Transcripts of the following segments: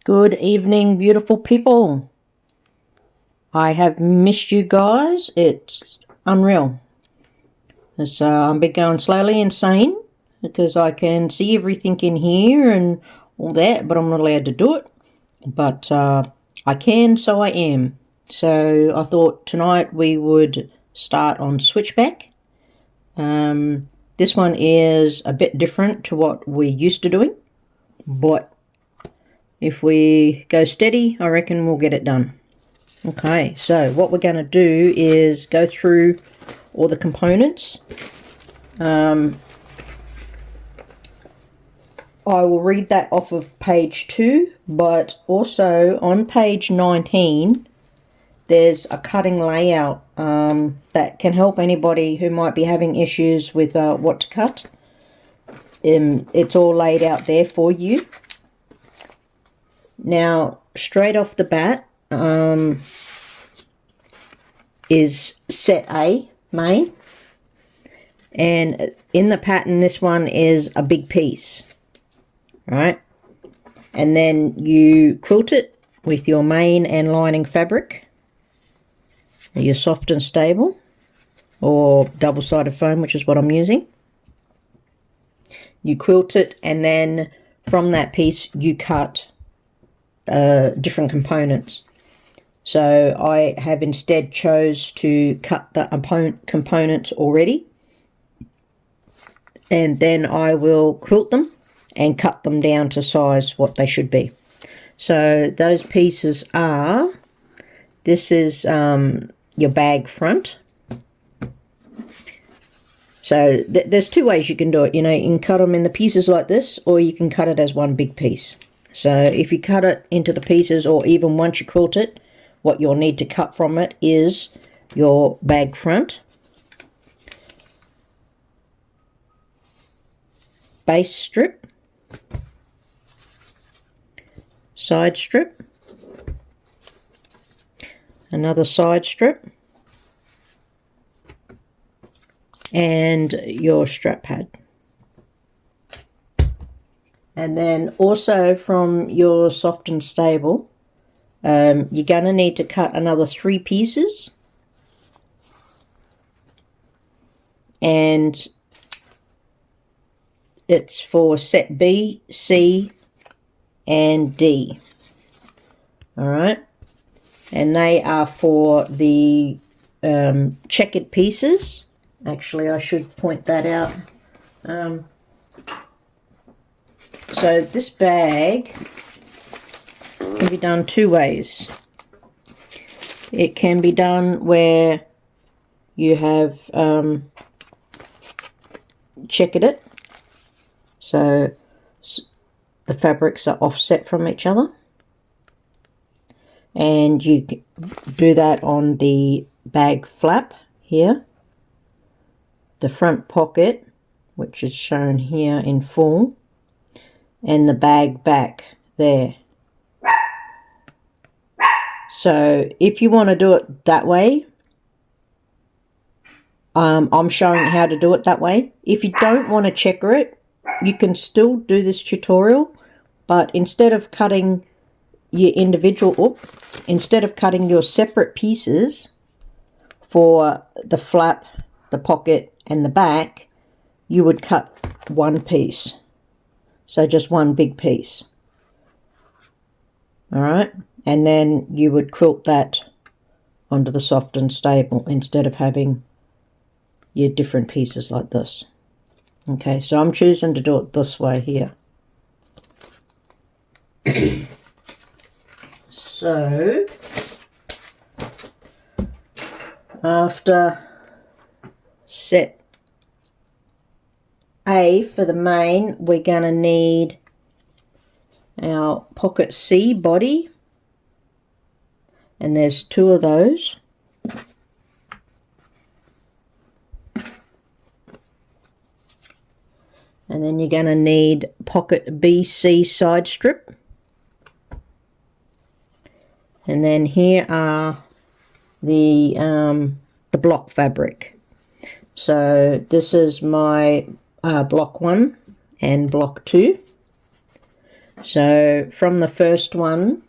Good evening, beautiful people. I have missed you guys. It's unreal. I've been going slowly insane because I can see everything in here and all that, but I'm not allowed to do it. But I can, so I am. So I thought tonight we would start on Switchback. This one is a bit different to what we're used to doing, but if we go steady, I reckon we'll get it done. Okay, so what we're going to do is go through all the components. I will read that off of page 2, but also on page 19, there's a cutting layout that can help anybody who might be having issues with what to cut. It's all laid out there for you. Now, straight off the bat is set A, main. And in the pattern, this one is a big piece, right? And then you quilt it with your main and lining fabric, your soft and stable, or double-sided foam, which is what I'm using. You quilt it, and then from that piece, you cut different components. So I have instead chose to cut the components already, and then I will quilt them and cut them down to size what they should be. So those pieces are, this is your bag front. So there's two ways you can do it. You can cut them in the pieces like this, or you can cut it as one big piece. So if you cut it into the pieces, or even once you quilt it, what you'll need to cut from it is your bag front, base strip, side strip, another side strip, and your strap pad. And then also from your soft and stable, you're going to need to cut another 3 pieces. And it's for set B, C, and D. Alright. And they are for the checkered pieces. Actually, I should point that out. So this bag can be done 2 ways. It can be done where you have checkered it, so the fabrics are offset from each other, and you do that on the bag flap here, the front pocket, which is shown here in full, and the bag back there. So if you want to do it that way, I'm showing how to do it that way. If you don't want to checker it, you can still do this tutorial, but instead of cutting your instead of cutting your separate pieces for the flap, the pocket, and the back, you would cut one piece. So just one big piece. Alright, and then you would quilt that onto the soft and stable instead of having your different pieces like this. Okay, so I'm choosing to do it this way here. So after set A for the main, we're going to need our pocket C body, and there's 2 of those. And then you're going to need pocket BC side strip. And then here are the block fabric. So this is my block 1 and block 2. So from the first one,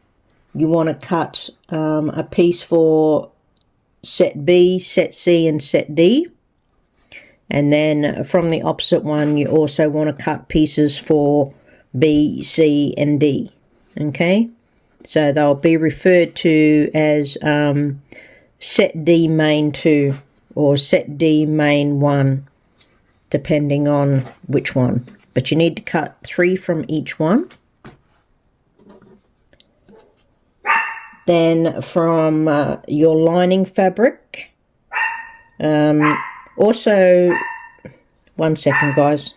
you want to cut a piece for set B, set C, and set D. And then from the opposite one, you also want to cut pieces for B, C, and D. Okay, so they'll be referred to as set D main 2 or set D main 1, depending on which one. But you need to cut 3 from each one. Then from your lining fabric, also, one second guys,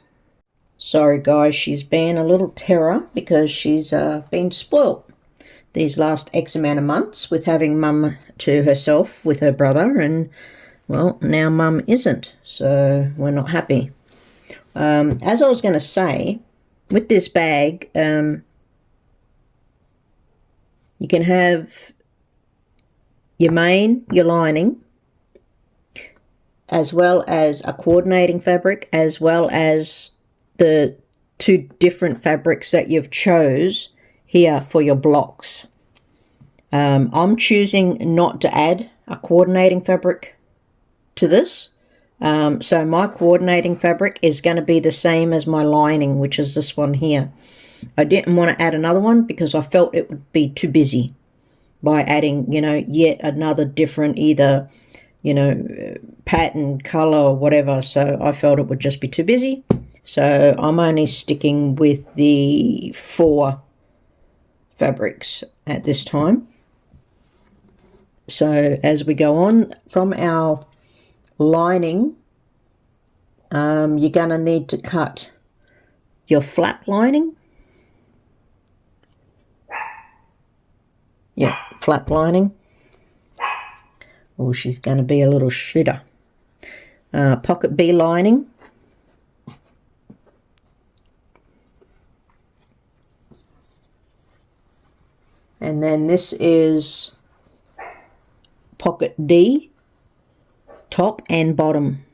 sorry guys, she's been a little terror because she's been spoilt these last X amount of months with having mum to herself with her brother, and well, now mum isn't, so we're not happy. As I was going to say, with this bag, you can have your main, your lining, as well as a coordinating fabric, as well as the 2 different fabrics that you've chose here for your blocks. I'm choosing not to add a coordinating fabric to this. So my coordinating fabric is going to be the same as my lining, which is this one here. I didn't want to add another one because I felt it would be too busy by adding, you know, yet another different either, you know, pattern, color, or whatever. So I felt it would just be too busy. So I'm only sticking with the 4 fabrics at this time. So as we go on from our lining, you're going to need to cut your flap lining. Yeah, flap lining. Oh, she's going to be a little shitter. Pocket B lining. And then this is pocket D, top and bottom.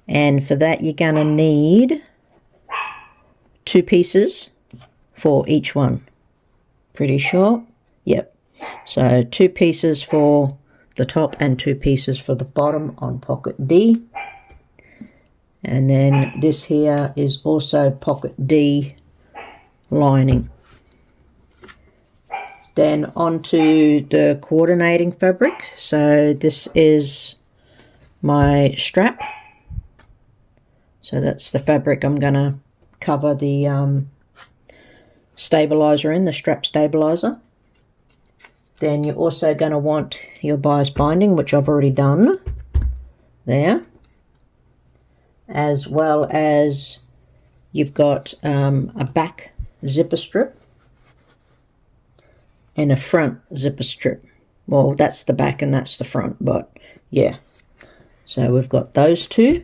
And for that, you're going to need 2 pieces for each one. Pretty sure. Yep. So 2 pieces for the top and 2 pieces for the bottom on pocket D. And then this here is also pocket D lining. Then onto the coordinating fabric. So this is my strap. So that's the fabric I'm going to cover the stabilizer in, the strap stabilizer. Then you're also going to want your bias binding, which I've already done there, as well as you've got a back zipper strip and a front zipper strip. Well, that's the back and that's the front, but yeah. So we've got those 2.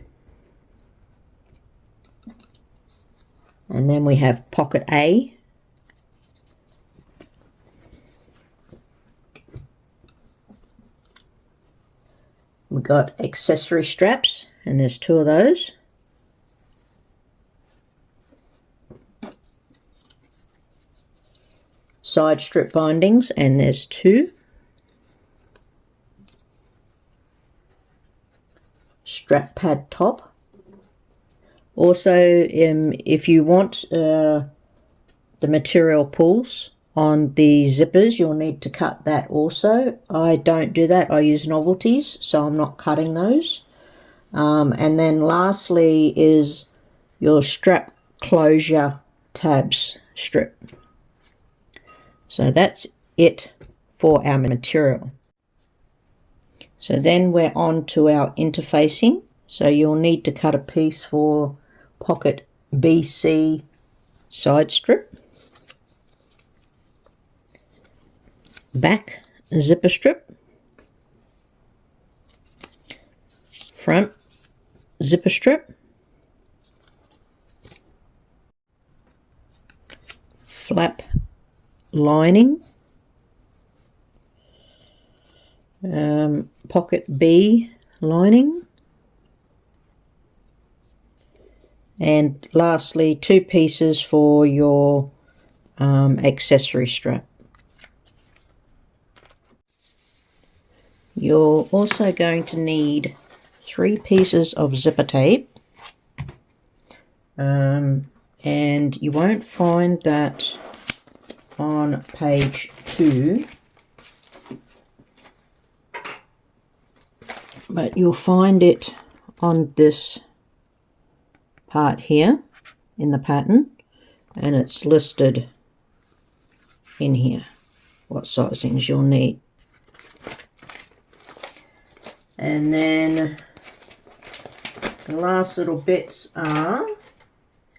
And then we have pocket A. We've got accessory straps, and there's 2 of those. Side strip bindings, and there's 2. Strap pad top. Also, if you want the material pulls on the zippers, you'll need to cut that also. I don't do that. I use novelties, so I'm not cutting those. And then lastly is your strap closure tabs strip. So that's it for our material. So then we're on to our interfacing. So you'll need to cut a piece for pocket BC side strip, back zipper strip, front zipper strip, flap lining, pocket B lining, and lastly 2 pieces for your accessory strap. You're also going to need 3 pieces of zipper tape, and you won't find that on page 2, but you'll find it on this part here in the pattern, and it's listed in here what sizings you'll need. And then the last little bits are,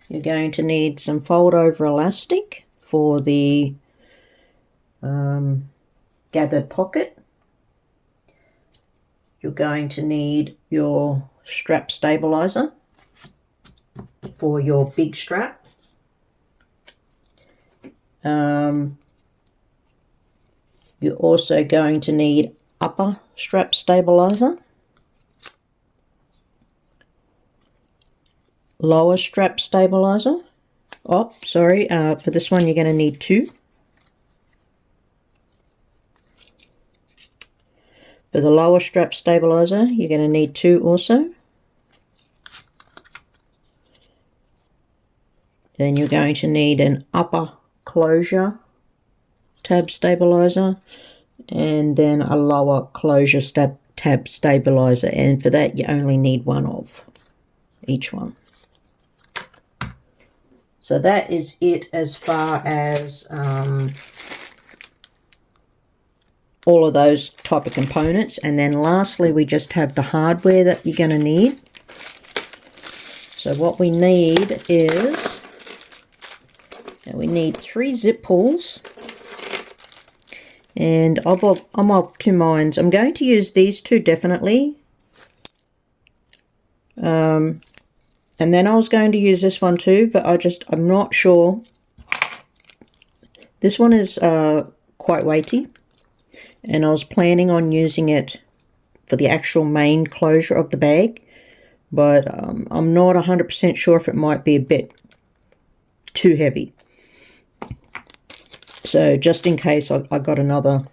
you're going to need some fold over elastic for the gathered pocket. You're going to need your strap stabilizer for your big strap. You're also going to need upper strap stabilizer, lower strap stabilizer. Oh, sorry, for this one you're going to need 2. For the lower strap stabilizer, you're going to need 2 also. Then you're going to need an upper closure tab stabilizer, and then a lower closure tab stabilizer, and for that you only need 1 of each one. So that is it as far as all of those type of components. And then lastly, we just have the hardware that you're going to need. So what we need is, we need 3 zip pulls, and I'm of 2 minds. I'm going to use these 2 definitely, and then I was going to use this one too, but I'm not sure. This one is quite weighty, and I was planning on using it for the actual main closure of the bag, but I'm not 100% sure if it might be a bit too heavy. So just in case I got another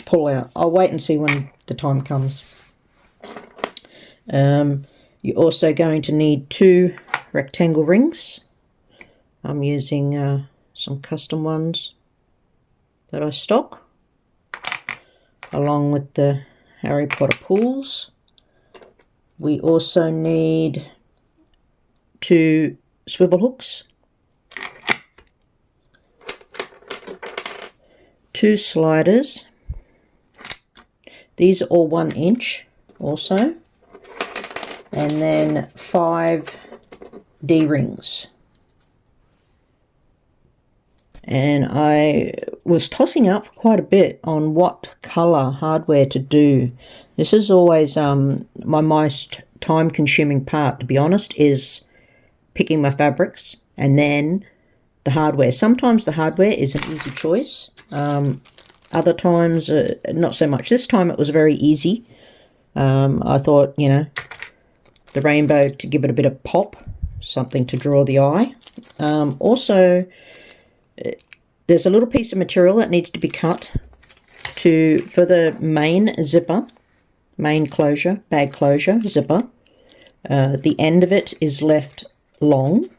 pull out, I'll wait and see when the time comes. You're also going to need 2 rectangle rings. I'm using some custom ones that I stock, along with the Harry Potter pulls. We also need 2 swivel hooks, 2 sliders. These are all 1 inch also, and then 5 D-rings. And I was tossing up quite a bit on what colour hardware to do. This is always my most time-consuming part, to be honest, is picking my fabrics and then the hardware. Sometimes the hardware is an easy choice. Other times, not so much. This time it was very easy. I thought, you know, the rainbow to give it a bit of pop, something to draw the eye. Also, there's a little piece of material that needs to be cut for the main zipper, main closure, bag closure zipper. The end of it is left long,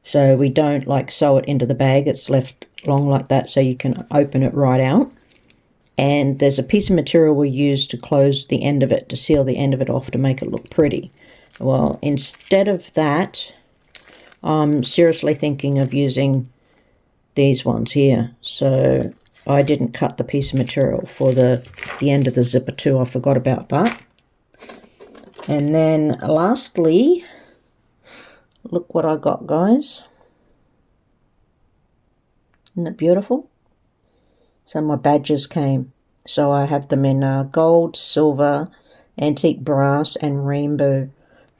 so we don't like sew it into the bag. It's left long like that so you can open it right out. And there's a piece of material we use to close the end of it, to seal the end of it off to make it look pretty. Well, instead of that, I'm seriously thinking of using these ones here. So I didn't cut the piece of material for the end of the zipper too. I forgot about that. And then lastly, look what I got, guys. Isn't it beautiful? So my badges came. So I have them in gold, silver, antique brass, and rainbow.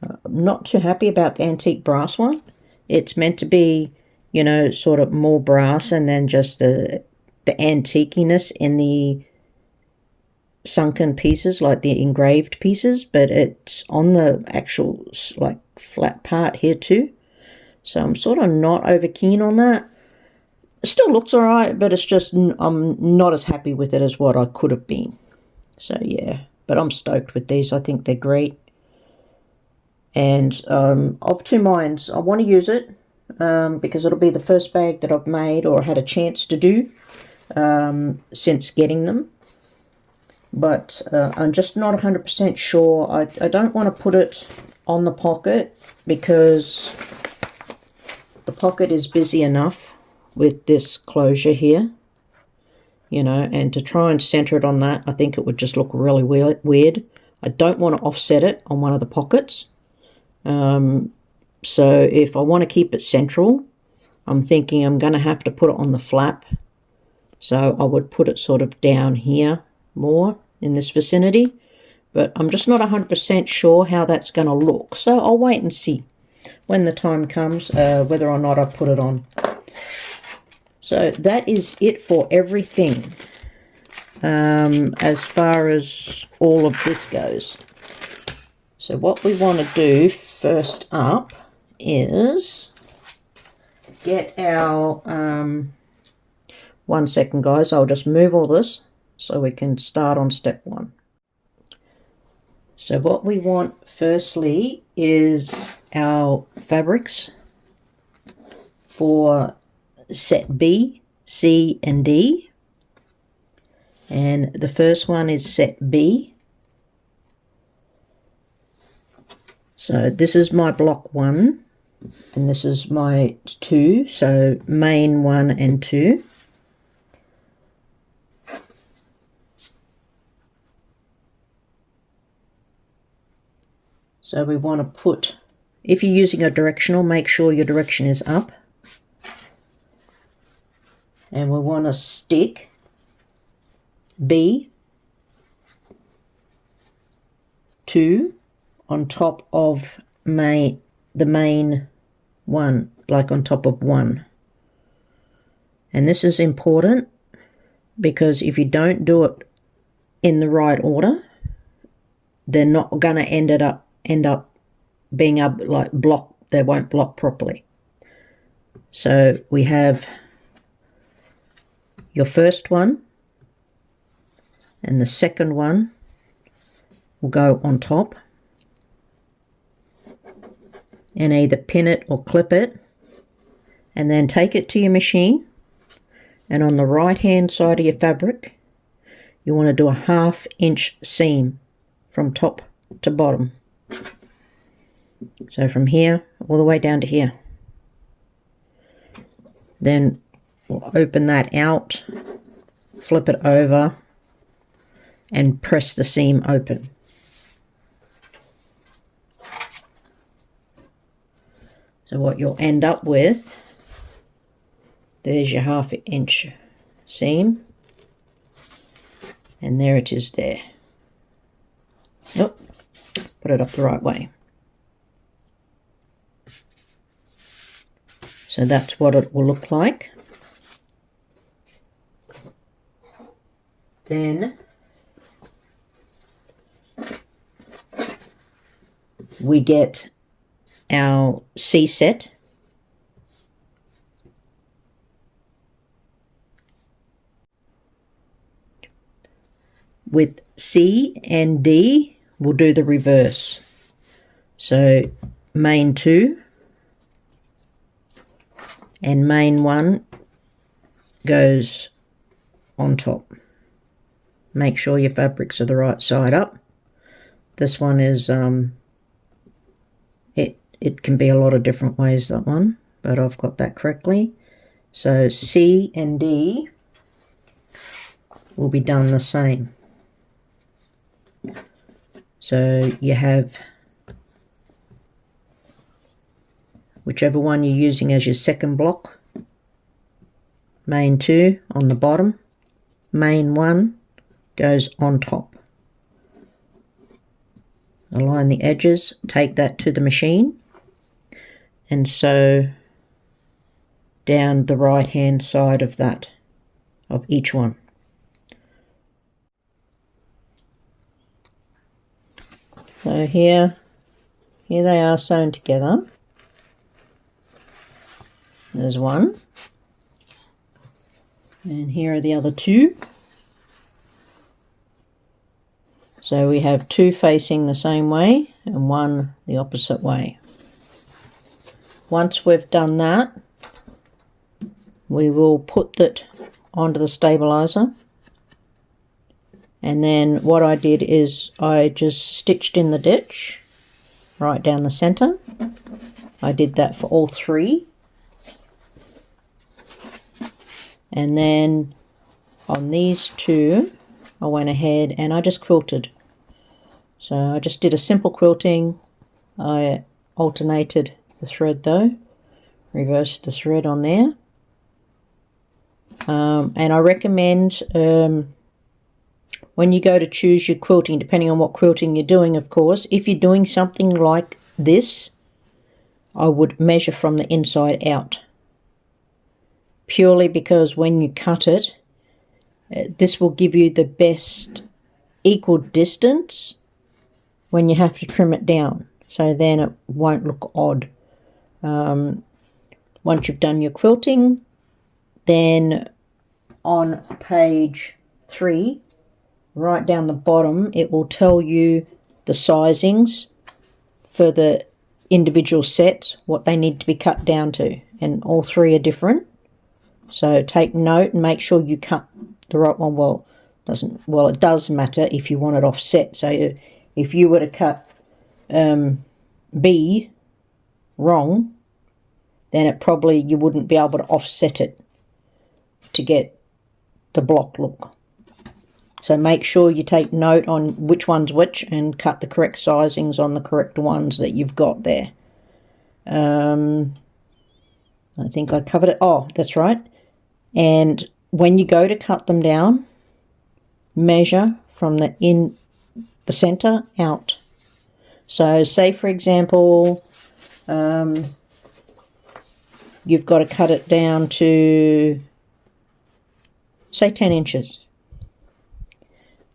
I'm not too happy about the antique brass one. It's meant to be, you know, sort of more brass, and then just the antiqueness in the sunken pieces, like the engraved pieces, but it's on the actual like flat part here too. So I'm sort of not over keen on that. It still looks alright, but it's just I'm not as happy with it as what I could have been. So yeah, but I'm stoked with these. I think they're great. And of two minds, I want to use it because it'll be the first bag that I've made or had a chance to do since getting them. But I'm just not 100% sure. I don't want to put it on the pocket because the pocket is busy enough with this closure here, you know, and to try and center it on that, I think it would just look really weird. I don't want to offset it on one of the pockets. So if I want to keep it central, I'm thinking I'm going to have to put it on the flap. So I would put it sort of down here more in this vicinity, but I'm just not 100% sure how that's going to look. So I'll wait and see when the time comes whether or not I put it on. So that is it for everything as far as all of this goes. So what we want to do first up is get our, 1 second guys, I'll just move all this so we can start on step 1. So what we want firstly is our fabrics for set B, C and D. And the first one is set B. So this is my block 1 and this is my 2, so main 1 and 2. So we want to put, if you're using a directional, make sure your direction is up. And we want to stick B 2 on top of the main 1, like on top of 1. And this is important because if you don't do it in the right order, they're not going to end up being able like block, they won't block properly. So we have your first one and the second one will go on top, and either pin it or clip it, and then take it to your machine, and on the right hand side of your fabric you want to do a 1/2 inch seam from top to bottom. So from here all the way down to here. Then we'll open that out, flip it over and press the seam open. So what you'll end up with, there's your 1/2 inch seam, and there it is there. Nope, put it up the right way. So that's what it will look like. Then we get our C set. With C and D, we'll do the reverse. So main 2 and main 1 goes on top. Make sure your fabrics are the right side up. This one is it can be a lot of different ways, that one, but I've got that correctly. So C and D will be done the same. So you have whichever one you're using as your second block, main 2 on the bottom, main 1 goes on top. Align the edges, take that to the machine and sew down the right hand side of that, of each one. So here they are sewn together. There's one, And here are the other two. So we have two facing the same way and one the opposite way. Once we've done that, we will put it onto the stabilizer. And then what I did is I just stitched in the ditch right down the center. I did that for all three. And then on these two, I went ahead and I just quilted. So I just did a simple quilting. I alternated the thread though, reversed the thread on there. And I recommend when you go to choose your quilting, depending on what quilting you're doing, of course, if you're doing something like this, I would measure from the inside out. Purely because when you cut it, this will give you the best equal distance when you have to trim it down. So then it won't look odd. Once you've done your quilting, then on page 3, right down the bottom, it will tell you the sizings for the individual sets, what they need to be cut down to, and all three are different. So take note and make sure you cut the right one. Well, it does matter if you want it offset. So if you were to cut B wrong, then it probably you wouldn't be able to offset it to get the block look. So make sure you take note on which one's which and cut the correct sizings on the correct ones that you've got there. I think I covered it. Oh, that's right. And when you go to cut them down, measure from the center out. So say for example, you've got to cut it down to say 10 inches.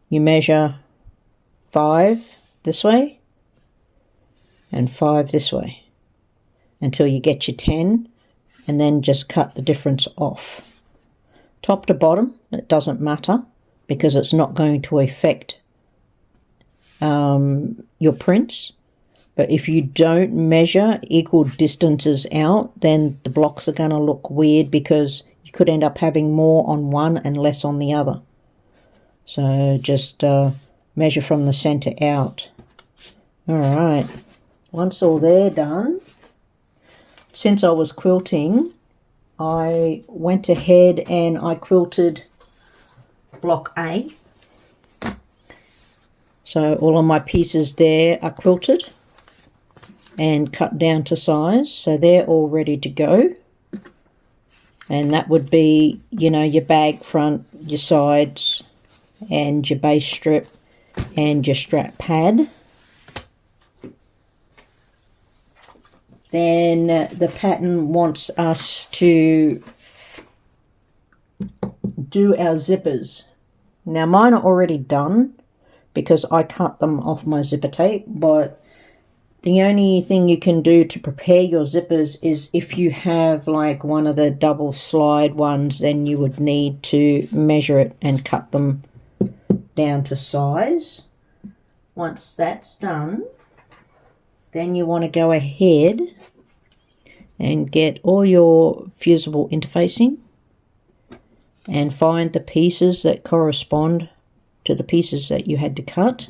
You measure 5 this way and 5 this way until you get your 10, and then just cut the difference off. Top to bottom, it doesn't matter because it's not going to affect your prints. But if you don't measure equal distances out, then the blocks are going to look weird because you could end up having more on one and less on the other. So just measure from the center out. Alright, once all they're done, since I was quilting, I went ahead and I quilted block A. So all of my pieces there are quilted and cut down to size. So they're all ready to go. And that would be, you know, your bag front, your sides, and your base strip, and your strap pad. Then the pattern wants us to do our zippers. Now mine are already done because I cut them off my zipper tape, but the only thing you can do to prepare your zippers is if you have like one of the double slide ones, then you would need to measure it and cut them down to size. Once that's done, then you want to go ahead and get all your fusible interfacing and find the pieces that correspond to the pieces that you had to cut,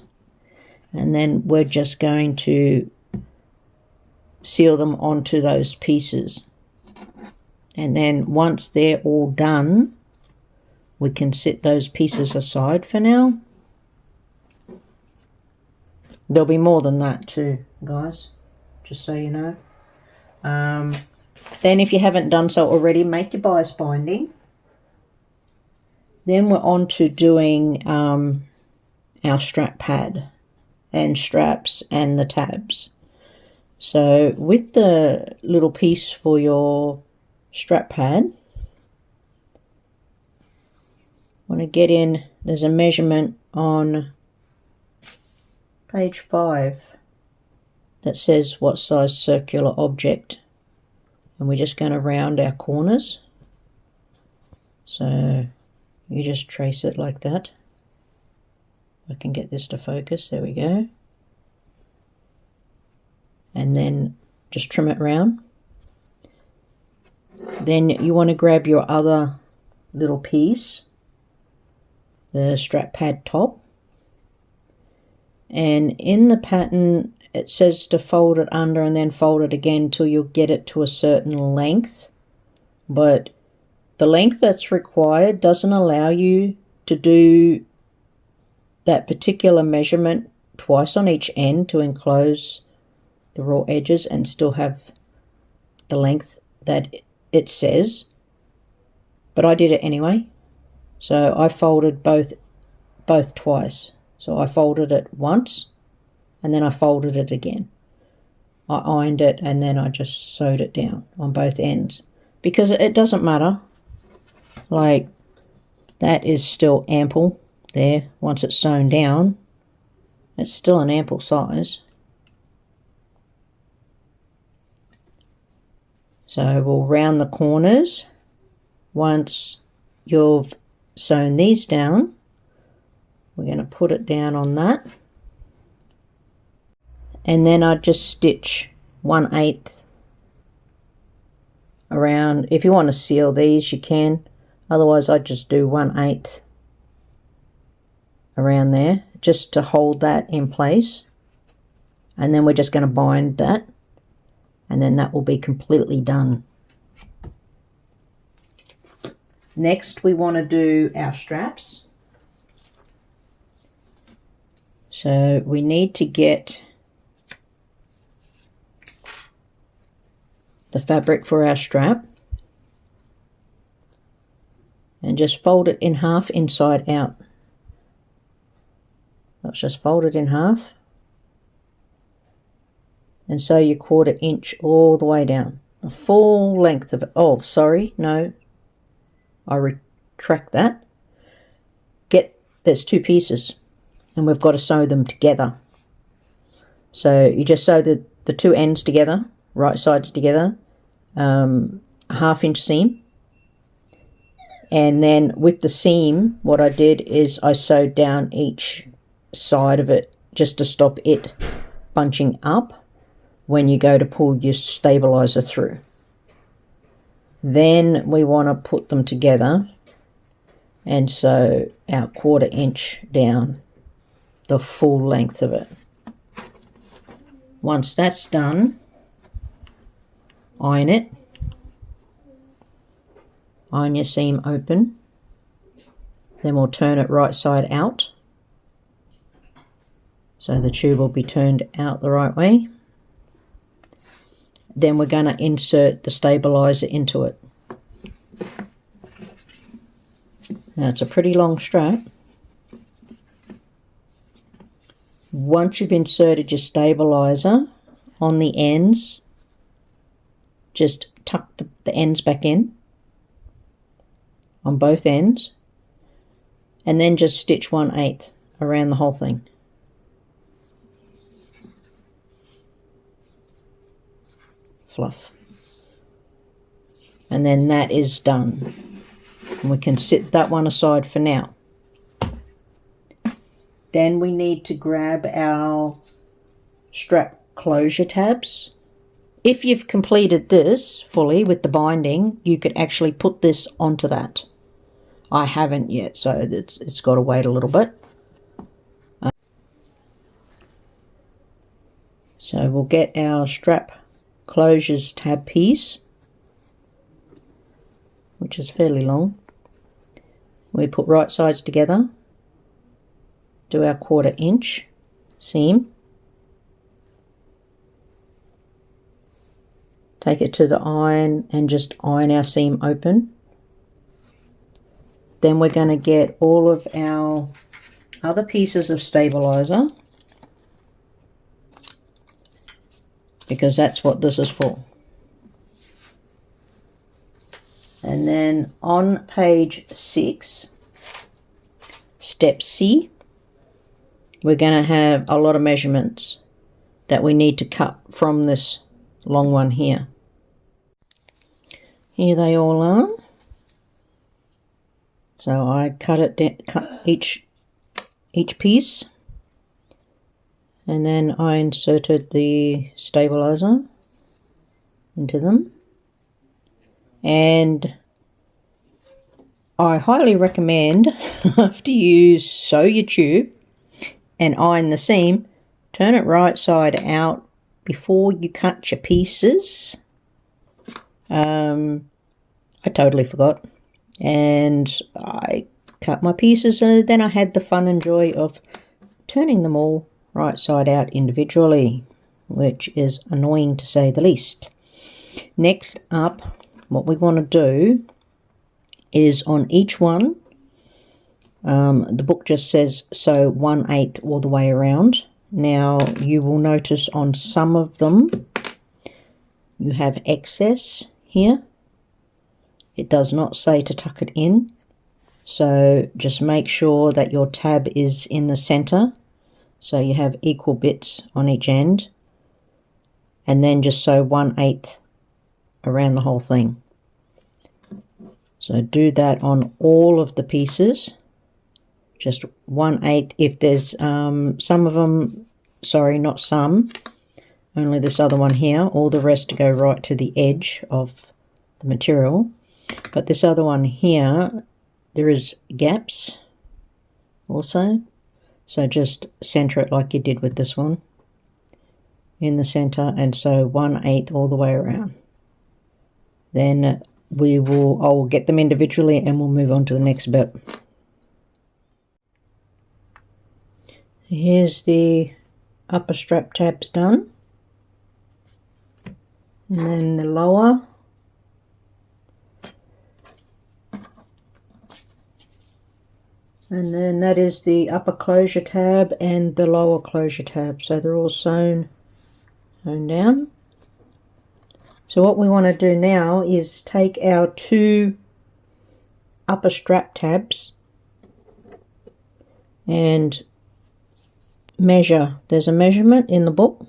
and then we're just going to seal them onto those pieces. And then once they're all done, we can set those pieces aside for now. There'll be more than that too, guys, just so you know. Then if you haven't done so already, make your bias binding. Then we're on to doing our strap pad and straps and the tabs. So with the little piece for your strap pad, want to get in, there's a measurement on page 5 that says what size circular object, and we're just going to round our corners. So you just trace it like that. I can get this to focus. There we go. And then just trim it round. Then you want to grab your other little piece, the strap pad top, and in the pattern it says to fold it under and then fold it again till you'll get it to a certain length, but the length that's required doesn't allow you to do that particular measurement twice on each end to enclose the raw edges and still have the length that it says. But I did it anyway, so I folded both twice. So I folded it once and then I folded it again. I ironed it and then I just sewed it down on both ends, because it doesn't matter, like that is still ample there. Once it's sewn down, it's still an ample size. So we'll round the corners. Once you've sewn these down, we're going to put it down on that, and then I just stitch 1/8 around. If you want to seal these, you can, otherwise I just do 1/8 around there just to hold that in place, and then we're just going to bind that, and then that will be completely done. Next we want to do our straps. So we need to get the fabric for our strap and just fold it in half inside out. Let's just fold it in half and sew your 1/4 inch all the way down, the full length of it. Oh, sorry, no, I retract that. There's 2 pieces and we've got to sew them together. So you just sew the 2 ends together, right sides together, a 1/2 inch seam, and then with the seam what I did is I sewed down each side of it just to stop it bunching up when you go to pull your stabilizer through. Then we want to put them together and sew our 1/4 inch down the full length of it. Once that's done, iron it. Iron your seam open. Then we'll turn it right side out, so the tube will be turned out the right way. Then we're going to insert the stabilizer into it. Now it's a pretty long strap. Once you've inserted your stabilizer on the ends, just tuck the ends back in on both ends, and then just stitch 1/8 around the whole thing. Fluff. And then that is done. And we can set that one aside for now. Then we need to grab our strap closure tabs. If you've completed this fully with the binding, you could actually put this onto that. I haven't yet, so it's got to wait a little bit. So we'll get our strap closures tab piece, which is fairly long. We put right sides together, do our 1/4 inch seam, take it to the iron and just iron our seam open. Then we're going to get all of our other pieces of stabilizer, because that's what this is for. And then on page 6, step C, we're going to have a lot of measurements that we need to cut from this long one here. Here they all are. So I cut each piece, and then I inserted the stabilizer into them. And I highly recommend, after you sew your tube and iron the seam, turn it right side out before you cut your pieces. I totally forgot, and I cut my pieces, and then I had the fun and joy of turning them all right side out individually, which is annoying to say the least. Next up, what we want to do is on each one, the book just says sew 1/8 all the way around. Now you will notice on some of them you have excess here. It does not say to tuck it in, so just make sure that your tab is in the center, so you have equal bits on each end, and then just sew 1/8 around the whole thing. So do that on all of the pieces, just 1/8. If there's some of them, sorry, not some, only this other one here, all the rest to go right to the edge of the material. But this other one here, there is gaps also, so just center it like you did with this one in the center, and sew 1/8 all the way around. Then I'll get them individually and we'll move on to the next bit. Here's the upper strap tabs done, and then the lower. And then that is the upper closure tab and the lower closure tab. So they're all sewn down. So what we want to do now is take our 2 upper strap tabs and measure. There's a measurement in the book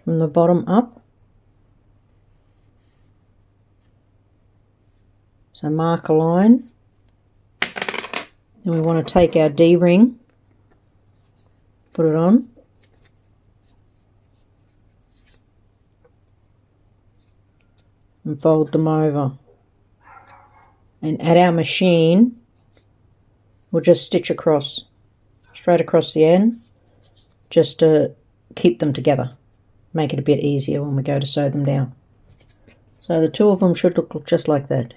from the bottom up. So mark a line. And we want to take our D-ring, put it on, and fold them over. And at our machine, we'll just stitch across, straight across the end, just to keep them together, make it a bit easier when we go to sew them down. So the 2 of them should look just like that.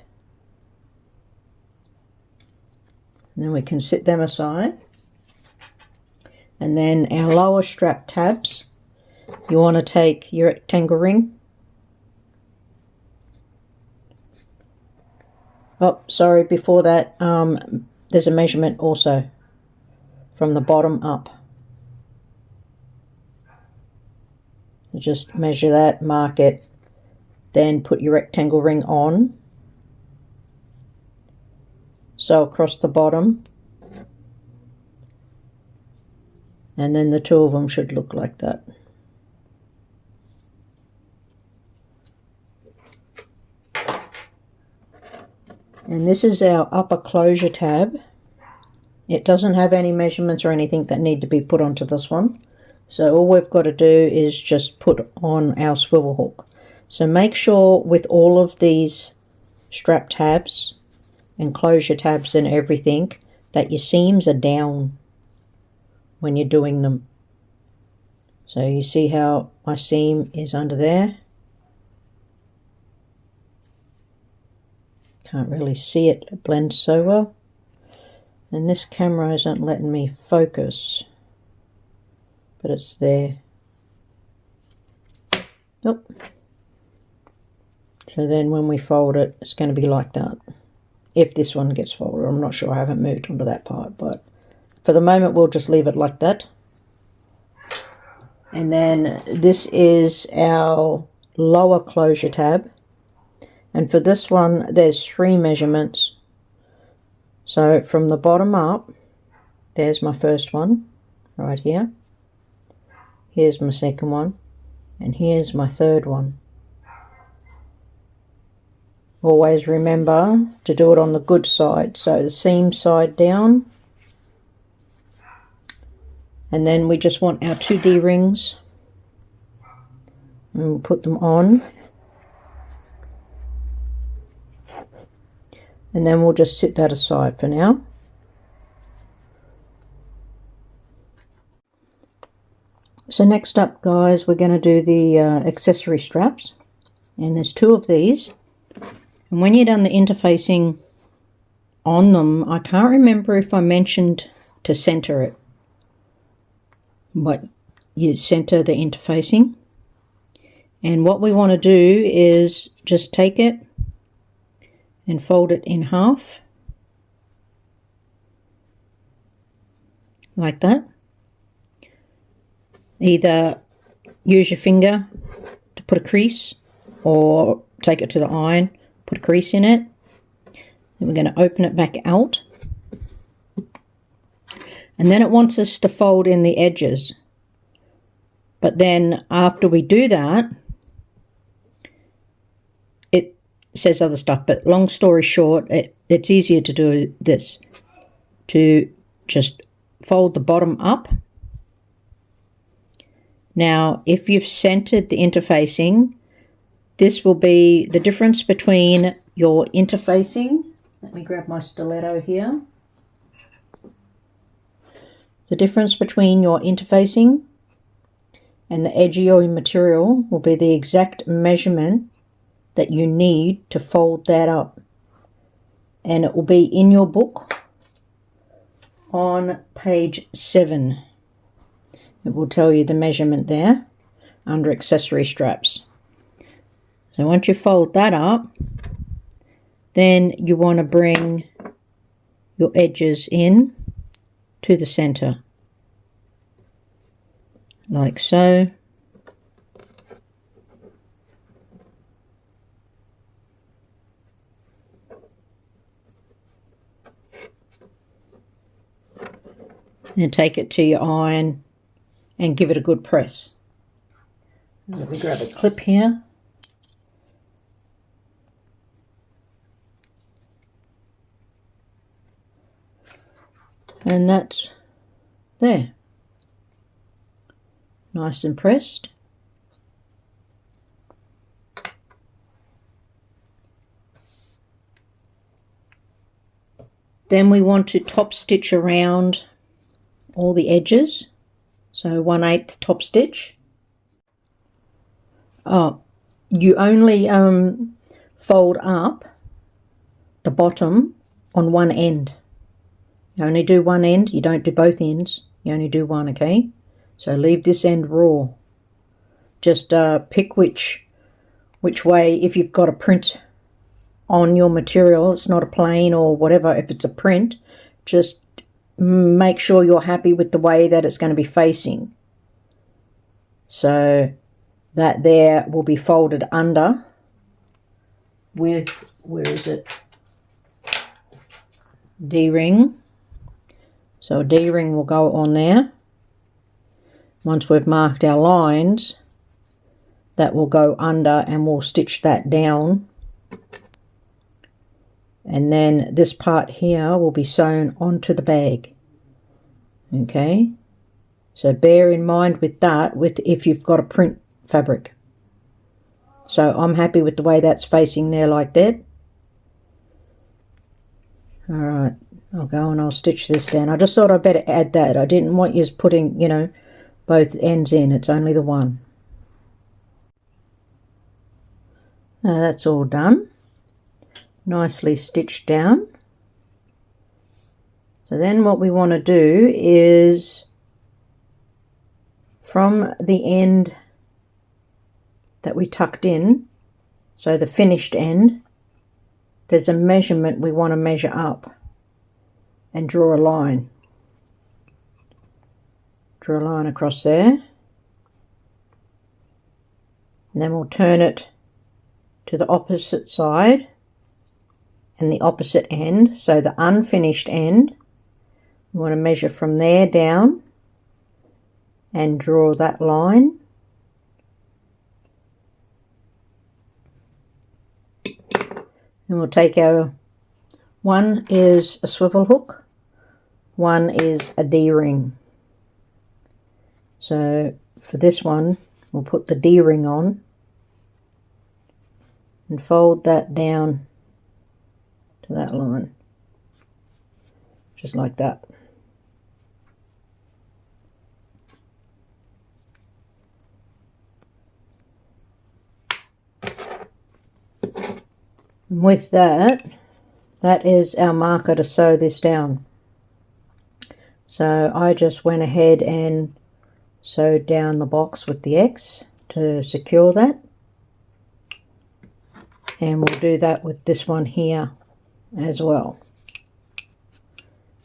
And then we can sit them aside. And then our lower strap tabs, you want to take your rectangle ring. Oh, sorry, before that, there's a measurement also from the bottom up. Just measure that, mark it, then put your rectangle ring on. Sew across the bottom, and then the 2 of them should look like that. And this is our upper closure tab. It doesn't have any measurements or anything that need to be put onto this one. So all we've got to do is just put on our swivel hook. So make sure with all of these strap tabs and closure tabs and everything that your seams are down when you're doing them. So you see how my seam is under there. Can't really see it, it blends so well. And this camera isn't letting me focus, but it's there. Nope. So then when we fold it, it's going to be like that. If this one gets folded, I'm not sure, I haven't moved onto that part, but for the moment we'll just leave it like that. And then this is our lower closure tab, and for this one there's 3 measurements. So from the bottom up, there's my first one right here, here's my second one, and here's my third one. Always remember to do it on the good side, so the seam side down. And then we just want our 2 D-rings, and we'll put them on. And then we'll just sit that aside for now. So next up, guys, we're going to do the accessory straps. And there's 2 of these. And when you're done the interfacing on them, I can't remember if I mentioned to center it. But you center the interfacing. And what we want to do is just take it and fold it in half. Like that. Either use your finger to put a crease, or take it to the iron, put a crease in it. Then we're going to open it back out. And then it wants us to fold in the edges. But then after we do that, it says other stuff. But long story short, it's easier to do this. To just fold the bottom up. Now, if you've centered the interfacing, this will be the difference between your interfacing. Let me grab my stiletto here. The difference between your interfacing and the edge of your material will be the exact measurement that you need to fold that up. And it will be in your book on page 7. It will tell you the measurement there under accessory straps. So once you fold that up, then you want to bring your edges in to the center, like so. And take it to your iron and give it a good press. Let me grab a clip here. And that's there. Nice and pressed. Then we want to top stitch around all the edges. So 1/8 top stitch. You only fold up the bottom on one end. You only do one end, you don't do both ends, you only do one, okay? So leave this end raw. Just pick which way, if you've got a print on your material, it's not a plain or whatever, if it's a print, just make sure you're happy with the way that it's going to be facing. So that there will be folded under with, where is it? D-ring. So a D-ring will go on there. Once we've marked our lines, that will go under and we'll stitch that down. And then this part here will be sewn onto the bag. Okay, so bear in mind with that, if you've got a print fabric. So I'm happy with the way that's facing there like that. All right, I'll go and I'll stitch this down. I just thought I'd better add that. I didn't want you putting, you know, both ends in. It's only the one. Now that's all done. Nicely stitched down. So then what we want to do is from the end that we tucked in, so the finished end, there's a measurement we want to measure up and draw a line. Draw a line across there. And then we'll turn it to the opposite side and the opposite end. So the unfinished end, we want to measure from there down and draw that line. And we'll take our, one is a swivel hook, one is a D-ring. So for this one, we'll put the D-ring on and fold that down to that line, just like that. And with that, that is our marker to sew this down. So I just went ahead and sewed down the box with the X to secure that. And we'll do that with this one here as well.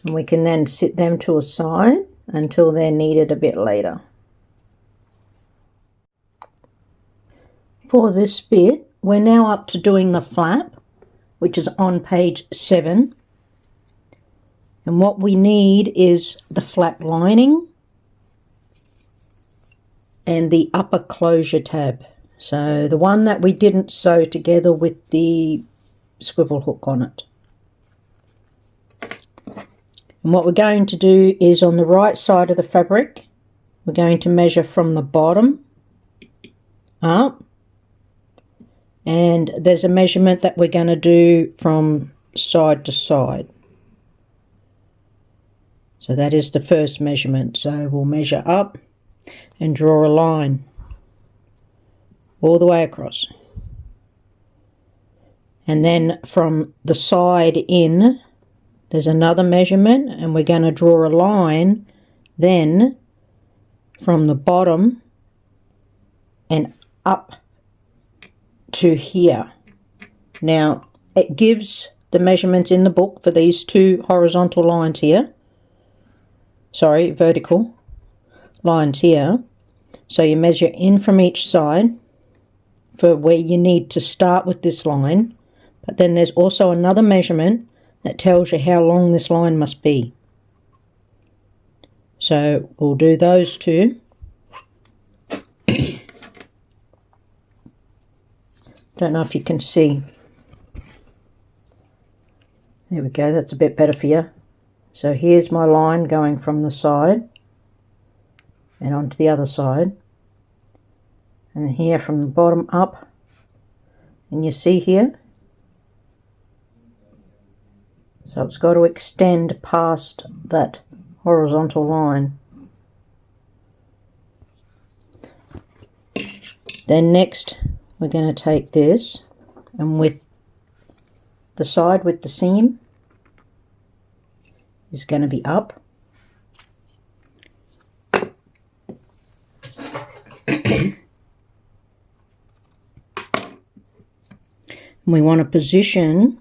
And we can then sit them to a side until they're needed a bit later. For this bit, we're now up to doing the flap, which is on page 7. And what we need is the flap lining and the upper closure tab. So the one that we didn't sew together with the swivel hook on it. And what we're going to do is on the right side of the fabric, we're going to measure from the bottom up. And there's a measurement that we're going to do from side to side. So that is the first measurement. So we'll measure up and draw a line all the way across. And then from the side in, there's another measurement, and we're going to draw a line then from the bottom and up to here. Now it gives the measurements in the book for these two horizontal lines here, sorry, vertical lines here. So you measure in from each side for where you need to start with this line, but then there's also another measurement that tells you how long this line must be. So we'll do those two. Don't know if you can see. There we go, that's a bit better for you. So here's my line going from the side and onto the other side. And here from the bottom up. And you see here? So it's got to extend past that horizontal line. Then next we're going to take this, and with the side with the seam is going to be up. And we want to position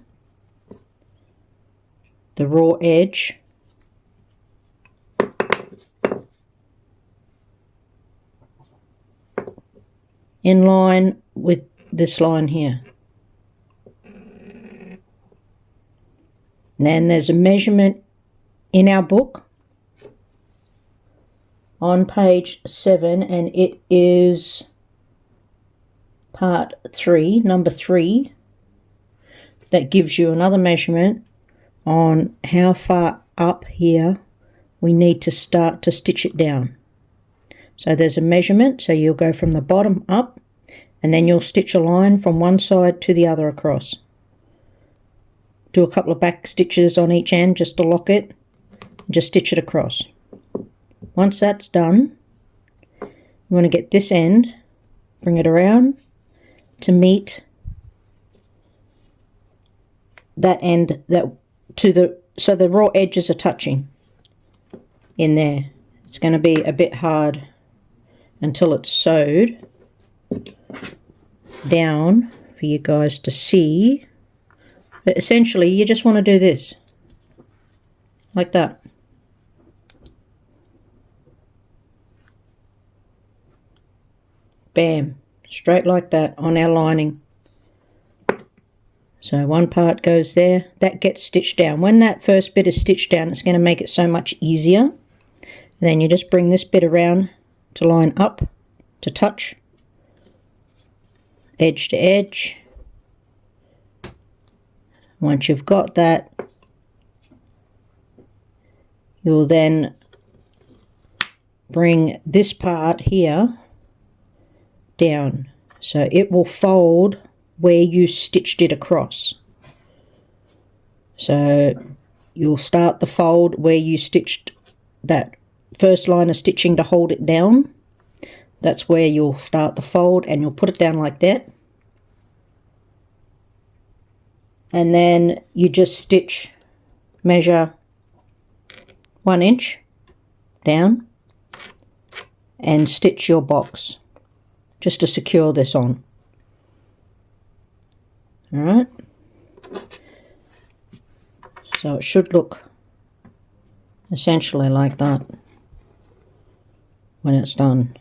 the raw edge in line with this line here. And then there's a measurement in our book on page 7, and it is part 3, number 3, that gives you another measurement on how far up here we need to start to stitch it down. So there's a measurement, so you'll go from the bottom up, and then you'll stitch a line from one side to the other across. Do a couple of back stitches on each end just to lock it, and just stitch it across. Once that's done, you want to get this end, bring it around to meet that end, that to the, so the raw edges are touching in there. It's going to be a bit hard until it's sewed down for you guys to see, but essentially you just want to do this like that. Bam, straight like that on our lining. So one part goes there, that gets stitched down. When that first bit is stitched down, it's going to make it so much easier. And then you just bring this bit around to line up, to touch, edge to edge, Once you've got that, you'll then bring this part here down, so it will fold where you stitched it across. So you'll start the fold where you stitched that first line of stitching to hold it down. That's where you'll start the fold, and you'll put it down like that. And then you just stitch, measure 1 inch down and stitch your box just to secure this on. Alright, so it should look essentially like that when it's done.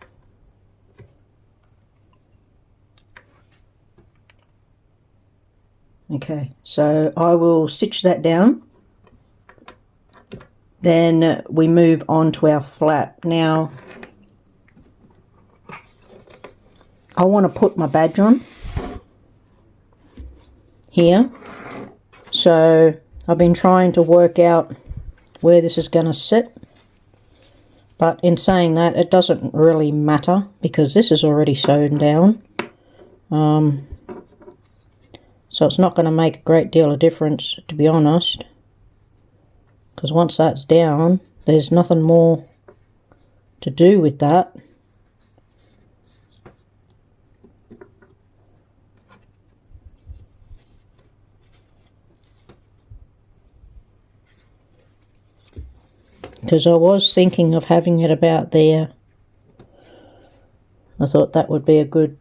Okay, so I will stitch that down. Then we move on to our flap. Now, I want to put my badge on here. So I've been trying to work out where this is going to sit. But in saying that, it doesn't really matter because this is already sewn down. So it's not going to make a great deal of difference, to be honest. Because once that's down, there's nothing more to do with that. Because I was thinking of having it about there. I thought that would be a good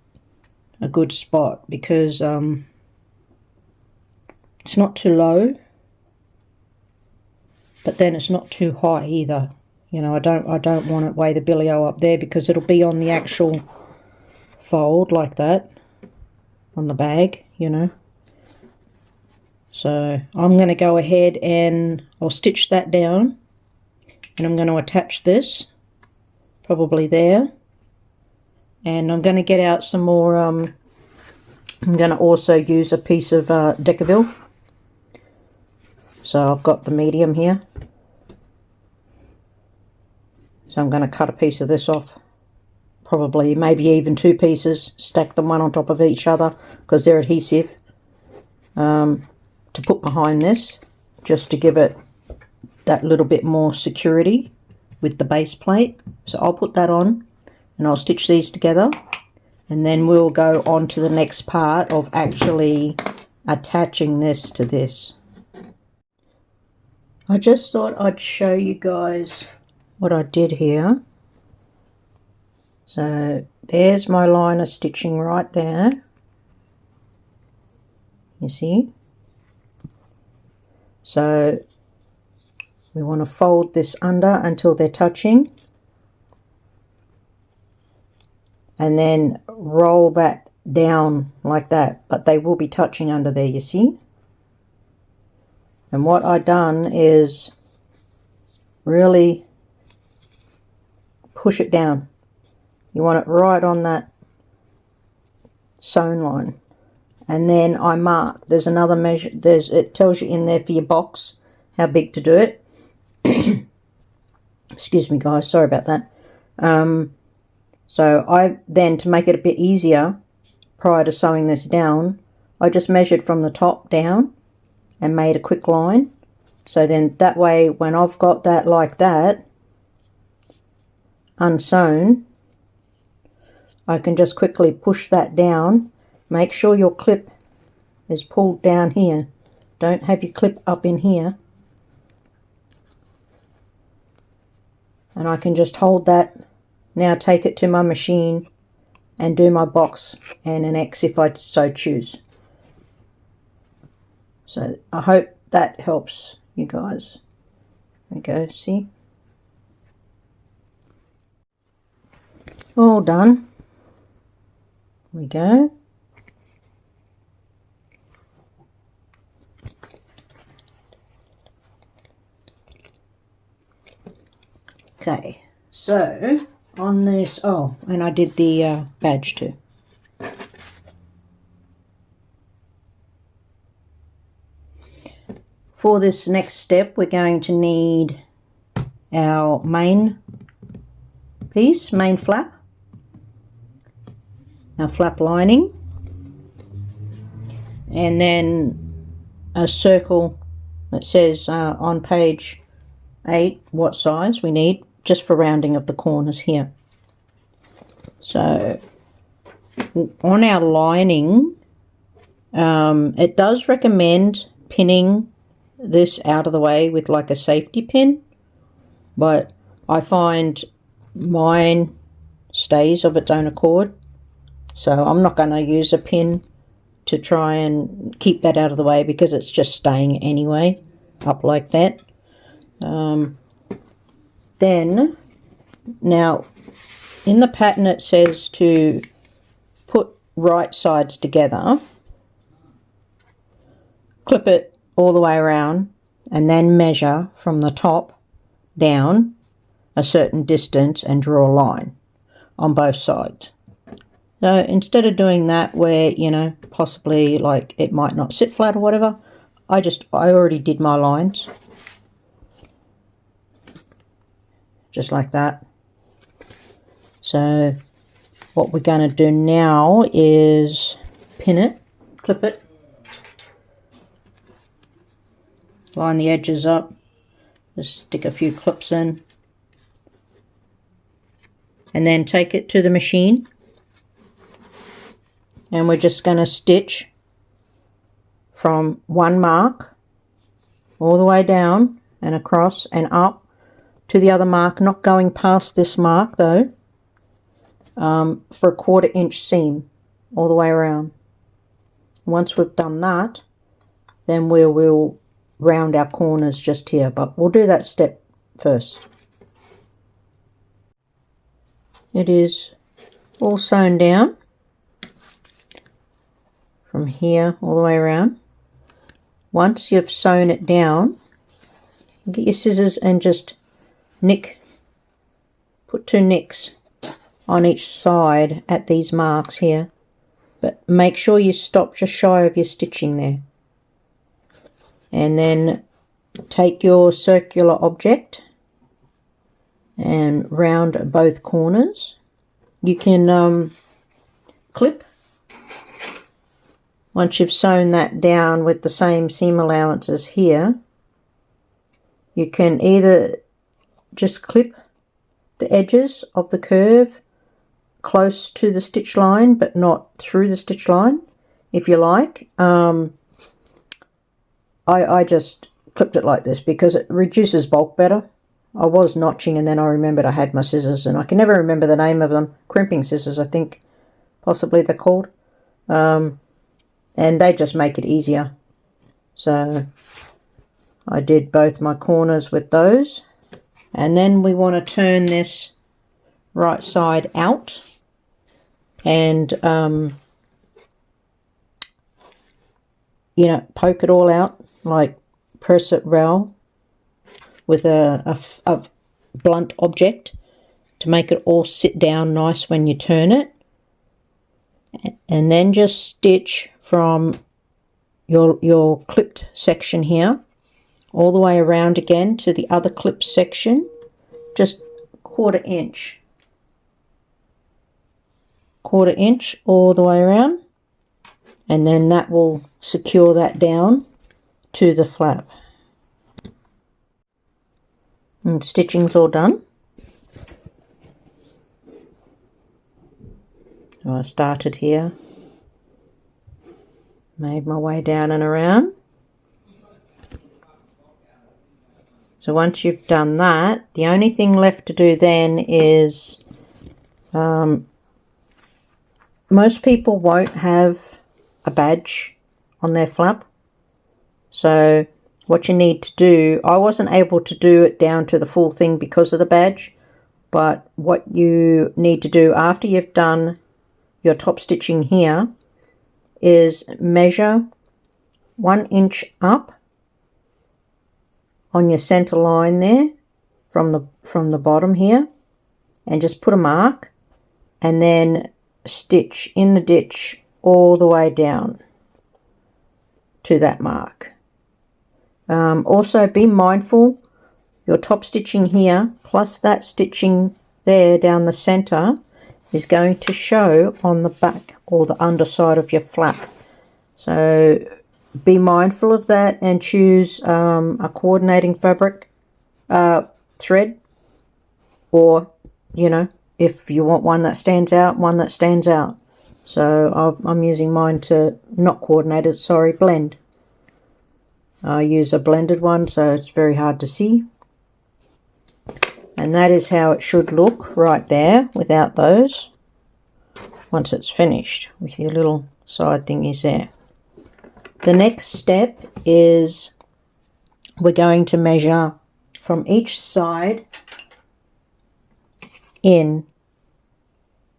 spot because it's not too low, but then it's not too high either. You know, I don't want it way the billy-o up there because it'll be on the actual fold like that on the bag, you know. So I'm going to go ahead and I'll stitch that down, and I'm going to attach this probably there, and I'm going to get out some more. I'm going to also use a piece of Decaville. So I've got the medium here. So I'm going to cut a piece of this off. Probably, maybe even 2 pieces. Stack them one on top of each other because they're adhesive. To put behind this, just to give it that little bit more security with the base plate. So I'll put that on and I'll stitch these together. And then we'll go on to the next part of actually attaching this to this. I just thought I'd show you guys what I did here. So there's my line of stitching right there. You see? So we want to fold this under until they're touching. And then roll that down like that. But they will be touching under there, you see? And what I've done is really push it down. You want it right on that sewn line. And then I mark. There's another measure. It tells you in there for your box how big to do it. Excuse me, guys. Sorry about that. So I then, to make it a bit easier, prior to sewing this down, I just measured from the top down and made a quick line. So then that way, when I've got that like that unsewn, I can just quickly push that down. Make sure your clip is pulled down here. Don't have your clip up in here. And I can just hold that. Now take it to my machine and do my box and an X if I so choose. So I hope that helps you guys. There we go, see? All done. There we go. Okay, so on this, oh, and I did the badge too. For this next step, we're going to need our main piece, main flap, our flap lining, and then a circle that says on page 8 what size we need, just for rounding of the corners here. So on our lining, it does recommend pinning this out of the way with like a safety pin, but I find mine stays of its own accord, so I'm not going to use a pin to try and keep that out of the way, because it's just staying anyway up like that. Then now in the pattern it says to put right sides together, clip it all the way around, and then measure from the top down a certain distance and draw a line on both sides. So instead of doing that where, you know, possibly like it might not sit flat or whatever, I already did my lines just like that. So what we're going to do now is pin it, clip it, line the edges up, just stick a few clips in, and then take it to the machine, and we're just going to stitch from one mark all the way down and across and up to the other mark, not going past this mark though, for a 1/4 inch seam all the way around. Once we've done that, then we will round our corners just here, but we'll do that step first. It is all sewn down from here all the way around. Once you've sewn it down, get your scissors and just put 2 nicks on each side at these marks here, but make sure you stop just shy of your stitching there. And then take your circular object and round both corners. You can clip, once you've sewn that down with the same seam allowances here, you can either just clip the edges of the curve close to the stitch line but not through the stitch line if you like. I just clipped it like this because it reduces bulk better. I was notching and then I remembered I had my scissors, and I can never remember the name of them. Crimping scissors, I think possibly they're called. And they just make it easier. So I did both my corners with those. And then we want to turn this right side out and you know, poke it all out, like press it well with a blunt object to make it all sit down nice when you turn it. And then just stitch from your clipped section here all the way around again to the other clipped section, just 1/4 inch. 1/4 inch all the way around, and then that will secure that down to the flap. And stitching's all done. So I started here, made my way down and around. So once you've done that, the only thing left to do then is, most people won't have a badge on their flap. So what you need to do, I wasn't able to do it down to the full thing because of the badge, but what you need to do after you've done your top stitching here is measure 1 inch up on your center line there from the bottom here, and just put a mark and then stitch in the ditch all the way down to that mark. Also be mindful, your top stitching here plus that stitching there down the center is going to show on the back or the underside of your flap. So be mindful of that and choose a coordinating fabric thread, or if you want one that stands out, one that stands out. So I'm using mine to not coordinated, sorry, blend. I use a blended one, so it's very hard to see. And that is how it should look right there without those, once it's finished with your little side thingies there. The next step is we're going to measure from each side in.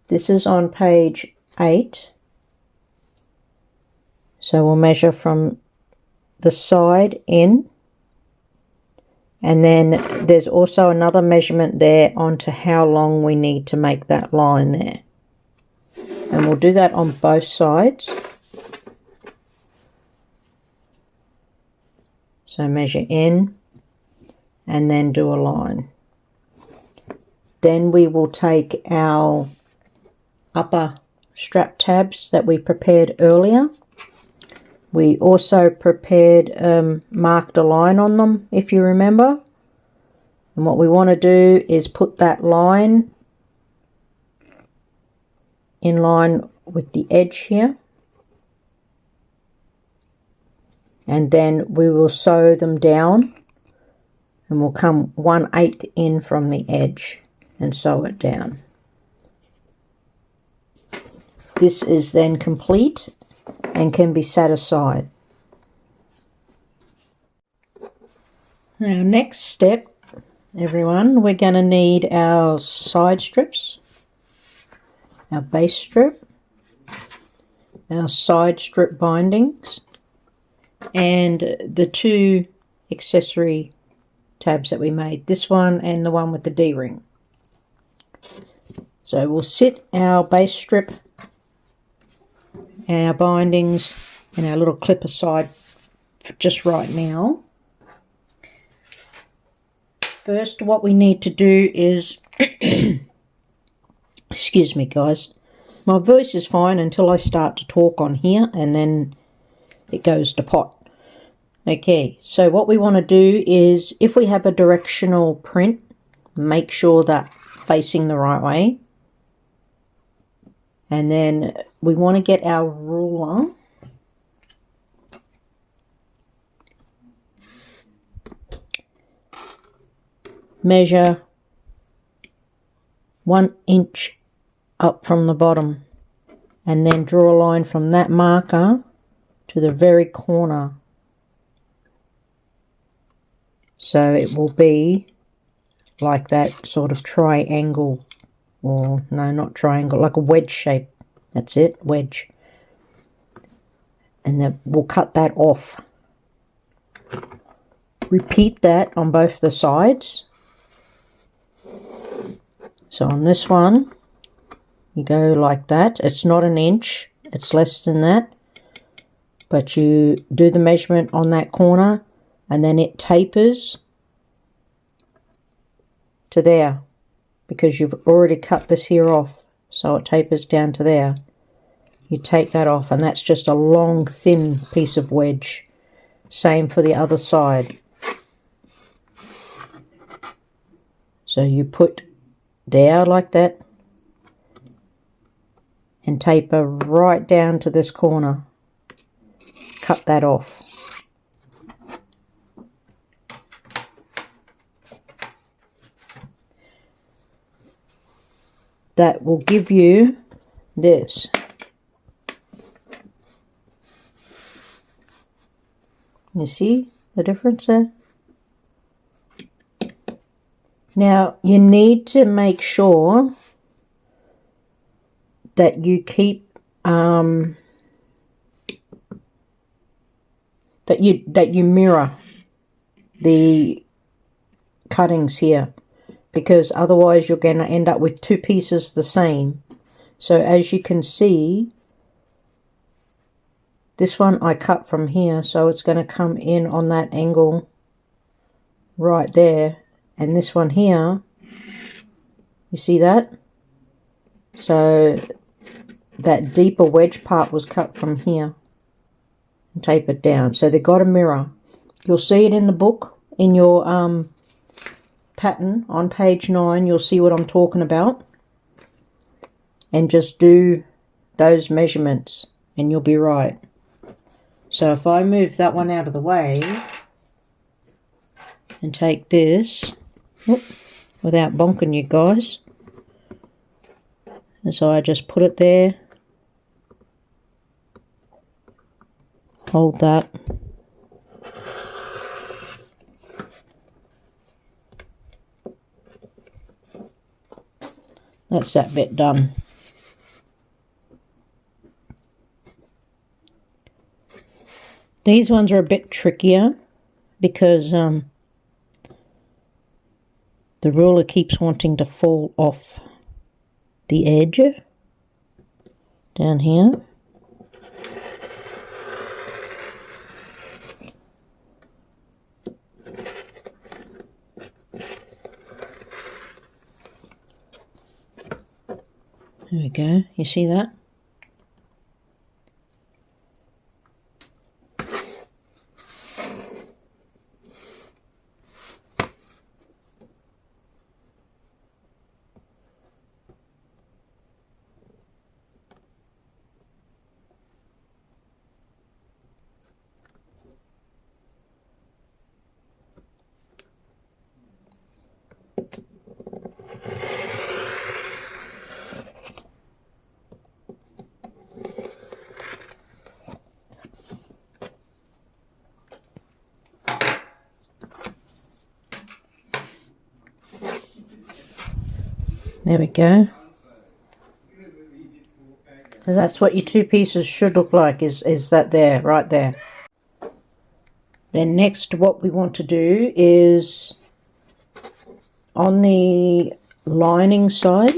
This is on page 8. So we'll measure from the side in, and then there's also another measurement there onto how long we need to make that line there, and we'll do that on both sides. So measure in and then do a line. Then we will take our upper strap tabs that we prepared earlier. We also prepared, marked a line on them, if you remember. And what we want to do is put that line in line with the edge here. And then we will sew them down, and we'll come 1/8 in from the edge and sew it down. This is then complete and can be set aside. Now, next step, everyone, we're going to need our side strips, our base strip, our side strip bindings, and the 2 accessory tabs that we made, this one and the one with the D-ring. So we'll sit our base strip, our bindings, and our little clip aside for just right now. First, what we need to do is excuse me guys, my voice is fine until I start to talk on here, and then it goes to pot. Okay, so what we want to do is, if we have a directional print, make sure that facing the right way. And then we want to get our ruler, measure 1 inch up from the bottom, and then draw a line from that marker to the very corner. So it will be like that sort of triangle, or no, not triangle, like a wedge shape. That's it, wedge. And then we'll cut that off. Repeat that on both the sides. So on this one, you go like that. It's not an inch, it's less than that. But you do the measurement on that corner, and then it tapers to there, because you've already cut this here off, so it tapers down to there. You take that off, and that's just a long thin piece of wedge. Same for the other side. So you put there like that and taper right down to this corner. Cut that off. That will give you this. You see the difference there? Now you need to make sure that you keep that you mirror the cuttings here, because otherwise you're going to end up with 2 pieces the same. So as you can see, This one I cut from here, so it's going to come in on that angle right there. And this one here, you see that? So that deeper wedge part was cut from here and tapered down. So they got a mirror. You'll see it in the book, in your pattern on page 9. You'll see what I'm talking about. And just do those measurements and you'll be right. So if I move that one out of the way and take this, without bonking you guys, and so I just put it there, hold that, that's that bit done. These ones are a bit trickier because the ruler keeps wanting to fall off the edge down here. There we go, you see that? There we go. So that's what your two pieces should look like, is that there, right there. Then next what we want to do is on the lining side,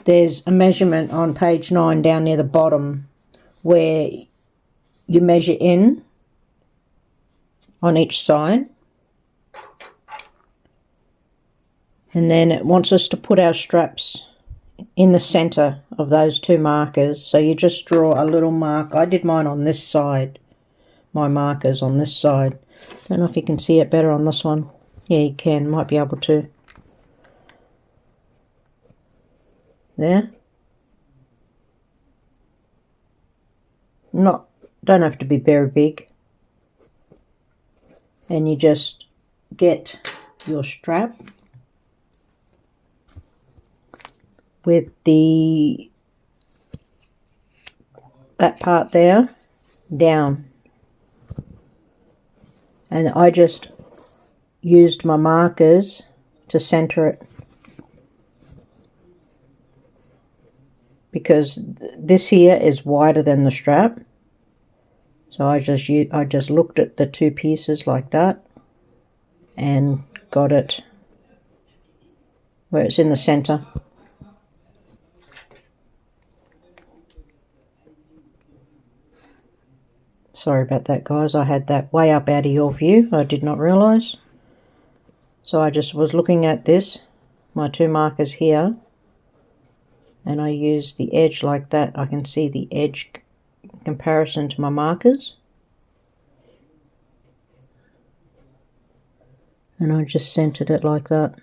there's a measurement on page 9 down near the bottom where you measure in on each side, and then it wants us to put our straps in the center of those two markers. So you just draw a little mark. I did mine on this side, my markers on this side. Don't know if you can see it better on this one. Yeah, you can, might be able to. There. Don't have to be very big. And you just get your strap with that part there down, and I just used my markers to center it because this here is wider than the strap. So I just looked at the two pieces like that and got it where it's in the center. Sorry about that, guys. I had that way up out of your view. I did not realize. So I just was looking at this, my two markers here, and I used the edge like that. I can see the edge comparison to my markers, and I just centered it like that.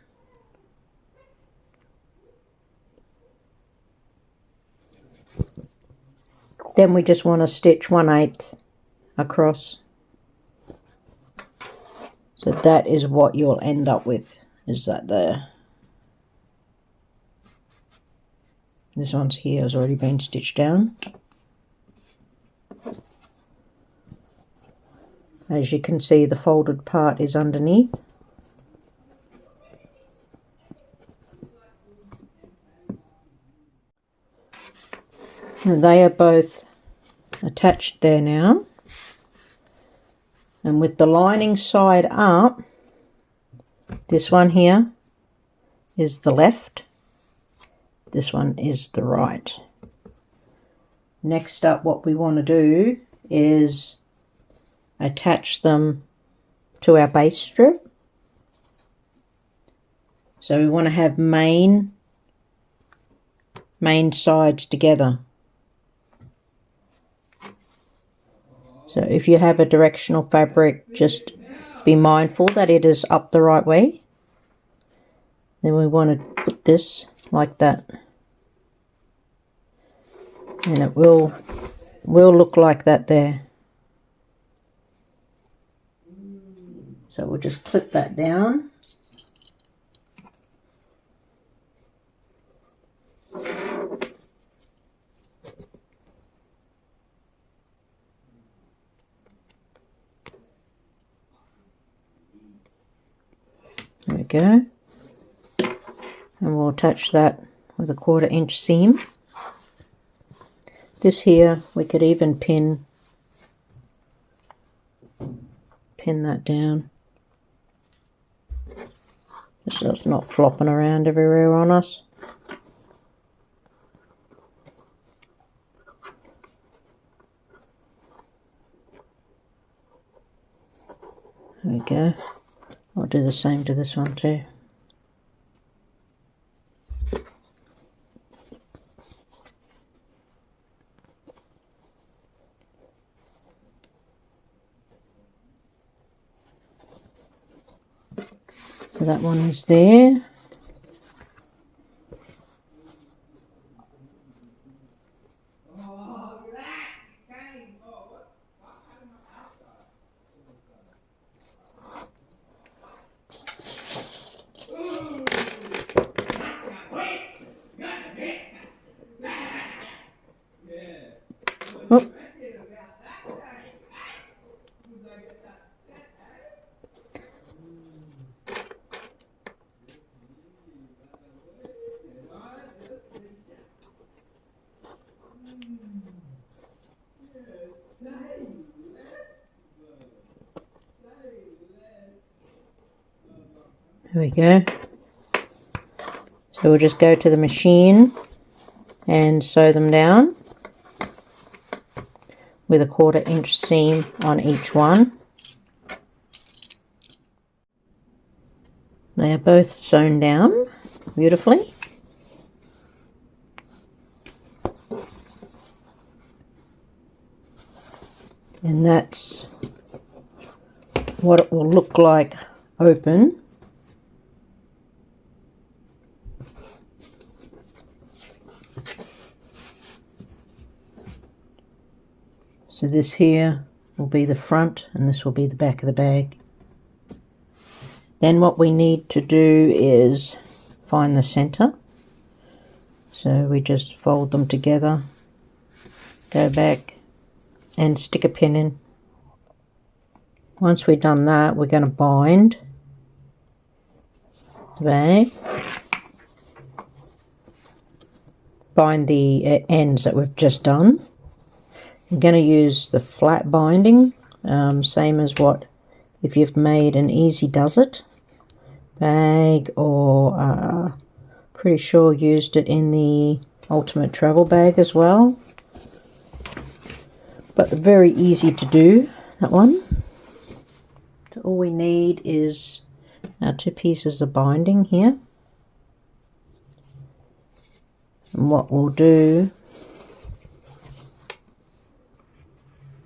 Then we just want to stitch 1/8 across. So that is what you'll end up with, is that there. This one's here has already been stitched down. As you can see, the folded part is underneath. And they are both attached there now. And with the lining side up, this one here is the left, this one is the right. Next up, what we want to do is attach them to our base strip. So we want to have main sides together. So if you have a directional fabric, just be mindful that it is up the right way. Then we want to put this like that. And it will look like that there. So we'll just clip that down. There we go. And we'll attach that with a 1/4 inch seam. This here, we could even pin that down, just so it's not flopping around everywhere on us. There we go. I'll do the same to this one too. So that one is there. Oh. There we go. So we'll just go to the machine and sew them down with a 1/4 inch seam on each one. They are both sewn down beautifully. And that's what it will look like open. So this here will be the front and this will be the back of the bag. Then what we need to do is find the center. So we just fold them together, go back and stick a pin in. Once we've done that, we're going to bind the bag. Bind the ends that we've just done. I'm going to use the flat binding, same as what if you've made an Easy Does It bag, or pretty sure used it in the Ultimate Travel bag as well. But very easy to do, that one. So all we need is our 2 pieces of binding here. And what we'll do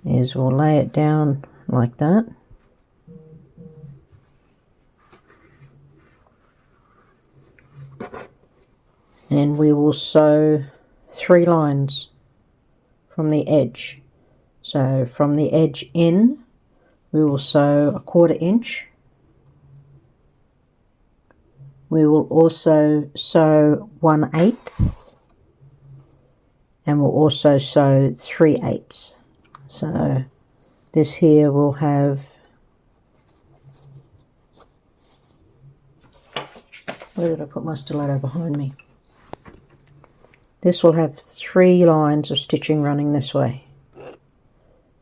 is we'll lay it down like that. And we will sew 3 lines from the edge. So from the edge in, we will sew a 1/4 inch. We will also sew 1/8, and we'll also sew 3/8. So this here will have, where did I put my stiletto? Behind me. This will have 3 lines of stitching running this way.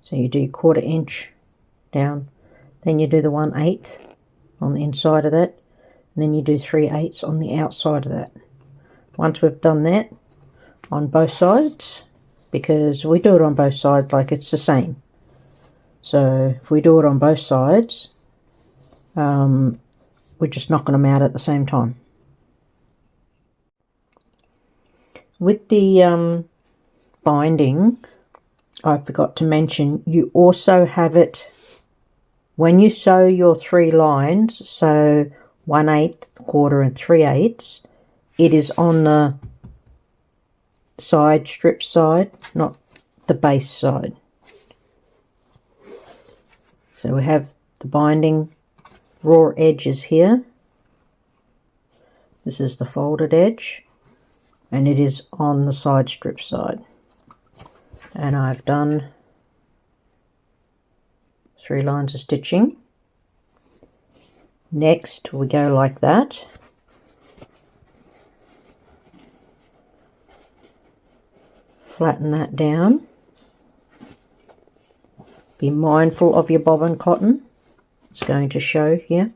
So you do 1/4 inch down, then you do the 1/8 on the inside of that, and then you do 3/8 on the outside of that. Once we've done that on both sides, because we do it on both sides like it's the same. So if we do it on both sides, we're just knocking them out at the same time. With the binding, I forgot to mention, you also have it when you sew your 3 lines, so 1/8, quarter and 3/8, it is on the side strip side, not the base side. So we have the binding raw edges here. This is the folded edge, and it is on the side strip side. And I've done 3 lines of stitching. Next we go like that. Flatten that down. Be mindful of your bobbin cotton. It's going to show here.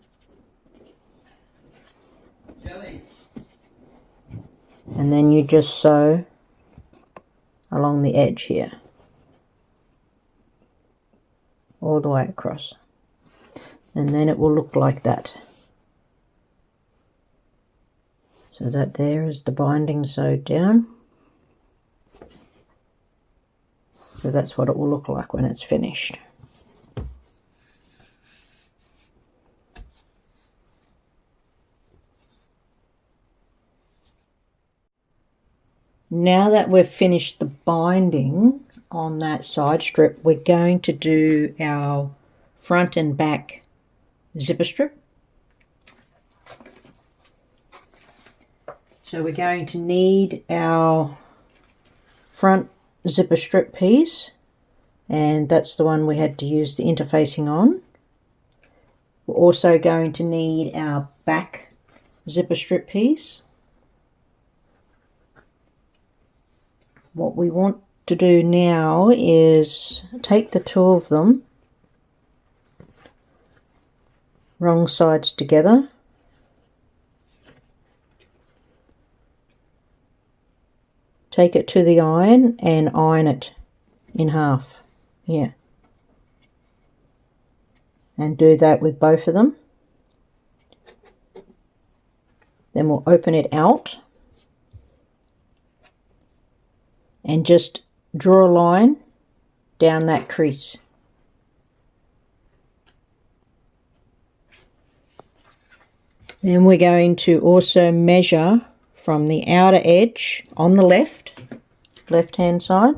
And then you just sew along the edge here, all the way across, and then it will look like that. So that there is the binding sewed down. So that's what it will look like when it's finished. Now that we've finished the binding on that side strip, we're going to do our front and back zipper strip. So we're going to need our front zipper strip piece, and that's the one we had to use the interfacing on. We're also going to need our back zipper strip piece. What we want to do now is take the 2 of them, wrong sides together, take it to the iron and iron it in half here, and do that with both of them. Then we'll open it out and just draw a line down that crease. Then we're going to also measure from the outer edge on the left hand side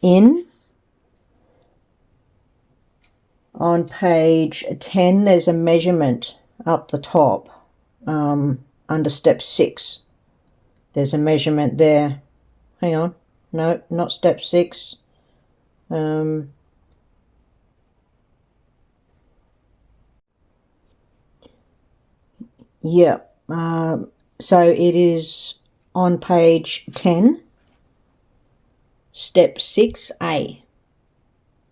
in. On page 10 there's a measurement up the top, under step 6 there's a measurement there. Hang on, no, not step 6. Yeah, so it is on page 10, step 6A,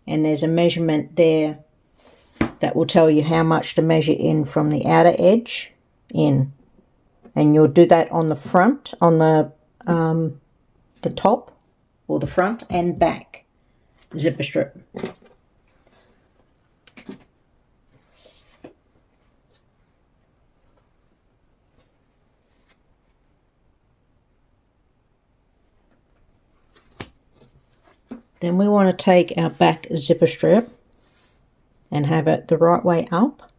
and there's a measurement there that will tell you how much to measure in from the outer edge in, and you'll do that on the front, on the top, or the front and back zipper strip. Then we want to take our back zipper strip and have it the right way up.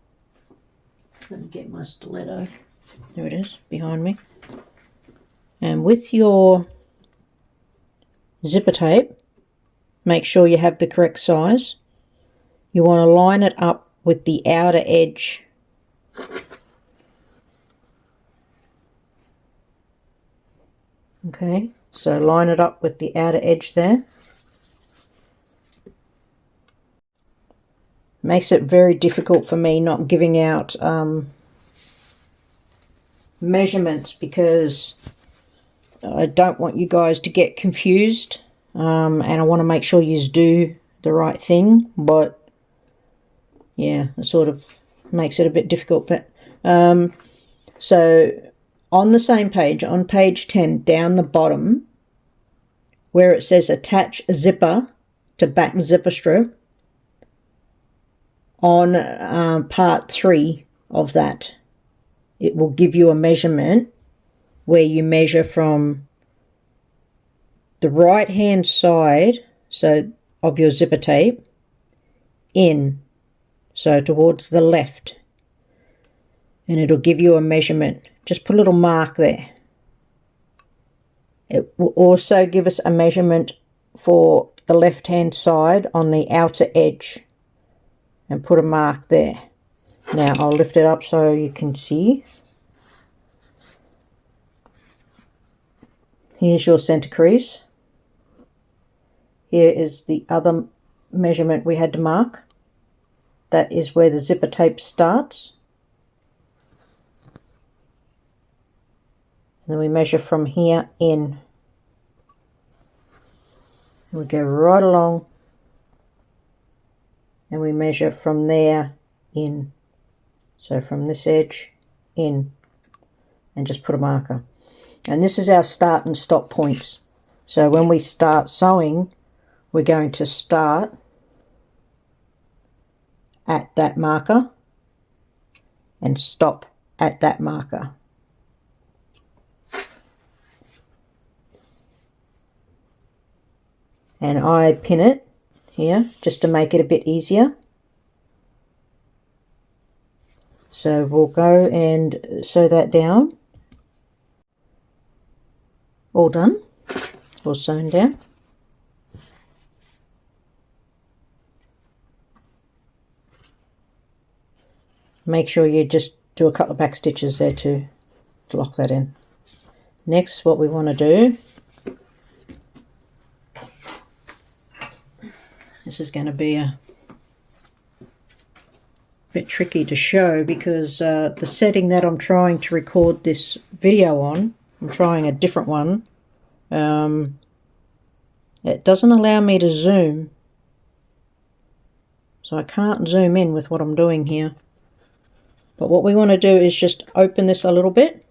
Let me get my stiletto. There it is, behind me. And with your zipper tape, make sure you have the correct size. You want to line it up with the outer edge. Okay, so line it up with the outer edge there. Makes it very difficult for me not giving out measurements, because I don't want you guys to get confused, and I want to make sure you do the right thing, but yeah, it sort of makes it a bit difficult. But So on the same page, on page 10, down the bottom, where it says attach a zipper to back zipper strip, on part 3 of that, it will give you a measurement where you measure from the right hand side, so of your zipper tape, in, so towards the left, and it'll give you a measurement. Just put a little mark there. It will also give us a measurement for the left hand side on the outer edge, and put a mark there. Now I'll lift it up so you can see. Here's your center crease. Here is the other measurement we had to mark. That is where the zipper tape starts. And then we measure from here in. And we go right along. And we measure from there in. So from this edge in. And just put a marker. And this is our start and stop points. So when we start sewing, we're going to start at that marker and stop at that marker. And I pin it here just to make it a bit easier. So we'll go and sew that down. All done, all sewn down. Make sure you just do a couple of back stitches there to lock that in. Next, what we want to do, this is going to be a bit tricky to show because the setting that I'm trying to record this video on, I'm trying a different one. It doesn't allow me to zoom, so I can't zoom in with what I'm doing here. But what we want to do is just open this a little bit.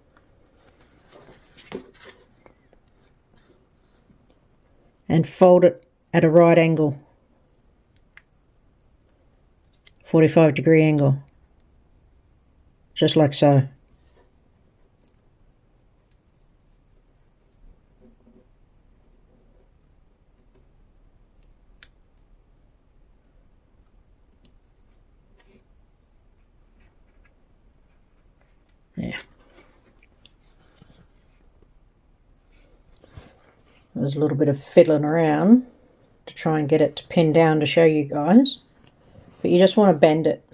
And fold it at a right angle. 45-degree angle. Just like so. Yeah. There's a little bit of fiddling around to try and get it to pin down to show you guys. But you just want to bend it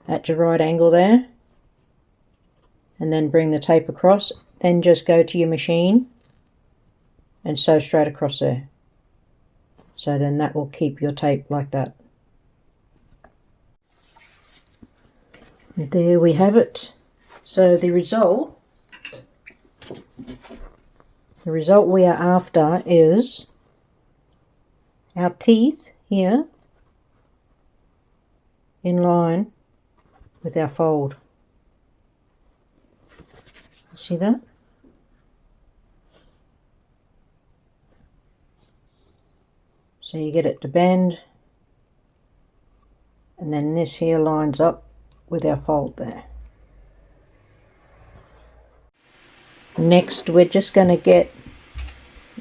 at your right angle there. And then bring the tape across. Then just go to your machine and sew straight across there. So then that will keep your tape like that. And there we have it. So the result we are after is our teeth here in line with our fold. See that? So you get it to bend, and then this here lines up with our fold there. Next, we're just going to get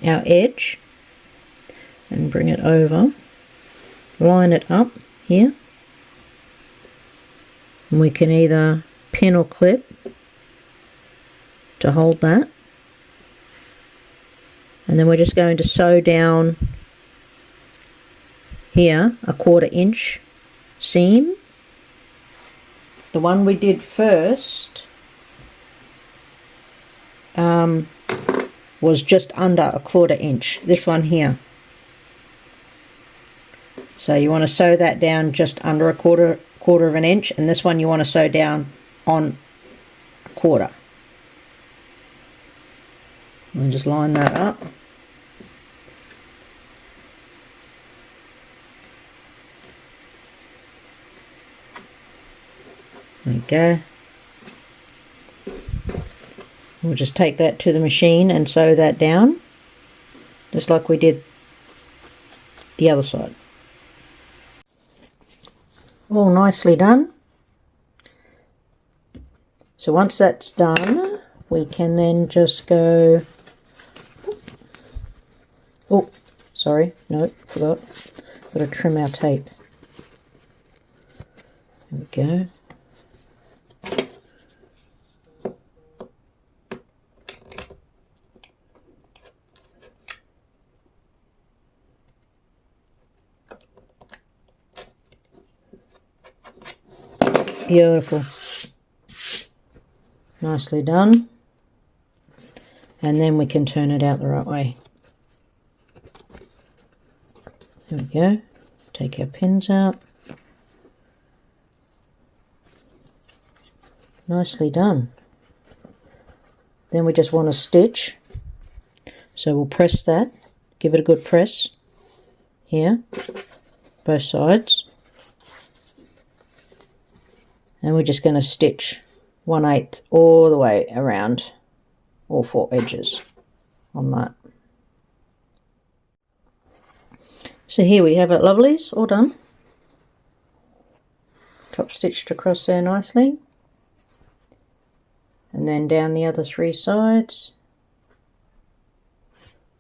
our edge and bring it over, line it up here, and we can either pin or clip to hold that, and then we're just going to sew down here a 1/4 inch seam. The one we did first was just under a 1/4 inch. This one here. So you want to sew that down just under a quarter of an inch, and this one you want to sew down on a 1/4. And just line that up. There we go. We'll just take that to the machine and sew that down, just like we did the other side. All nicely done. So once that's done, we can then just go, oh, sorry, no, forgot. Got to trim our tape. There we go. Beautiful. Nicely done. And then we can turn it out the right way. There we go. Take our pins out. Nicely done. Then we just want to stitch. So we'll press that. Give it a good press. Here. Both sides. And we're just going to stitch 1/8 all the way around all 4 edges on that. So here we have it, lovelies, all done. Top stitched across there nicely. And then down the other 3 sides.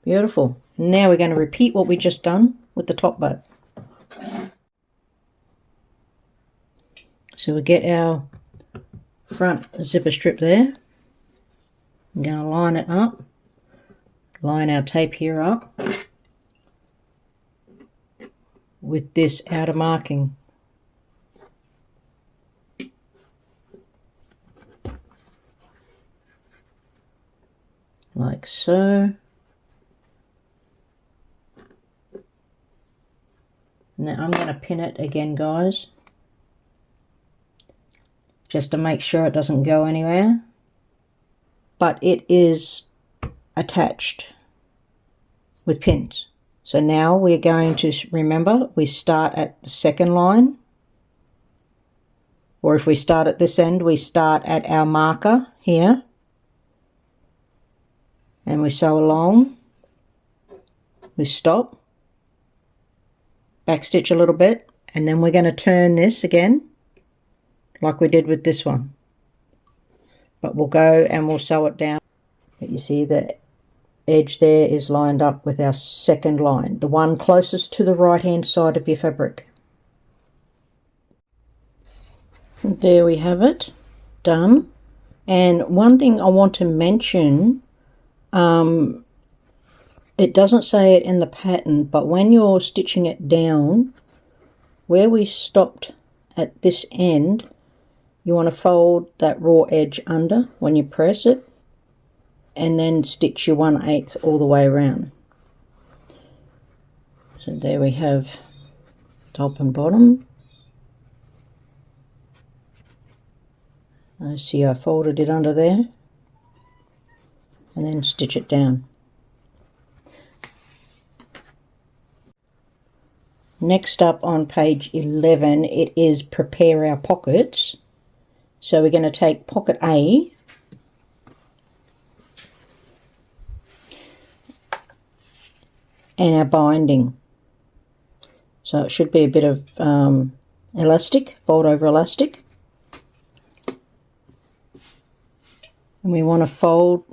Beautiful. Now we're going to repeat what we just done with the top bow. So we'll get our front zipper strip there. I'm going to line it up, line our tape here up with this outer marking. Like so. Now I'm going to pin it again, guys, just to make sure it doesn't go anywhere. But it is attached with pins. So now we're going to remember, we start at the second line, or if we start at this end, we start at our marker here and we sew along, we stop, back stitch a little bit, and then we're going to turn this again like we did with this one. But we'll go and we'll sew it down. But you see the edge there is lined up with our second line, the one closest to the right hand side of your fabric. And there we have it, done. And one thing I want to mention, it doesn't say it in the pattern, but when you're stitching it down, where we stopped at this end, you want to fold that raw edge under when you press it, and then stitch your 1/8 all the way around. So there we have top and bottom. I see I folded it under there, and then stitch it down. Next up on page 11, it is prepare our pockets. So we're going to take pocket A and our binding. So it should be a bit of elastic, fold over elastic. And we want to fold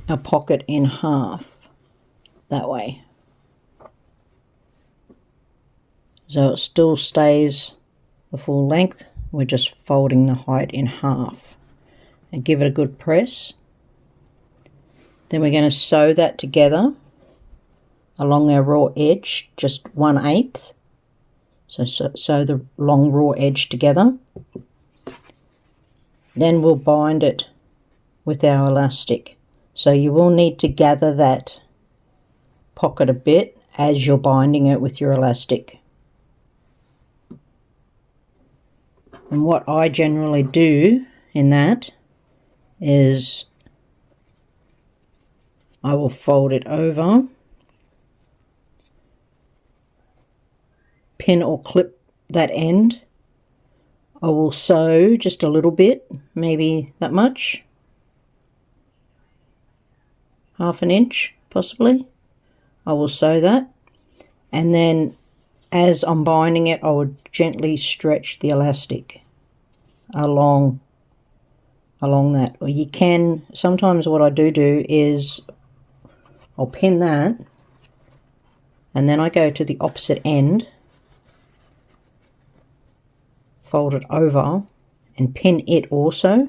our pocket in half that way. So it still stays the full length. We're just folding the height in half and give it a good press. Then we're going to sew that together along our raw edge, just 1/8. So sew the long raw edge together. Then we'll bind it with our elastic. So you will need to gather that pocket a bit as you're binding it with your elastic. And what I generally do in that is I will fold it over, pin or clip that end I will sew just a little bit, maybe that much, half an inch possibly. I will sew that, and then as I'm binding it I would gently stretch the elastic along that. Or you can, sometimes what I do is I'll pin that, and then I go to the opposite end, fold it over and pin it also,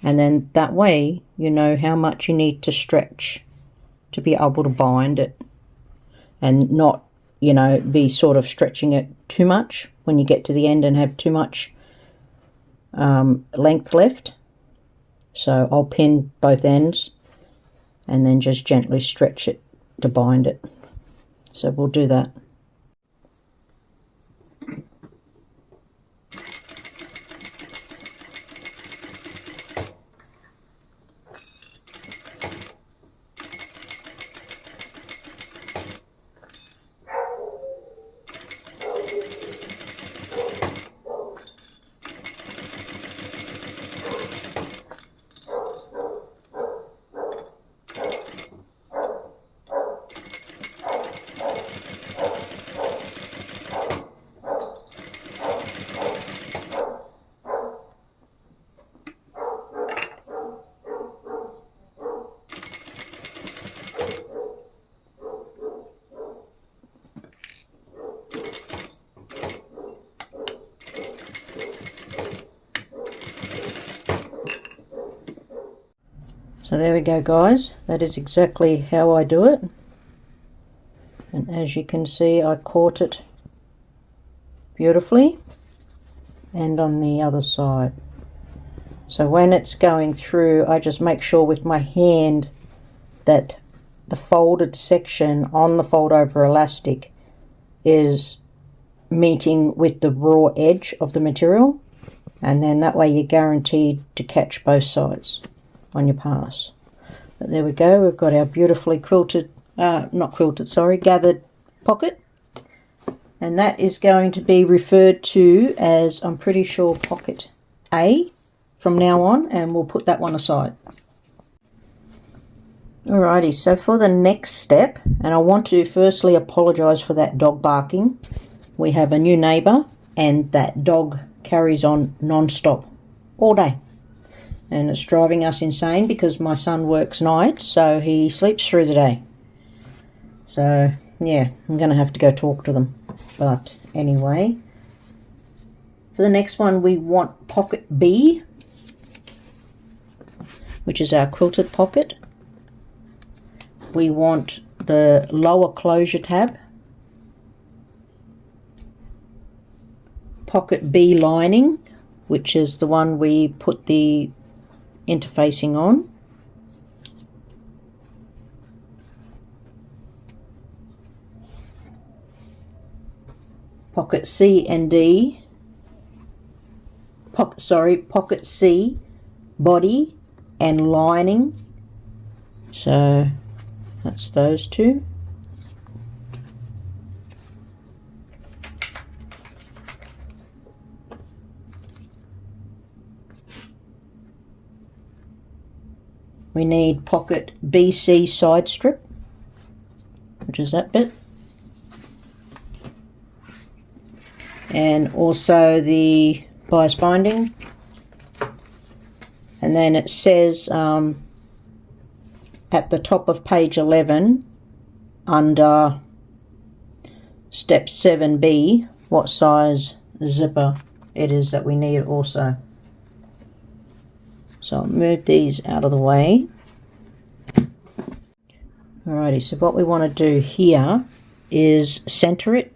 and then that way you know how much you need to stretch to be able to bind it, and not, you know, be sort of stretching it too much when you get to the end and have too much length left. So I'll pin both ends and then just gently stretch it to bind it. So we'll do that. So there we go, guys. That is exactly how I do it. And as you can see, I caught it beautifully, and on the other side. So when it's going through, I just make sure with my hand that the folded section on the fold over elastic is meeting with the raw edge of the material, and then that way you're guaranteed to catch both sides on your pass. But there we go, we've got our beautifully quilted, gathered pocket, and that is going to be referred to as, I'm pretty sure, pocket A from now on, and we'll put that one aside. Alrighty, so for the next step, and I want to firstly apologise for that dog barking. We have a new neighbour, and that dog carries on non-stop all day. And it's driving us insane because my son works nights, so he sleeps through the day. So, yeah, I'm going to have to go talk to them. But anyway, for the next one we want pocket B, which is our quilted pocket. We want the lower closure tab, pocket B lining, which is the one we put the interfacing on, pocket C and D, pocket C, body and lining. So that's those two. We need pocket BC side strip, which is that bit, and also the bias binding. And then it says at the top of page 11 under step 7B what size zipper it is that we need also. So I'll move these out of the way. Alrighty, so what we want to do here is center it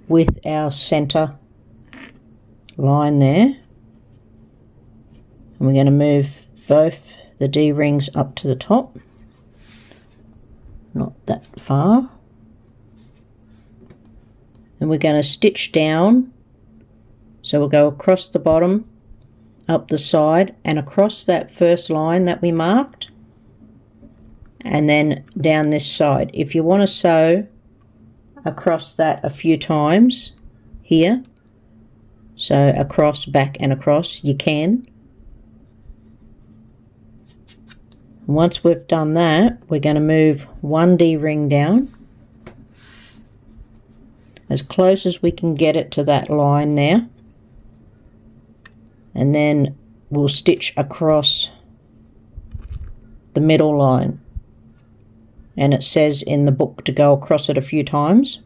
with our center line there. And we're going to move both the D-rings up to the top. Not that far. And we're going to stitch down. So we'll go across the bottom, up the side, and across that first line that we marked, and then down this side. If you want to sew across that a few times here, So across, back and across you can. Once we've done that, we're going to move one D-ring down as close as we can get it to that line there, and then we'll stitch across the middle line, and it says in the book to go across it a few times.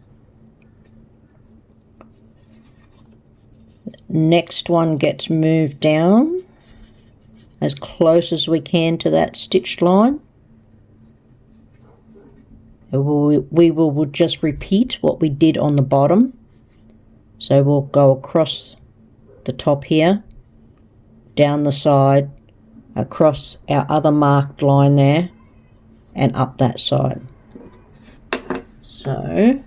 Next one gets moved down as close as we can to that stitched line. We will just repeat what we did on the bottom. So we'll go across the top here, down the side, across our other marked line there, and up that side. So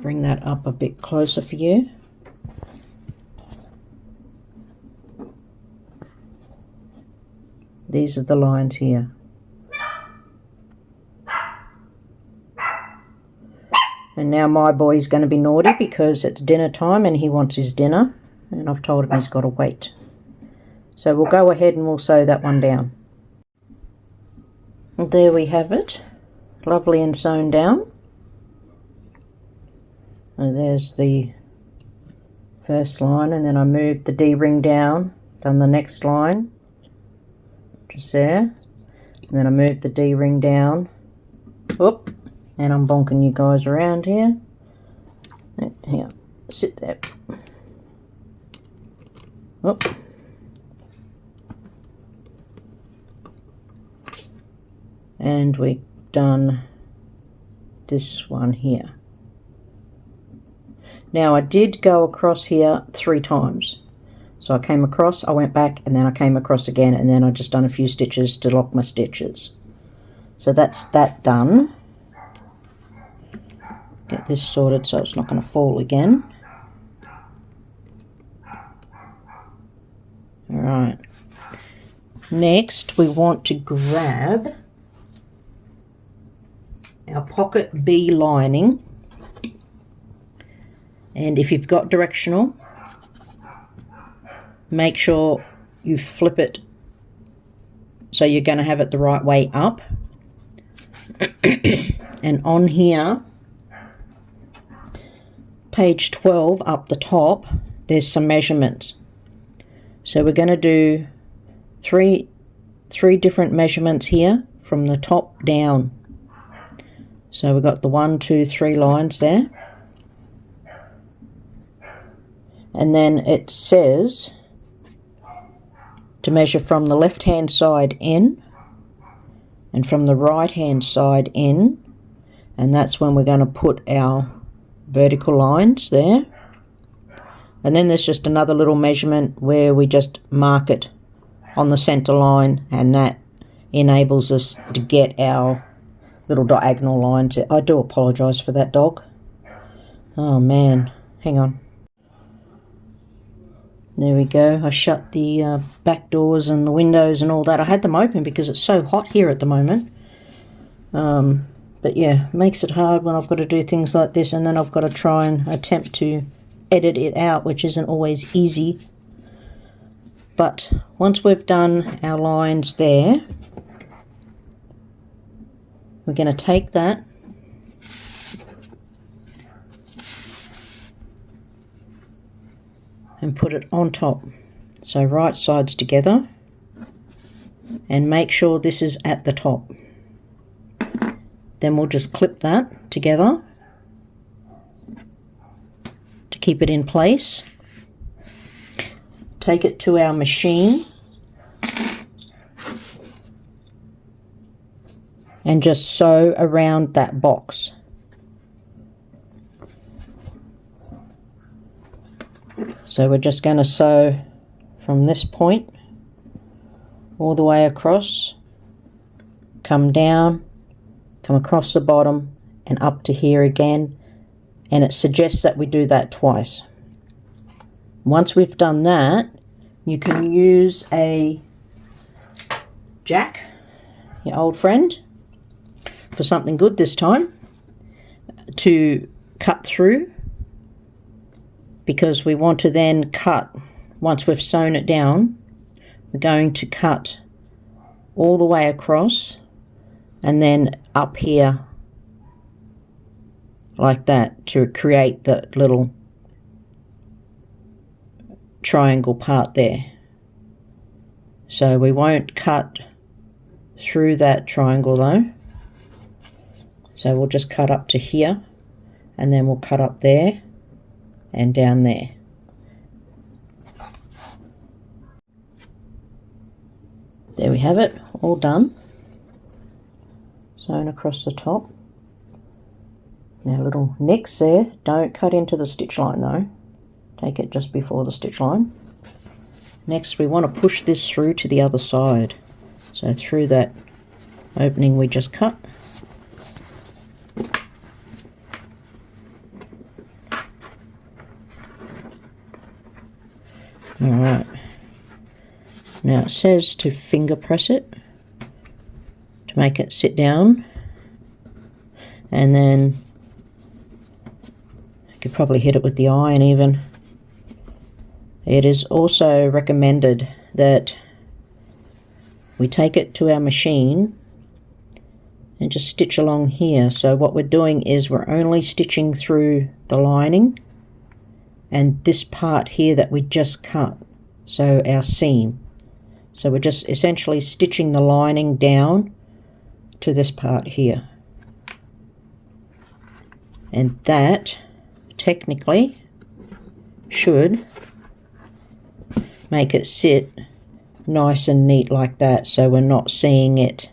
bring that up a bit closer for you. These are the lines here. And now my boy's going to be naughty because it's dinner time and he wants his dinner, and I've told him he's got to wait. So we'll go ahead and we'll sew that one down. And there we have it, lovely and sewn down. And there's the first line, and then I moved the D-ring down, done the next line, just there, and then I moved the D-ring down, whoop, and I'm bonking you guys around here, here, sit there, whoop, and we've done this one here. Now I did go across here 3 times. So I came across, I went back, and then I came across again, and then I just done a few stitches to lock my stitches. So that's that done. Get this sorted so it's not going to fall again. Alright. Next we want to grab our pocket B lining. And if you've got directional, make sure you flip it so you're going to have it the right way up. And on here, page 12 up the top, there's some measurements. So we're going to do three different measurements here from the top down. So we've got the 1, 2, 3 lines there. And then it says to measure from the left hand side in and from the right hand side in, and that's when we're going to put our vertical lines there. And then there's just another little measurement where we just mark it on the center line, and that enables us to get our little diagonal lines. I do apologise for that dog. Oh man, hang on. There we go. I shut the back doors and the windows and all that. I had them open because it's so hot here at the moment. But yeah, it makes it hard when I've got to do things like this, and then I've got to try and attempt to edit it out, which isn't always easy. But once we've done our lines there, we're going to take that and put it on top, so right sides together, and make sure this is at the top. Then we'll just clip that together to keep it in place. Take it to our machine and just sew around that box. So we're just going to sew from this point all the way across, come down, come across the bottom and up to here again, and it suggests that we do that twice. Once we've done that, you can use a jack, your old friend, for something good this time, to cut through, because we want to then cut, once we've sewn it down, we're going to cut all the way across and then up here like that to create that little triangle part there. So we won't cut through that triangle though. So we'll just cut up to here, and then we'll cut up there and down there. There we have it, all done. Sewn across the top. Now little nicks there, don't cut into the stitch line though. Take it just before the stitch line. Next we want to push this through to the other side. So through that opening we just cut. Alright. Now it says to finger press it to make it sit down, and then you could probably hit it with the iron even. It is also recommended that we take it to our machine and just stitch along here. So what we're doing is we're only stitching through the lining and this part here that we just cut, so our seam. So we're just essentially stitching the lining down to this part here. And that technically should make it sit nice and neat like that, so we're not seeing it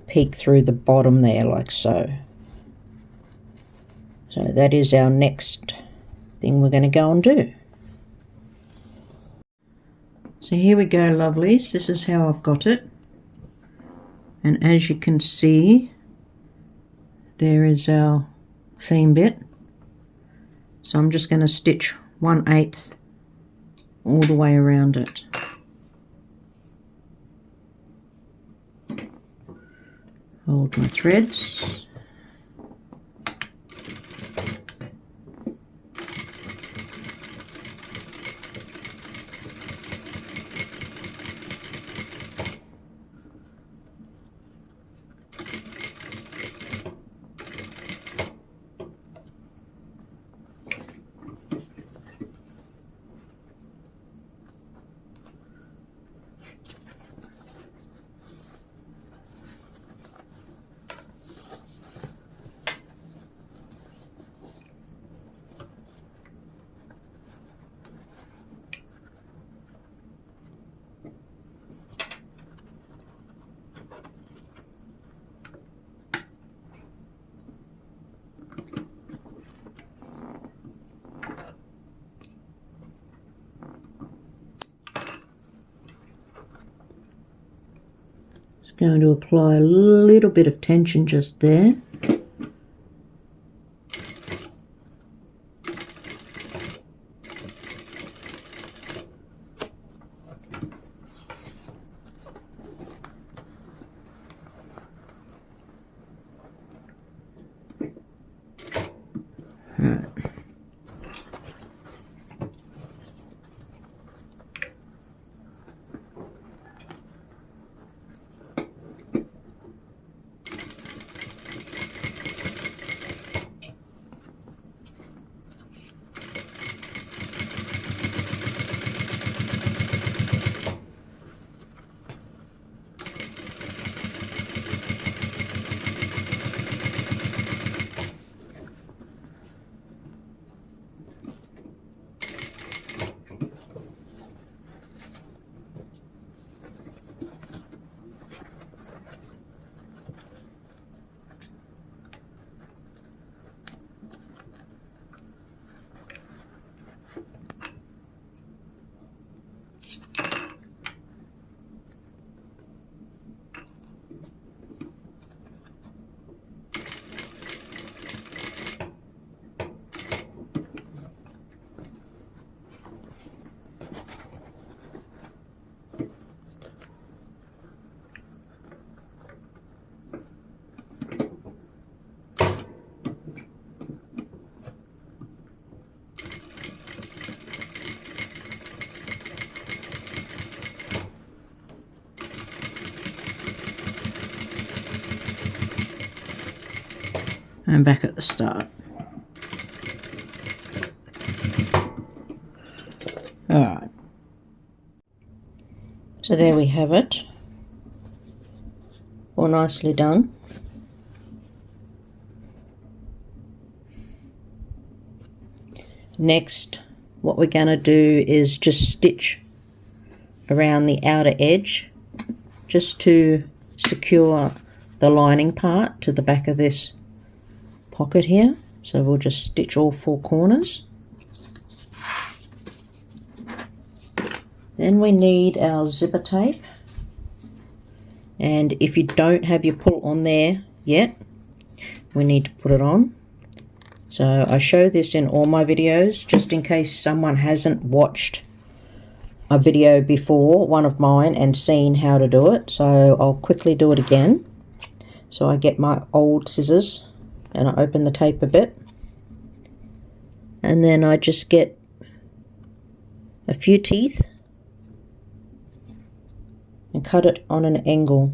peek through the bottom there like so. So that is our next thing we're going to go and do. So here we go, lovelies. This is how I've got it, and as you can see, there is our seam bit. So I'm just going to stitch 1/8 all the way around it. Hold my threads. Going to apply a little bit of tension just there. Right. and back at the start. Alright, so there we have it, all nicely done. Next, what we're going to do is just stitch around the outer edge just to secure the lining part to the back of this pocket here. So we'll just stitch all 4 corners. Then we need our zipper tape, and if you don't have your pull on there yet, we need to put it on. So I show this in all my videos just in case someone hasn't watched a video before, one of mine, and seen how to do it. So I'll quickly do it again. So I get my old scissors and I open the tape a bit, and then I just get a few teeth and cut it on an angle.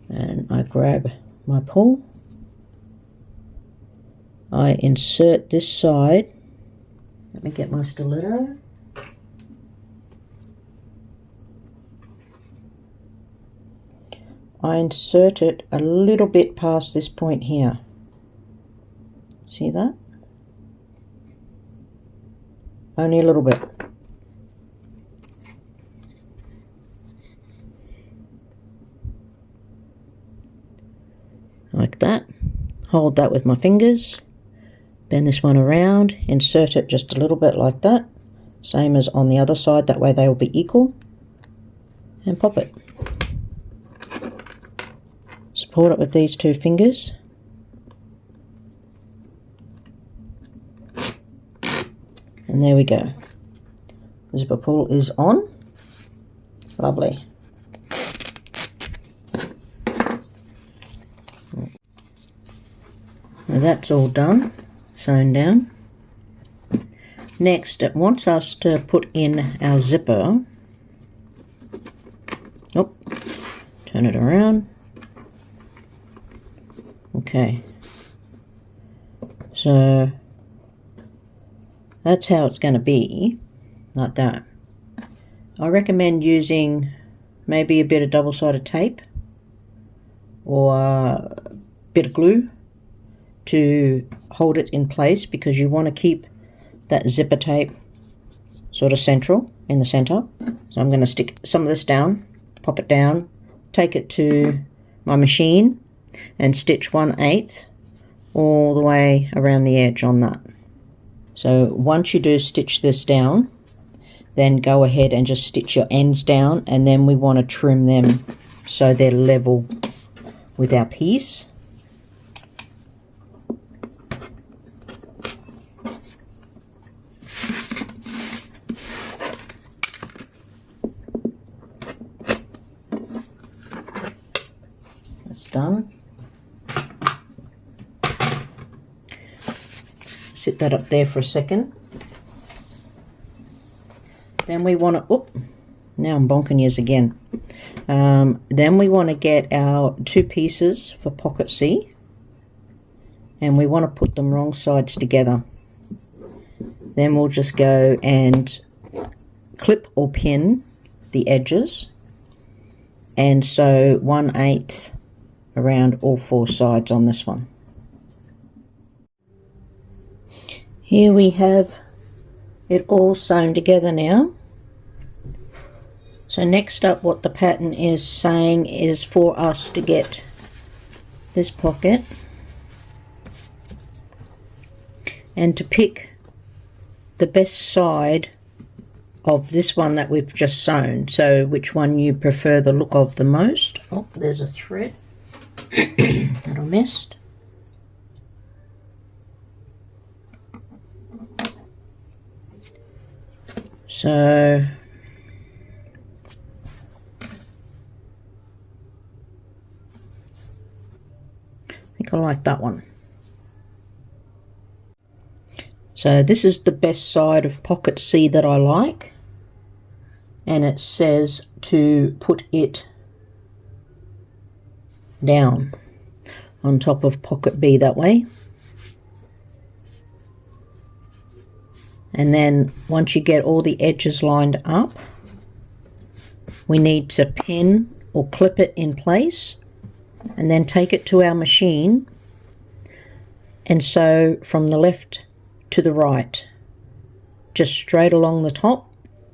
And I grab my pull, I insert this side, let me get my stiletto, I insert it a little bit past this point here, see that? Only a little bit. Like that. Hold that with my fingers, bend this one around, insert it just a little bit like that, same as on the other side, that way they will be equal, and pop it. Support it with these 2 fingers, and there we go. The zipper pull is on. Lovely. Now that's all done, sewn down. Next, it wants us to put in our zipper. Oh, turn it around. Okay. So that's how it's going to be, like that. I recommend using maybe a bit of double-sided tape or a bit of glue to hold it in place, because you want to keep that zipper tape sort of central in the center. So I'm going to stick some of this down, pop it down, take it to my machine and stitch 1/8 all the way around the edge on that. So once you do stitch this down, then go ahead and just stitch your ends down, and then we want to trim them so they're level with our piece. That's done. Sit that up there for a second. Then we want to, now I'm bonking yours again. Then we want to get our 2 pieces for pocket C, and we want to put them wrong sides together. Then we'll just go and clip or pin the edges, and sew 1/8 around all 4 sides on this one. Here we have it all sewn together now. So next up, what the pattern is saying is for us to get this pocket and to pick the best side of this one that we've just sewn. So which one you prefer the look of the most. Oh, there's a thread that I missed. So I think I like that one. So this is the best side of pocket C that I like, and it says to put it down on top of pocket B that way. And then once you get all the edges lined up, we need to pin or clip it in place and then take it to our machine and sew from the left to the right, just straight along the top.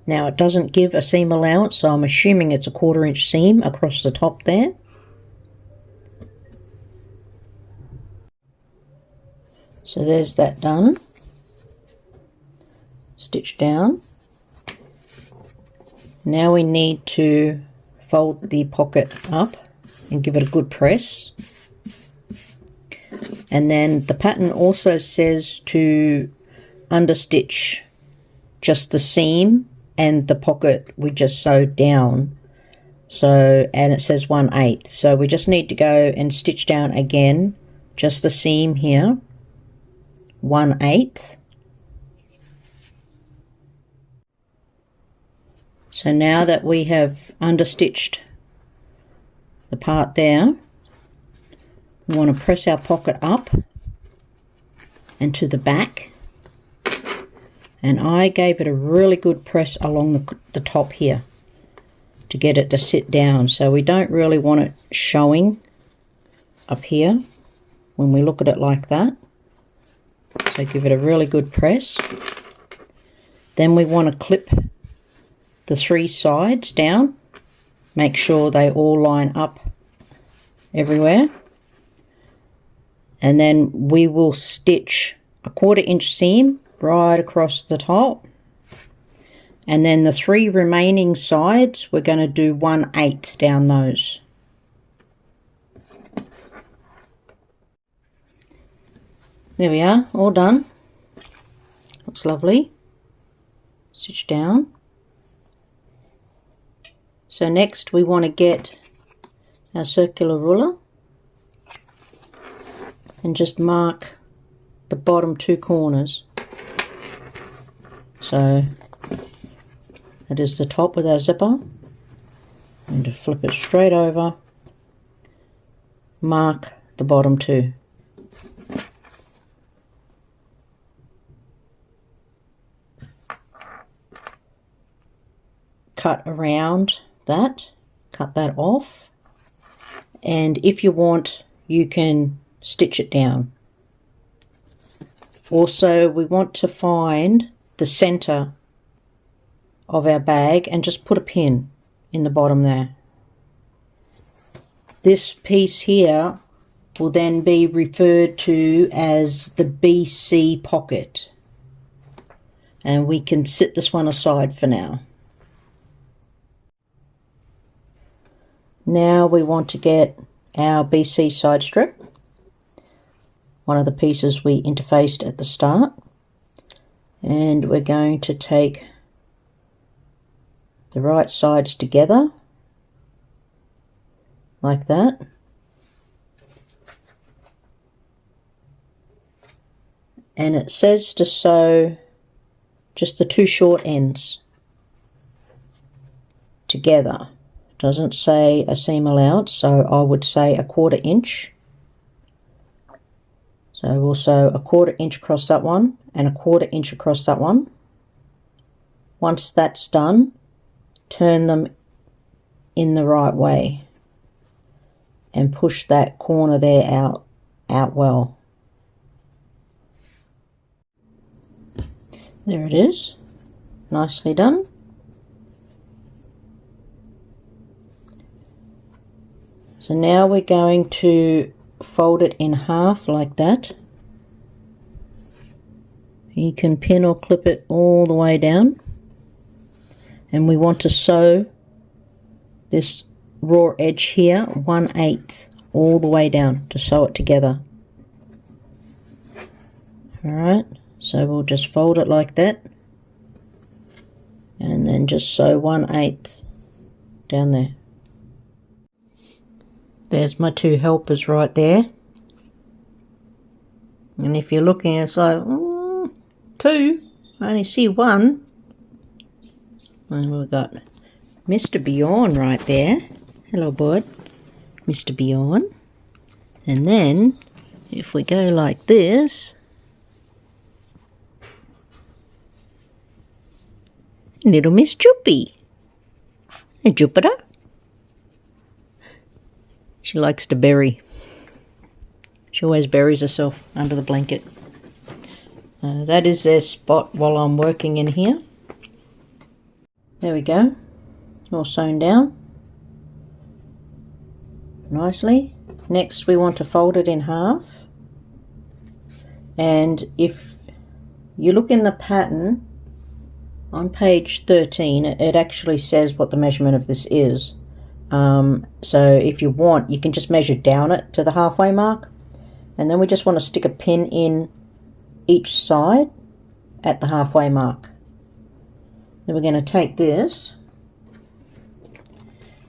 Now it doesn't give a seam allowance, so I'm assuming it's a 1/4 inch seam across the top there. So there's that done. Stitch down. Now we need to fold the pocket up and give it a good press. And then the pattern also says to understitch just the seam and the pocket we just sewed down. So, and it says 1/8. So we just need to go and stitch down again, just the seam here, 1/8. So now that we have understitched the part there, we want to press our pocket up and to the back. And I gave it a really good press along the top here to get it to sit down. So we don't really want it showing up here when we look at it like that. So give it a really good press. Then we want to clip the 3 sides down. Make sure they all line up everywhere. And then we will stitch a 1/4 inch seam right across the top. And then the 3 remaining sides, we're going to do 1/8 down those. There we are, all done. Looks lovely. Stitch down. So next we want to get our circular ruler and just mark the bottom 2 corners. So that is the top with our zipper, and to flip it straight over, mark the bottom 2. Cut around that, cut that off, and if you want you can stitch it down. Also we want to find the center of our bag and just put a pin in the bottom there. This piece here will then be referred to as the BC pocket, and we can set this one aside for now. Now we want to get our BC side strip, one of the pieces we interfaced at the start, and we're going to take the right sides together like that, and it says to sew just the 2 short ends together. Doesn't say a seam allowance, so I would say a 1/4 inch. So we'll sew a 1/4 inch across that one and a 1/4 inch across that one. Once that's done, turn them in the right way and push that corner there out well. There it is, nicely done. So now we're going to fold it in half like that. You can pin or clip it all the way down, and we want to sew this raw edge here 1/8 all the way down to sew it together. Alright, so we'll just fold it like that and then just sew 1/8 down there. There's my 2 helpers right there, and if you're looking it's like 2, I only see 1, and we've got Mr. Bjorn right there. Hello, bud. Mr. Bjorn. And then, if we go like this, little Miss Juppy. Hey, Jupiter. She likes to bury. She always buries herself under the blanket. That is their spot while I'm working in here. There we go. All sewn down nicely. Next we want to fold it in half. And if you look in the pattern on page 13, it actually says what the measurement of this is. So if you want, you can just measure down it to the halfway mark, and then we just want to stick a pin in each side at the halfway mark. Then we're going to take this,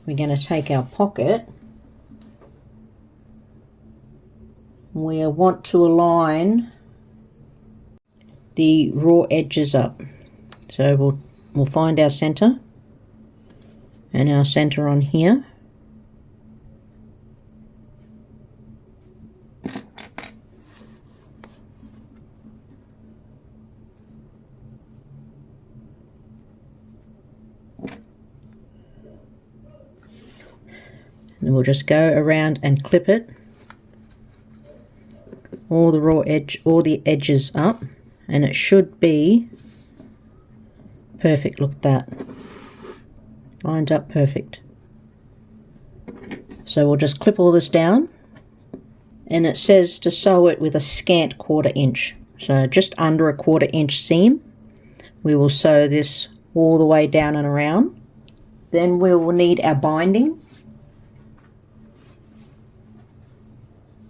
we're going to take our pocket, we want to align the raw edges up. So we'll find our center and our center on here. And we'll just go around and clip it, all the edges up, and it should be perfect. Look at that, lines up perfect. So we'll just clip all this down, and it says to sew it with a scant 1/4 inch, so just under a 1/4 inch seam. We will sew this all the way down and around. Then we will need our binding,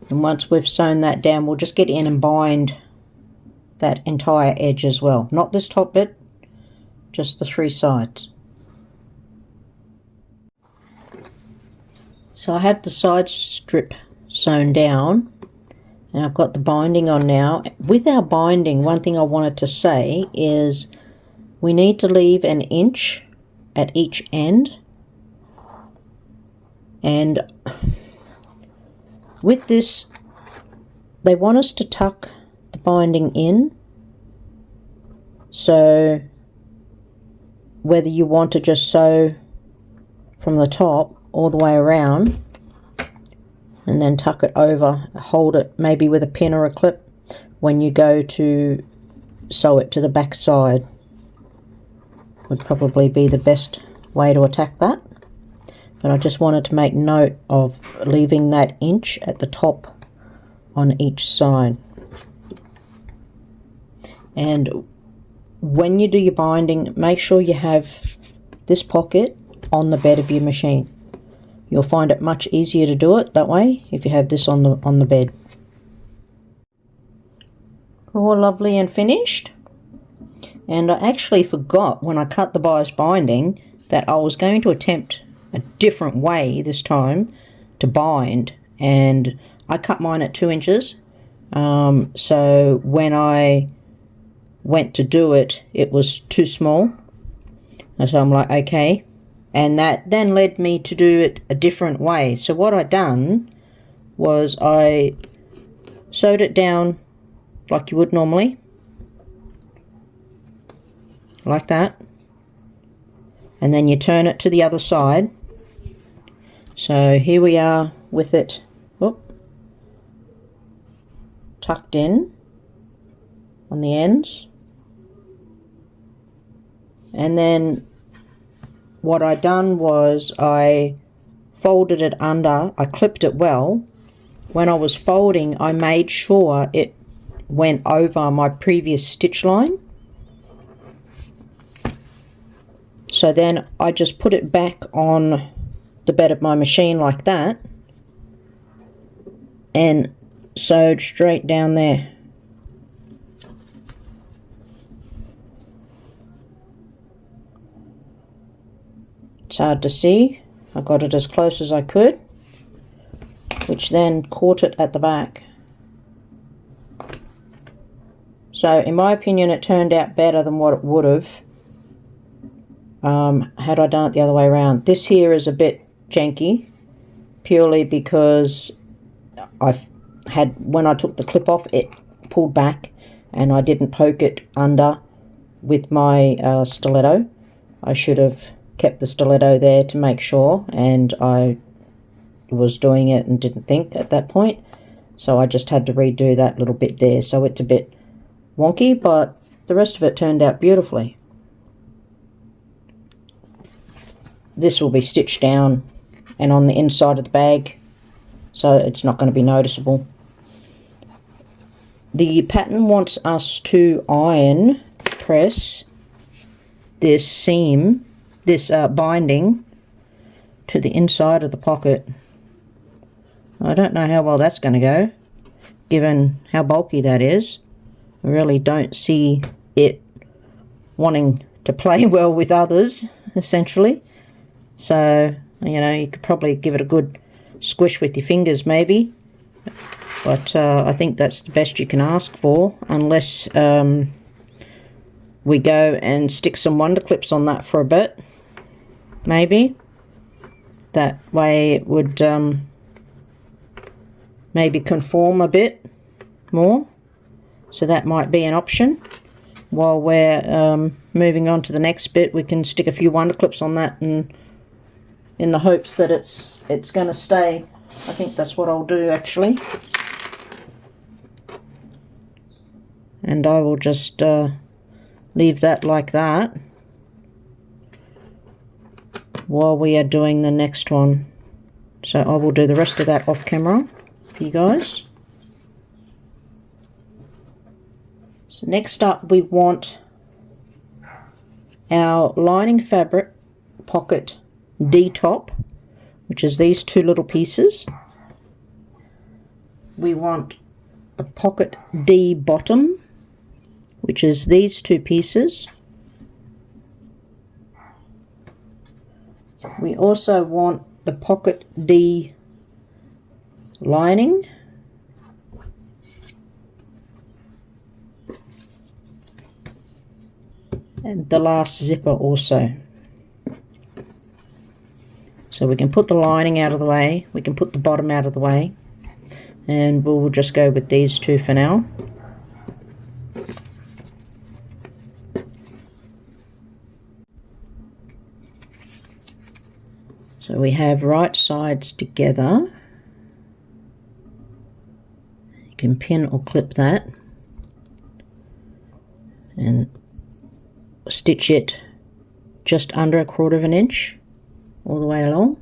and once we've sewn that down, we'll just get in and bind that entire edge as well, not this top bit, just the 3 sides. So I have the side strip sewn down, and I've got the binding on now. With our binding, one thing I wanted to say is we need to leave 1 inch at each end, and with this they want us to tuck the binding in, so whether you want to just sew from the top all the way around and then tuck it over, hold it maybe with a pin or a clip when you go to sew it to the back side, would probably be the best way to attack that. But I just wanted to make note of leaving that inch at the top on each side. And when you do your binding, make sure you have this pocket on the bed of your machine. You'll find it much easier to do it that way if you have this on the bed. All lovely and finished. And I actually forgot when I cut the bias binding that I was going to attempt a different way this time to bind, and I cut mine at 2 inches. So when I went to do it, it was too small, and so I'm like, okay, and that then led me to do it a different way. So what I done was I sewed it down like you would normally, like that, and then you turn it to the other side. So here we are with it tucked in on the ends, and then what I done was I folded it under, I clipped it well. When I was folding, I made sure it went over my previous stitch line. So then I just put it back on the bed of my machine like that and sewed straight down there. It's hard to see. I got it as close as I could, which then caught it at the back. So in my opinion, it turned out better than what it would have had I done it the other way around. This here is a bit janky, purely because when I took the clip off, it pulled back and I didn't poke it under with my stiletto. I should have kept the stiletto there to make sure, and I was doing it and didn't think at that point, so I just had to redo that little bit there. So it's a bit wonky, but the rest of it turned out beautifully. This will be stitched down and on the inside of the bag, so it's not going to be noticeable. The pattern wants us to iron press this seam, this binding, to the inside of the pocket. I don't know how well that's going to go, given how bulky that is. I really don't see it wanting to play well with others, essentially. So, you know, you could probably give it a good squish with your fingers maybe, but I think that's the best you can ask for, unless we go and stick some wonder clips on that for a bit, maybe. That way it would maybe conform a bit more, so that might be an option. While we're moving on to the next bit, we can stick a few wonder clips on that, and in the hopes that it's going to stay. I think that's what I'll do, actually. And I will just leave that like that while we are doing the next one. So I will do the rest of that off camera for you guys. So next up, we want our lining fabric pocket D top, which is these two little pieces. We want the pocket D bottom, which is these two pieces. We also want the pocket D lining, and the last zipper also. So we can put the lining out of the way, we can put the bottom out of the way, and we'll just go with these two for now. So we have right sides together. You can pin or clip that and stitch it just under 1/4 inch all the way along.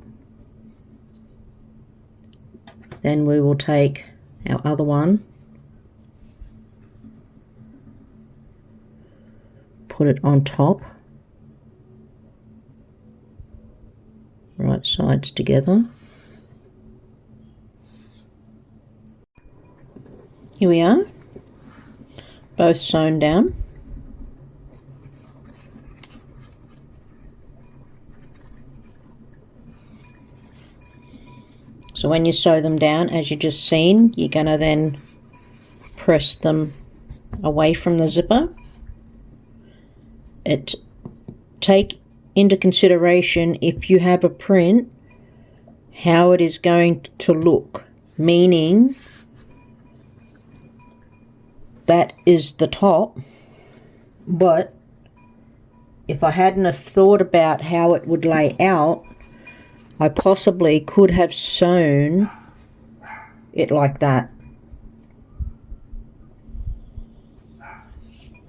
Then we will take our other one, put it on top, right sides together. Here we are, both sewn down. So when you sew them down, as you just seen, you're going to then press them away from the zipper. Take into consideration, if you have a print, how it is going to look, meaning that is the top, but if I hadn't have thought about how it would lay out, I possibly could have sewn it like that.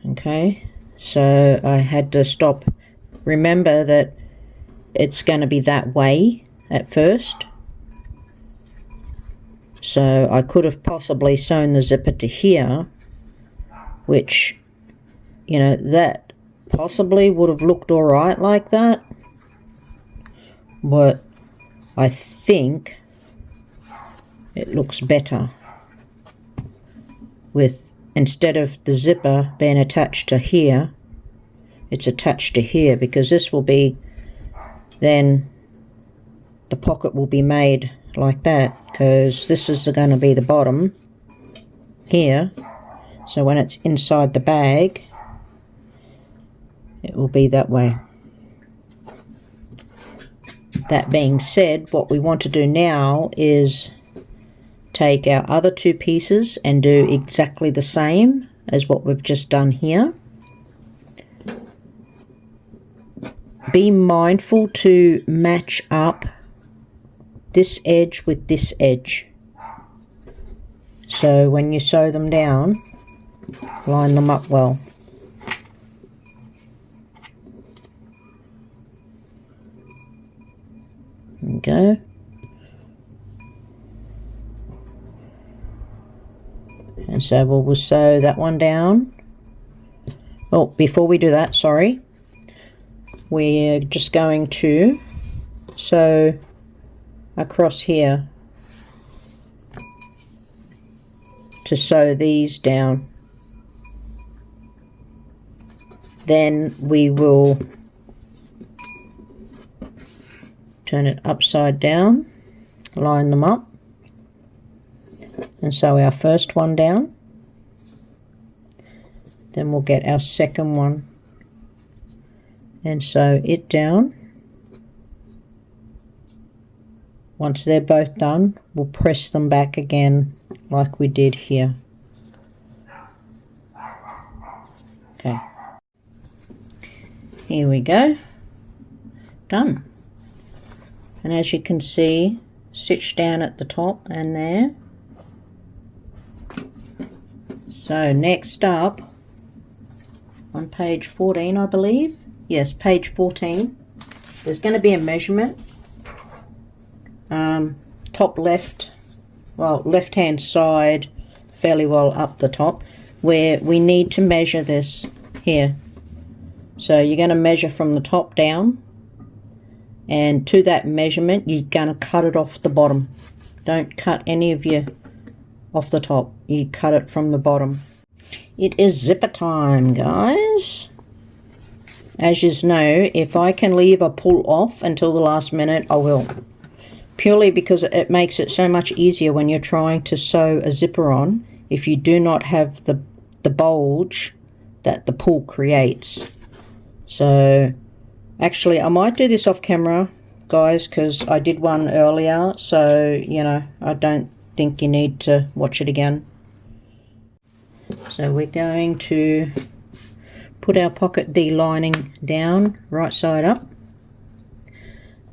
Okay, so I had to stop. Remember that it's going to be that way at first. So I could have possibly sewn the zipper to here, which, you know, that possibly would have looked alright like that. But I think it looks better with, instead of the zipper being attached to here, it's attached to here, because this will be, then the pocket will be made like that, because this is going to be the bottom here. So when it's inside the bag, it will be that way. that being said, what we want to do now is take our other two pieces and do exactly the same as what we've just done here. Be mindful to match up this edge with this edge. So when you sew them down, line them up well. There we go. And so we'll sew that one down. Oh, before we do that, sorry, we're just going to sew across here to sew these down. Then we will turn it upside down, line them up, and sew our first one down. Then we'll get our second one and sew it down. Once they're both done, we'll press them back again like we did here. Okay, here we go, done. And as you can see, stitch down at the top and there. So next up, on page 14 I believe, yes, page 14, there's going to be a measurement, top left, well, left hand side, fairly well up the top, where we need to measure this here. So you're going to measure from the top down, and to that measurement you're going to cut it off the bottom. Don't cut any of your off the top, you cut it from the bottom. It is zipper time, guys. As you know, if I can leave a pull off until the last minute, I will. Purely because it makes it so much easier when you're trying to sew a zipper on if you do not have the bulge that the pull creates. So actually I might do this off camera, guys, because I did one earlier, so you know, I don't think you need to watch it again. So we're going to put our pocket D lining down right side up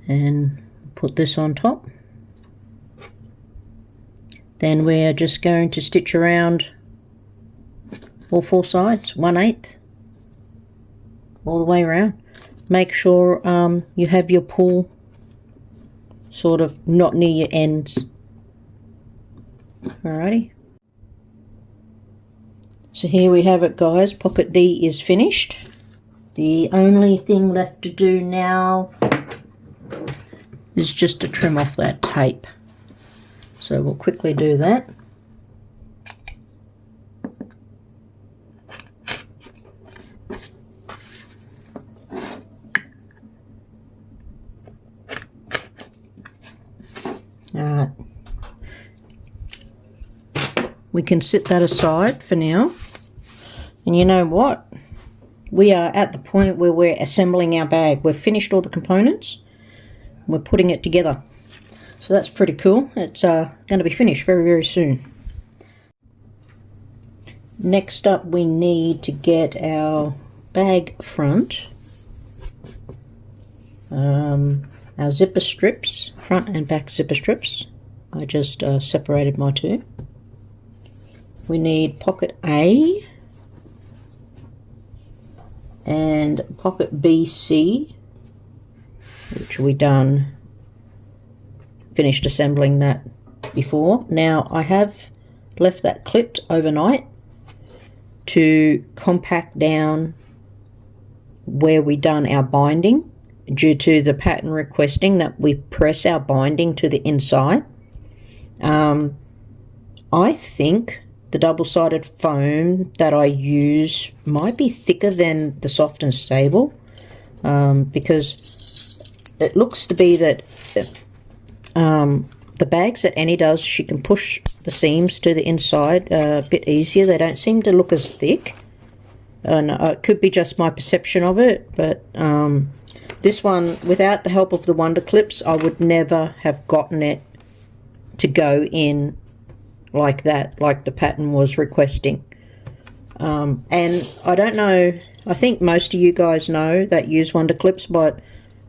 and put this on top. Then we're just going to stitch around all four sides, 1/8 all the way around. Make sure you have your pull sort of not near your ends. Alrighty. So here we have it, guys. Pocket D is finished. The only thing left to do now is just to trim off that tape. So we'll quickly do that. Alright. We can set that aside for now. And you know what? We are at the point where we're assembling our bag. We've finished all the components. We're putting it together. So that's pretty cool. It's going to be finished very, very soon. Next up, we need to get our bag front. Our zipper strips, front and back zipper strips. I just separated my two. We need pocket A and pocket BC, which we finished assembling that before. Now I have left that clipped overnight to compact down where we done our binding, due to the pattern requesting that we press our binding to the inside. I think the double-sided foam that I use might be thicker than the soft and stable, because it looks to be that the bags that Annie does, she can push the seams to the inside a bit easier. They don't seem to look as thick, and it could be just my perception of it, but This one, without the help of the Wonder Clips, I would never have gotten it to go in like that, like the pattern was requesting. And I don't know, I think most of you guys know that use Wonder Clips, but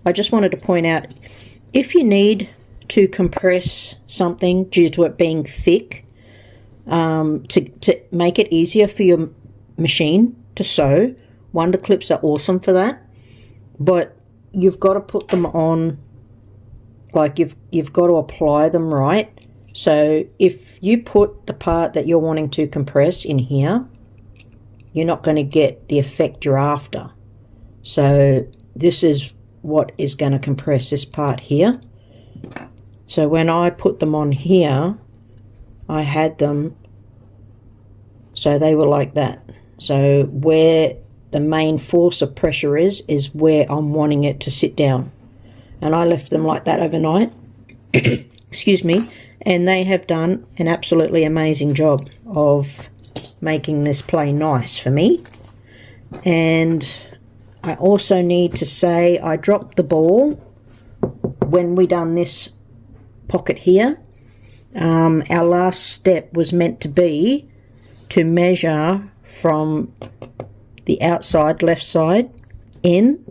I just wanted to point out, if you need to compress something due to it being thick, to make it easier for your machine to sew, Wonder Clips are awesome for that. But you've got to put them on, like you've got to apply them right. So if you put the part that you're wanting to compress in here, you're not going to get the effect you're after. So this is what is going to compress this part here. So when I put them on here, I had them so they were like that. So where the main force of pressure is where I'm wanting it to sit down. And I left them like that overnight. Excuse me. And they have done an absolutely amazing job of making this play nice for me. And I also need to say I dropped the ball when we done this pocket here. Our last step was meant to be to measure from the outside left side in,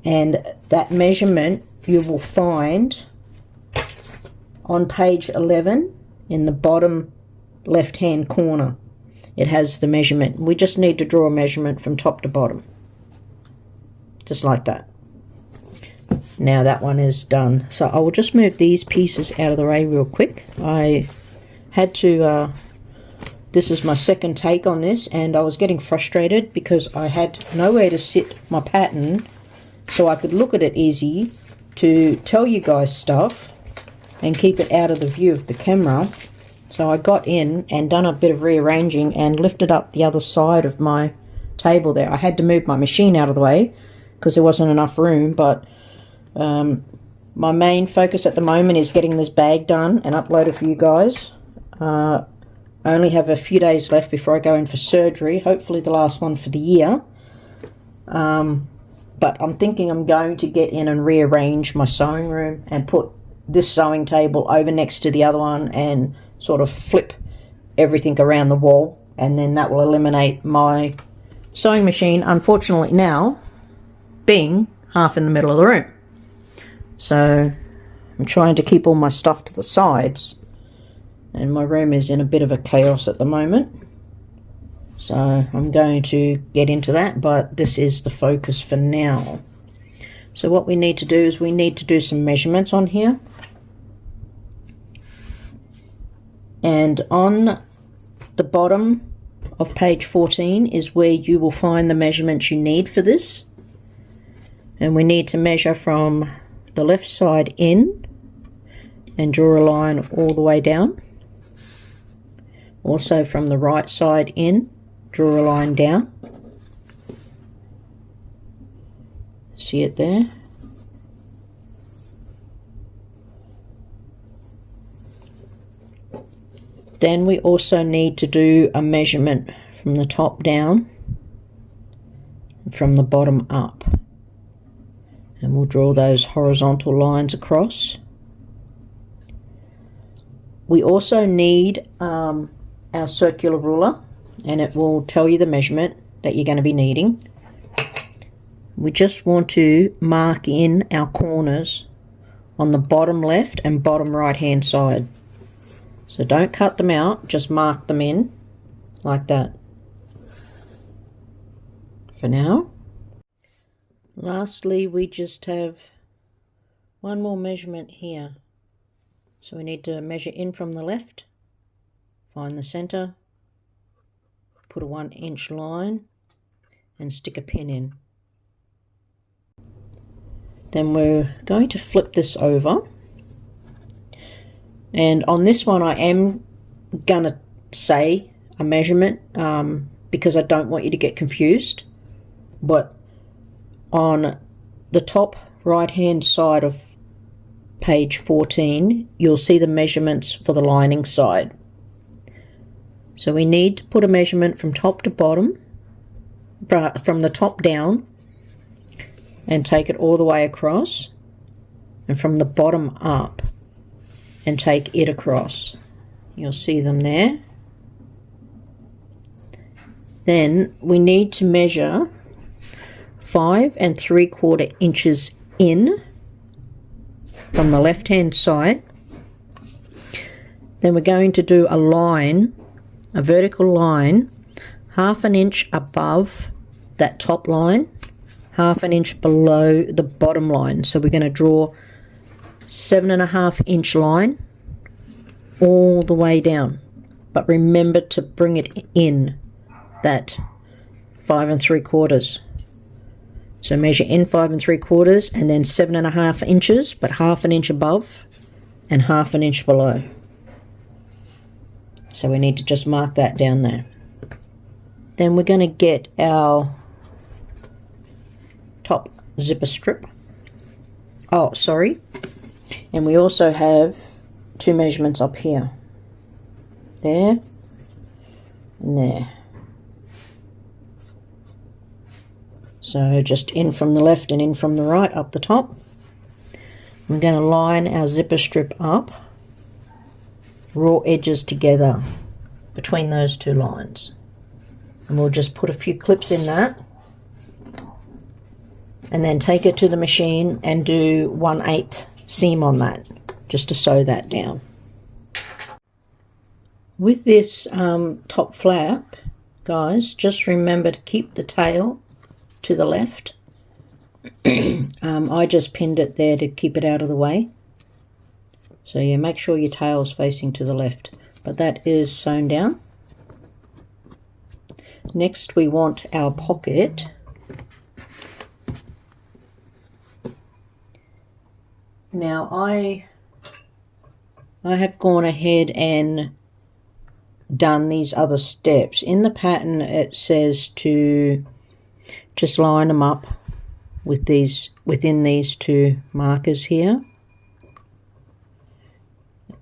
and that measurement you will find on page 11 in the bottom left hand corner. It has the measurement. We just need to draw a measurement from top to bottom, just like that. Now that one is done, so I will just move these pieces out of the way real quick. I had to this is my second take on this, and I was getting frustrated because I had nowhere to sit my pattern so I could look at it easy to tell you guys stuff and keep it out of the view of the camera. So I got in and done a bit of rearranging and lifted up the other side of my table there. I had to move my machine out of the way because there wasn't enough room, but my main focus at the moment is getting this bag done and uploaded for you guys. I only have a few days left before I go in for surgery, hopefully the last one for the year. But I'm thinking I'm going to get in and rearrange my sewing room and put this sewing table over next to the other one and sort of flip everything around the wall, and then that will eliminate my sewing machine, unfortunately now being half in the middle of the room. So I'm trying to keep all my stuff to the sides, and my room is in a bit of a chaos at the moment. So I'm going to get into that, but this is the focus for now. So what we need to do is we need to do some measurements on here. And on the bottom of page 14 is where you will find the measurements you need for this. And we need to measure from the left side in and draw a line all the way down. Also from the right side in, draw a line down. See it there? Then we also need to do a measurement from the top down, from the bottom up. And we'll draw those horizontal lines across. We also need our circular ruler, and it will tell you the measurement that you're going to be needing. We just want to mark in our corners on the bottom left and bottom right hand side. So don't cut them out, just mark them in like that for now. Lastly, we just have one more measurement here. So we need to measure in from the left, find the center, put a 1 inch line and stick a pin in. Then we're going to flip this over. And on this one I am going to say a measurement because I don't want you to get confused. But on the top right hand side of page 14 you'll see the measurements for the lining side. So we need to put a measurement from top to bottom, from the top down, and take it all the way across, and from the bottom up and take it across. You'll see them there. Then we need to measure 5 3/4 inches in from the left hand side. Then we're going to do a line, a vertical line, 1/2 inch above that top line, 1/2 inch below the bottom line. So we're going to draw 7.5 inch line all the way down, but remember to bring it in that 5 3/4. So measure in 5 3/4 and then 7.5 inches, but 1/2 inch above and 1/2 inch below. So we need to just mark that down there. Then we're going to get our top zipper strip. Oh, sorry. And we also have 2 measurements up here. There and there. So just in from the left and in from the right up the top. We're going to line our zipper strip up, raw edges together between those 2 lines. And we'll just put a few clips in that. And then take it to the machine and do 1/8 seam on that, just to sew that down. With this top flap, guys, just remember to keep the tail to the left. I just pinned it there to keep it out of the way. So yeah, make sure your tail's facing to the left. But that is sewn down. Next we want our pocket. Now I have gone ahead and done these other steps. In the pattern it says to just line them up with these, within these 2 markers here.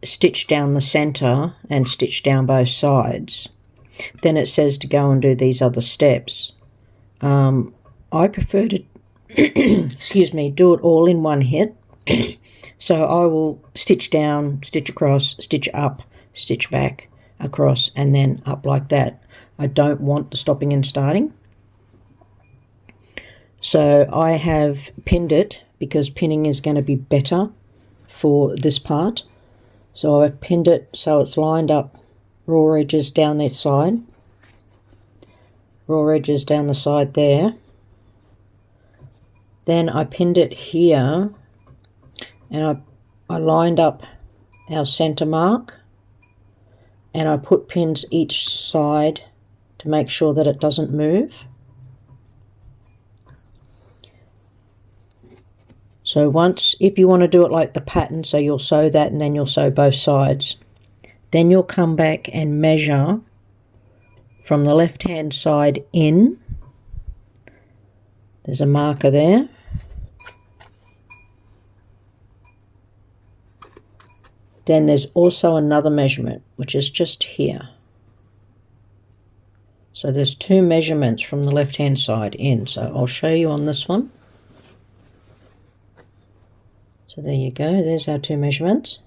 Stitch down the center and stitch down both sides. Then it says to go and do these other steps. I prefer to excuse me, do it all in one hit. So I will stitch down, stitch across, stitch up, stitch back, across, and then up like that. I don't want the stopping and starting. So I have pinned it because pinning is going to be better for this part. So I've pinned it so it's lined up, raw edges down this side, raw edges down the side there. Then I pinned it here and I lined up our center mark and I put pins each side to make sure that it doesn't move. So once, if you want to do it like the pattern, so you'll sew that and then you'll sew both sides. Then you'll come back and measure from the left hand side in. There's a marker there. Then there's also another measurement, which is just here. So there's 2 measurements from the left hand side in. So I'll show you on this one. So there you go, there's our 2 measurements.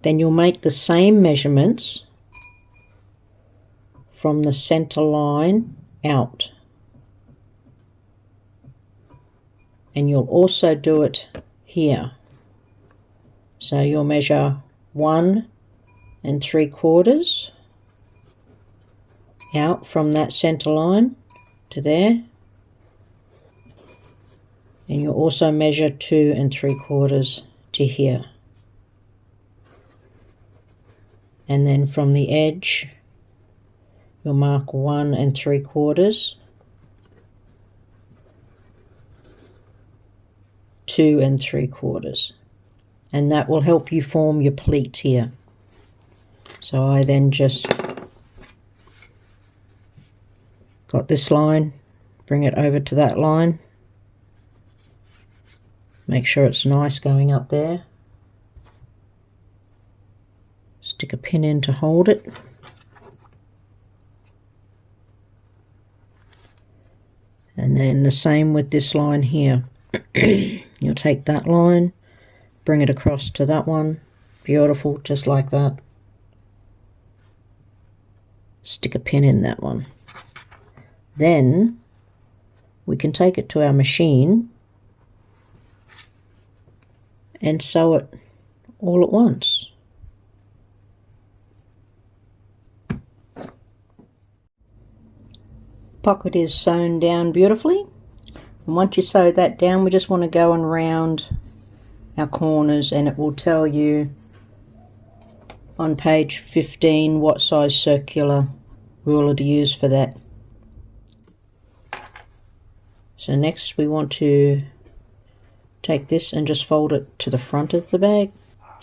Then you'll make the same measurements from the center line out. And you'll also do it here. So you'll measure 1 3/4 out from that center line to there. And you'll also measure 2 3/4 to here. And then from the edge, you'll mark 1 3/4, 2 3/4. And that will help you form your pleat here. So I then just got this line, bring it over to that line. Make sure it's nice going up there. Stick a pin in to hold it. And then the same with this line here. You'll take that line, bring it across to that one. Beautiful, just like that. Stick a pin in that one. Then we can take it to our machine and sew it all at once. Pocket is sewn down beautifully, and once you sew that down, we just want to go and round our corners, and it will tell you on page 15 what size circular ruler to use for that. So next we want to take this and just fold it to the front of the bag.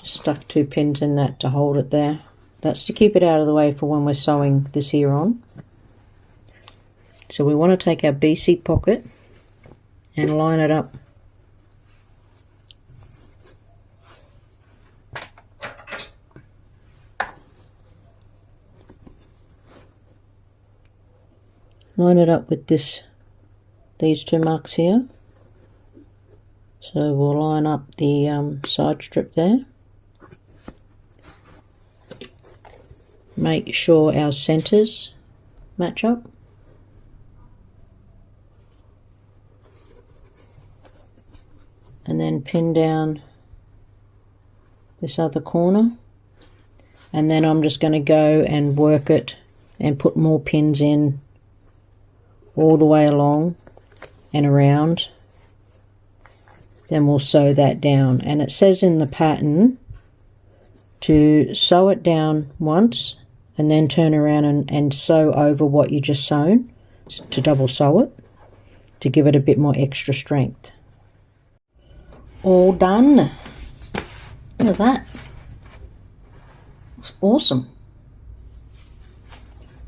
Just stuck 2 pins in that to hold it there. That's to keep it out of the way for when we're sewing this here on. So we want to take our BC pocket and line it up. Line it up with these 2 marks here. So we'll line up the side strip there. Make sure our centers match up. And then pin down this other corner. And then I'm just going to go and work it and put more pins in all the way along and around. Then we'll sew that down, and it says in the pattern to sew it down once and then turn around and sew over what you just sewn, to double sew it to give it a bit more extra strength. All done. Look at that. It's awesome.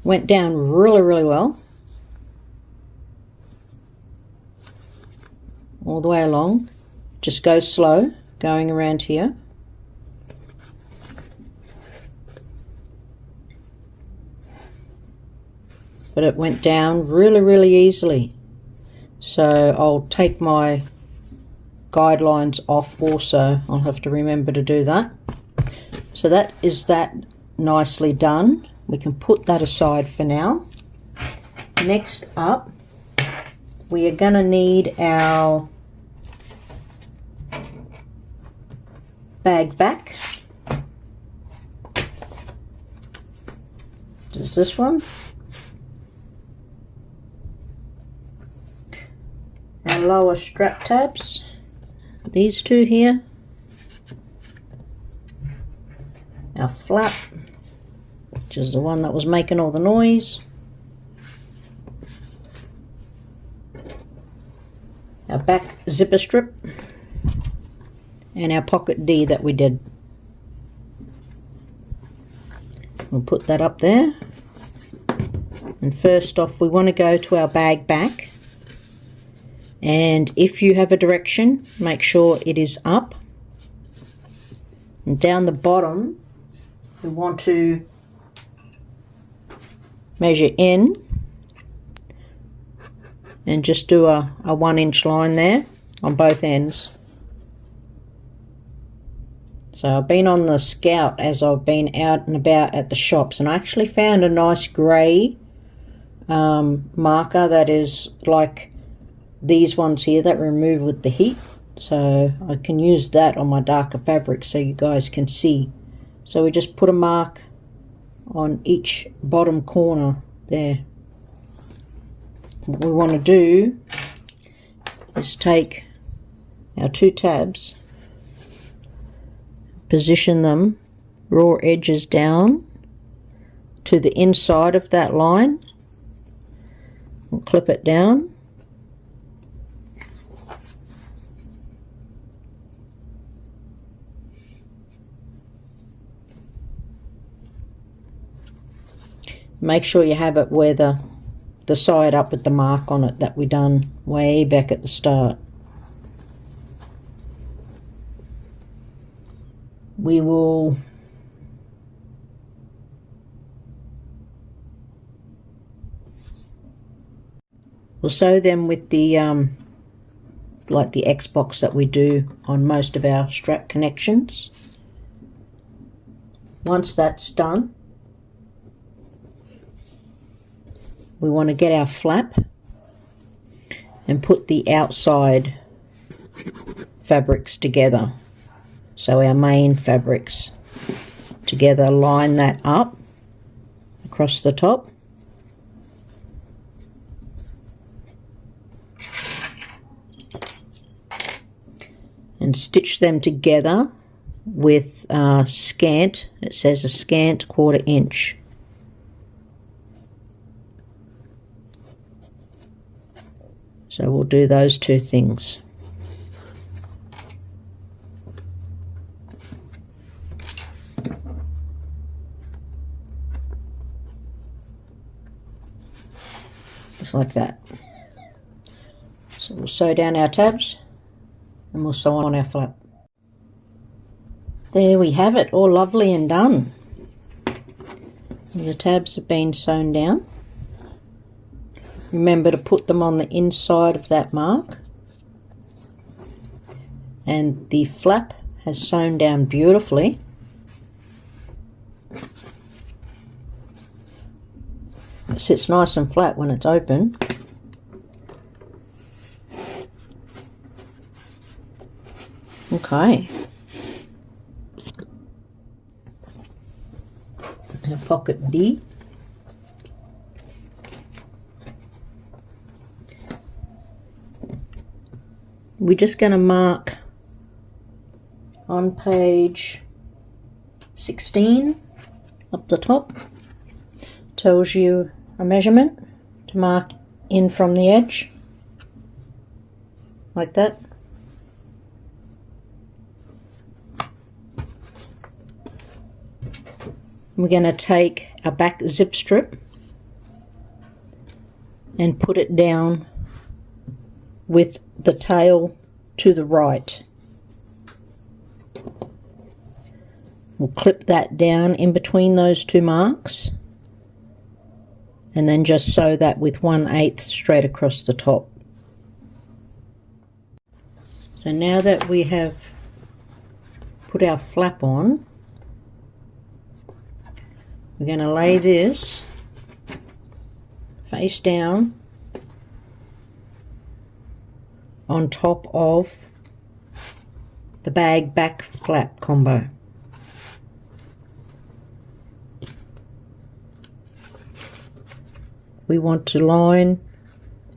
Went down really well. All the way along. Just go slow, going around here. But it went down really easily. So I'll take my guidelines off also. I'll have to remember to do that. So that is that nicely done. We can put that aside for now. Next up, we are going to need our bag back. Does this one? Our lower strap tabs, these 2 here. Our flap, which is the one that was making all the noise. Our back zipper strip. And our pocket D that we did. We'll put that up there. And first off, we want to go to our bag back. And if you have a direction, make sure it is up. And down the bottom, we want to measure in and just do a 1-inch line there on both ends. So I've been on the Scout as I've been out and about at the shops, and I actually found a nice grey marker that is like these ones here that remove with the heat. So I can use that on my darker fabric so you guys can see. So we just put a mark on each bottom corner there. What we want to do is take our 2 tabs, position them raw edges down to the inside of that line. We'll clip it down. Make sure you have it where the side up with the mark on it that we done way back at the start. We will We'll sew them with the like the Xbox that we do on most of our strap connections. Once that's done, we want to get our flap and put the outside fabrics together. So our main fabrics together, line that up across the top. And stitch them together with scant, it says a scant 1/4 inch. So we'll do those two things. Just like that. So we'll sew down our tabs and we'll sew on our flap. There we have it, all lovely and done. The tabs have been sewn down. Remember to put them on the inside of that mark. And the flap has sewn down beautifully. It sits nice and flat when it's open. Okay. Our pocket D. We're just going to mark on page 16 up the top. Tells you a measurement to mark in from the edge, like that. We're going to take a back zip strip and put it down with the tail to the right. We'll clip that down in between those two marks and then just sew that with 1/8 straight across the top. So now that we have put our flap on, we're going to lay this face down on top of the bag back flap combo. We want to line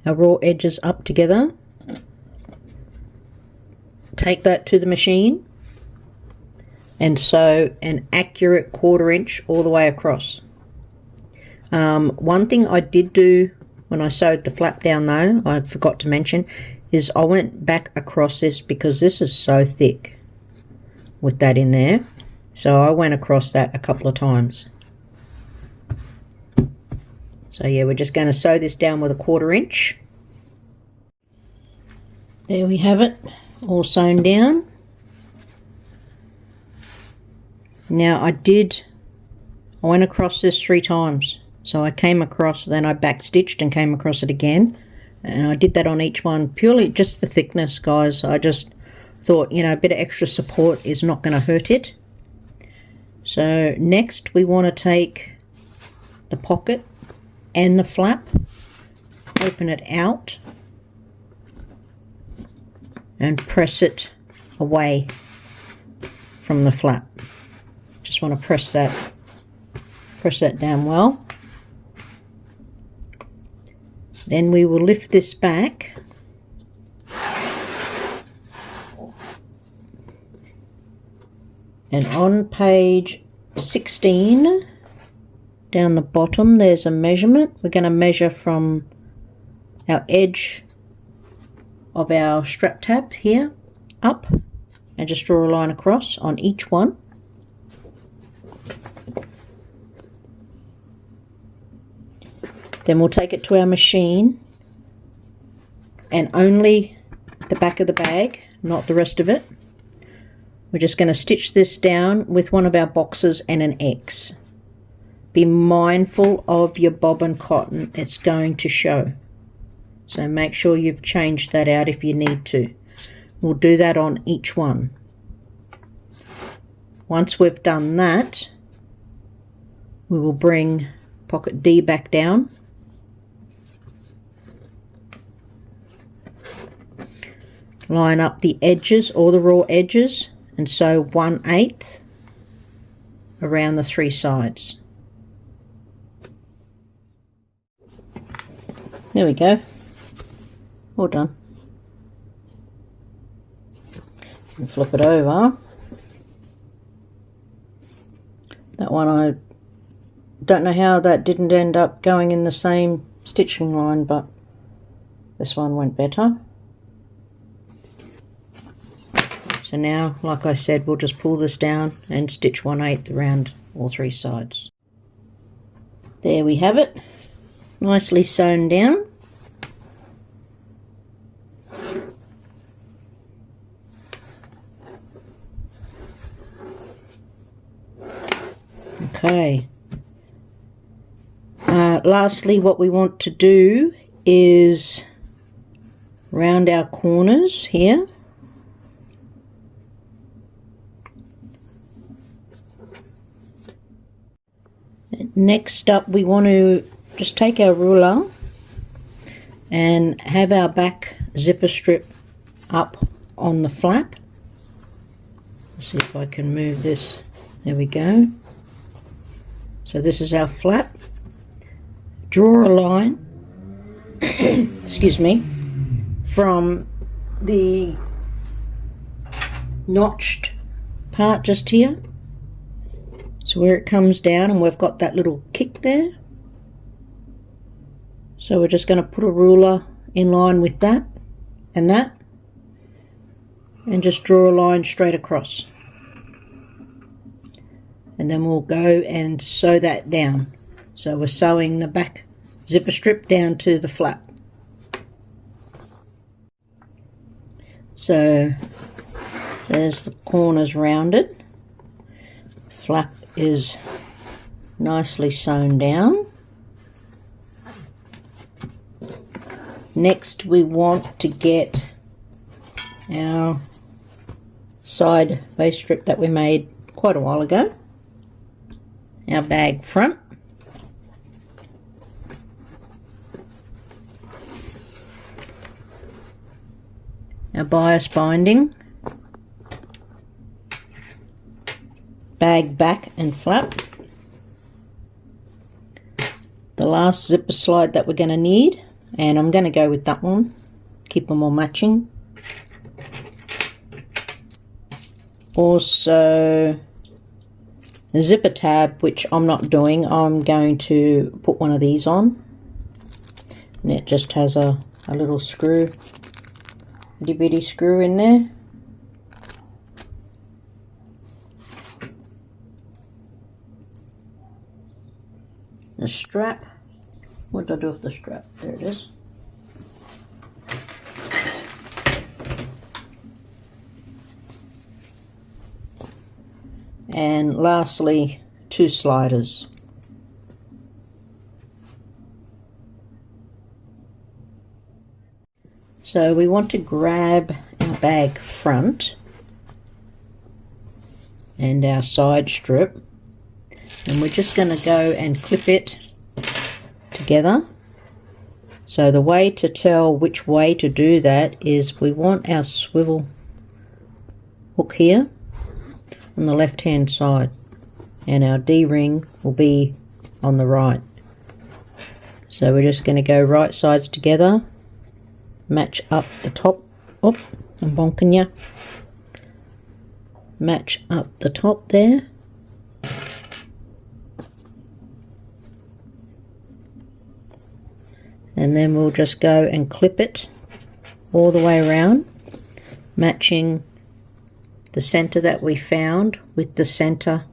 our raw edges up together. Take that to the machine and sew an accurate 1/4 inch all the way across. One thing I did do when I sewed the flap down though, I forgot to mention, is I went back across this because this is so thick with that in there. So I went across that a couple of times. So yeah, we're just going to sew this down with a 1/4 inch. There we have it, all sewn down. Now I went across this 3 times. So I came across, then I back stitched and came across it again. And I did that on each one, purely just the thickness, guys. I just thought, you know, a bit of extra support is not going to hurt it. So next we want to take the pocket and the flap, open it out and press it away from the flap. Just want to press that down well. Then we will lift this back and on page 16 down the bottom there's a measurement. We're going to measure from our edge of our strap tab here up and just draw a line across on each one. Then we'll take it to our machine and only the back of the bag, not the rest of it. We're just going to stitch this down with one of our boxes and an X. Be mindful of your bobbin cotton, it's going to show. So make sure you've changed that out if you need to. We'll do that on each one. Once we've done that, we will bring pocket D back down. Line up the edges, all the raw edges, and sew 1/8 around the 3 sides. There we go. All done. And flip it over. That one, I don't know how that didn't end up going in the same stitching line, but this one went better. So now, like I said, we'll just pull this down and stitch 1/8 around all 3 sides. There we have it, nicely sewn down. Okay. Lastly, what we want to do is round our corners here. Next up, we want to just take our ruler and have our back zipper strip up on the flap. Let's see if I can move this. There we go. So this is our flap. Draw a line, excuse me, from the notched part just here. So where it comes down, and we've got that little kick there. So we're just going to put a ruler in line with that, and just draw a line straight across. And then we'll go and sew that down. So we're sewing the back zipper strip down to the flap. So there's the corners rounded. Flap is nicely sewn down. Next, we want to get our side base strip that we made quite a while ago, our bag front. Our bias binding, bag back and flap. The last zipper slide that we're going to need, and I'm going to go with that one, keep them all matching. Also the zipper tab, which I'm not doing, I'm going to put one of these on, and it just has a little screw, itty bitty screw in there. The strap, what did I do with the strap? There it is. And lastly, 2 sliders. So we want to grab our bag front and our side strip, and we're just going to go and clip it together. So the way to tell which way to do that is we want our swivel hook here on the left hand side, and our D-ring will be on the right. So we're just going to go right sides together, match up the top. Oh, I'm bonking you. Match up the top there. And then we'll just go and clip it all the way around, matching the center that we found with the center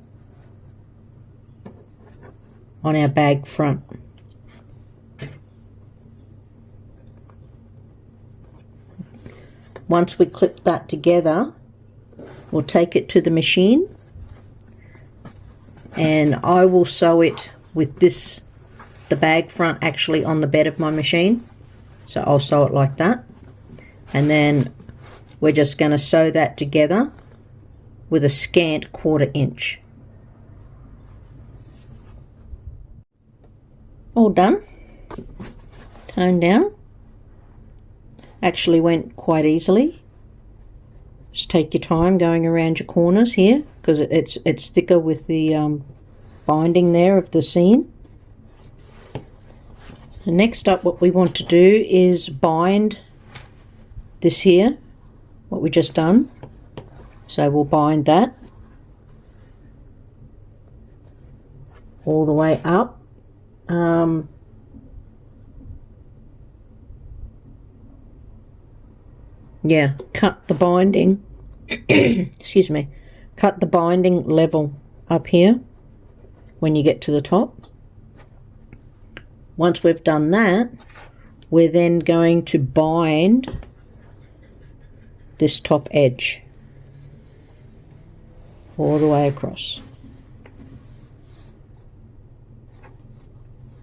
on our bag front. Once we clip that together, we'll take it to the machine, and I will sew it with this, the bag front, actually on the bed of my machine. So I'll sew it like that, and then we're just going to sew that together with a scant 1/4 inch. All done. Sewn down. Actually went quite easily. Just take your time going around your corners here, because it's thicker with the binding there of the seam. And next up, what we want to do is bind this here, what we just done. So we'll bind that all the way up. Yeah, cut the binding, excuse me, cut the binding level up here when you get to the top. Once we've done that, we're then going to bind this top edge all the way across.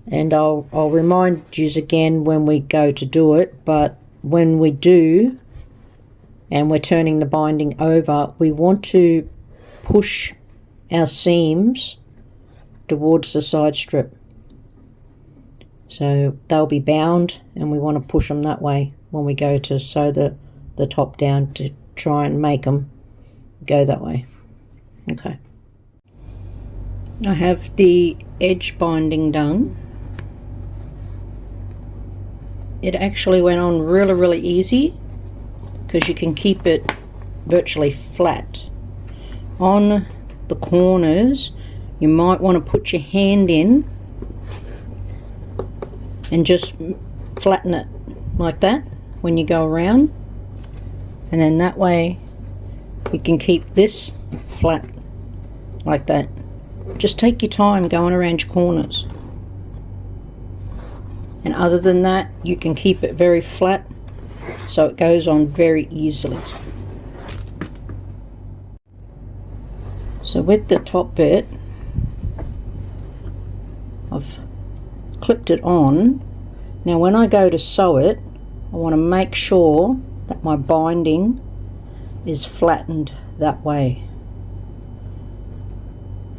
And I'll remind you again when we go to do it, but when we do, and we're turning the binding over, we want to push our seams towards the side strip. So they'll be bound, and we want to push them that way when we go to sew the top down, to try and make them go that way. Okay. I have the edge binding done. It actually went on really easy, because you can keep it virtually flat. On the corners, you might want to put your hand in and just flatten it like that when you go around, and then that way you can keep this flat like that. Just take your time going around your corners, and other than that, you can keep it very flat so it goes on very easily. So with the top bit, I've clipped it on. Now when I go to sew it, I want to make sure that my binding is flattened that way,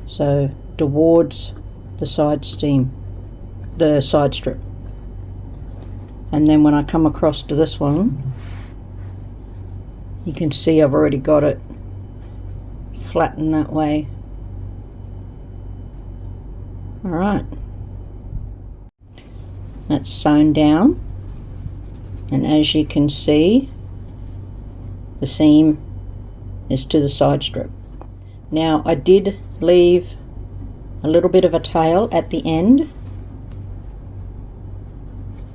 so towards the side strip. And then when I come across to this one, you can see I've already got it flattened that way. Alright, that's sewn down, and as you can see, the seam is to the side strip. Now I did leave a little bit of a tail at the end,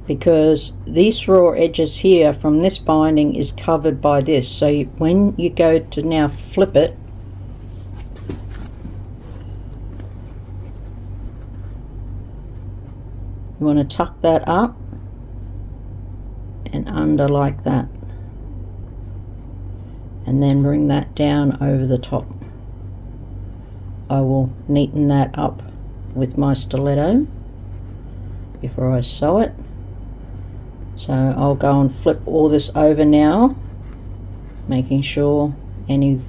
because these raw edges here from this binding is covered by this. So when you go to now flip it, you want to tuck that up and under like that, and then bring that down over the top. I will neaten that up with my stiletto before I sew it. So I'll go and flip all this over now, making sure any,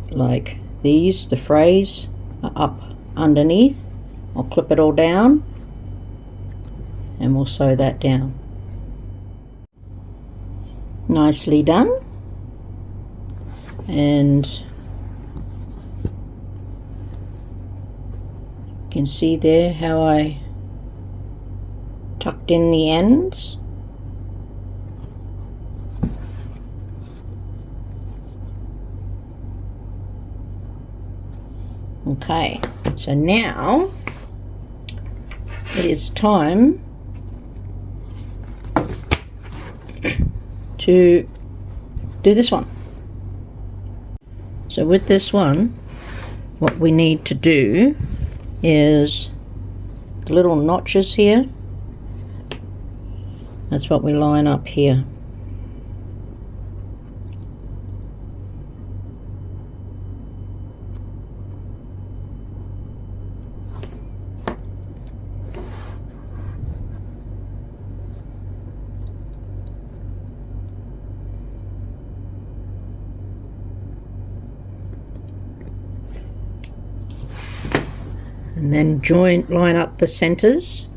like these, the frays are up underneath. I'll clip it all down and we'll sew that down. Nicely done. And you can see there how I tucked in the ends. Okay, so now it is time to do this one. So with this one, what we need to do is the little notches here. That's what we line up here. and then line up the centers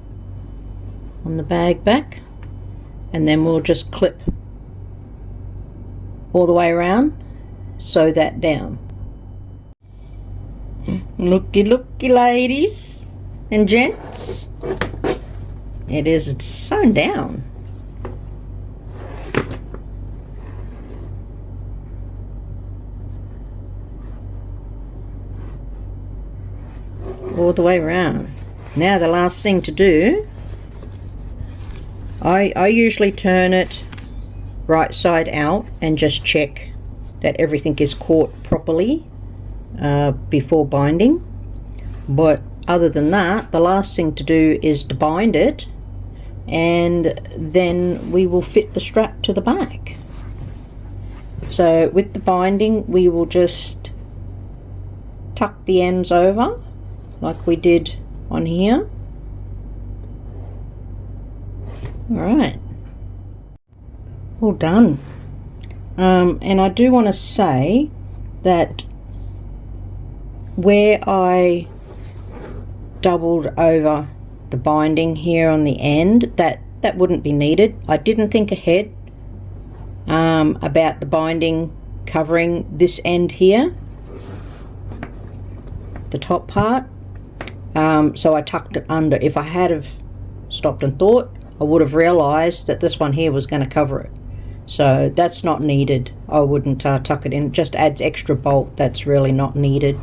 on the bag back, and then we'll just clip all the way around, sew that down. Looky ladies and gents, it is sewn down. All the way around. Now the last thing to do, I usually turn it right side out and just check that everything is caught properly before binding. But other than that, the last thing to do is to bind it, and then we will fit the strap to the back. So with the binding, we will just tuck the ends over like we did on here. Alright, all done. And I do want to say that where I doubled over the binding here on the end, that wouldn't be needed. I didn't think ahead about the binding covering this end here, the top part, so I tucked it under. If I had have stopped and thought, I would have realized that this one here was going to cover it, so that's not needed. I wouldn't tuck it in. It just adds extra bulk that's really not needed.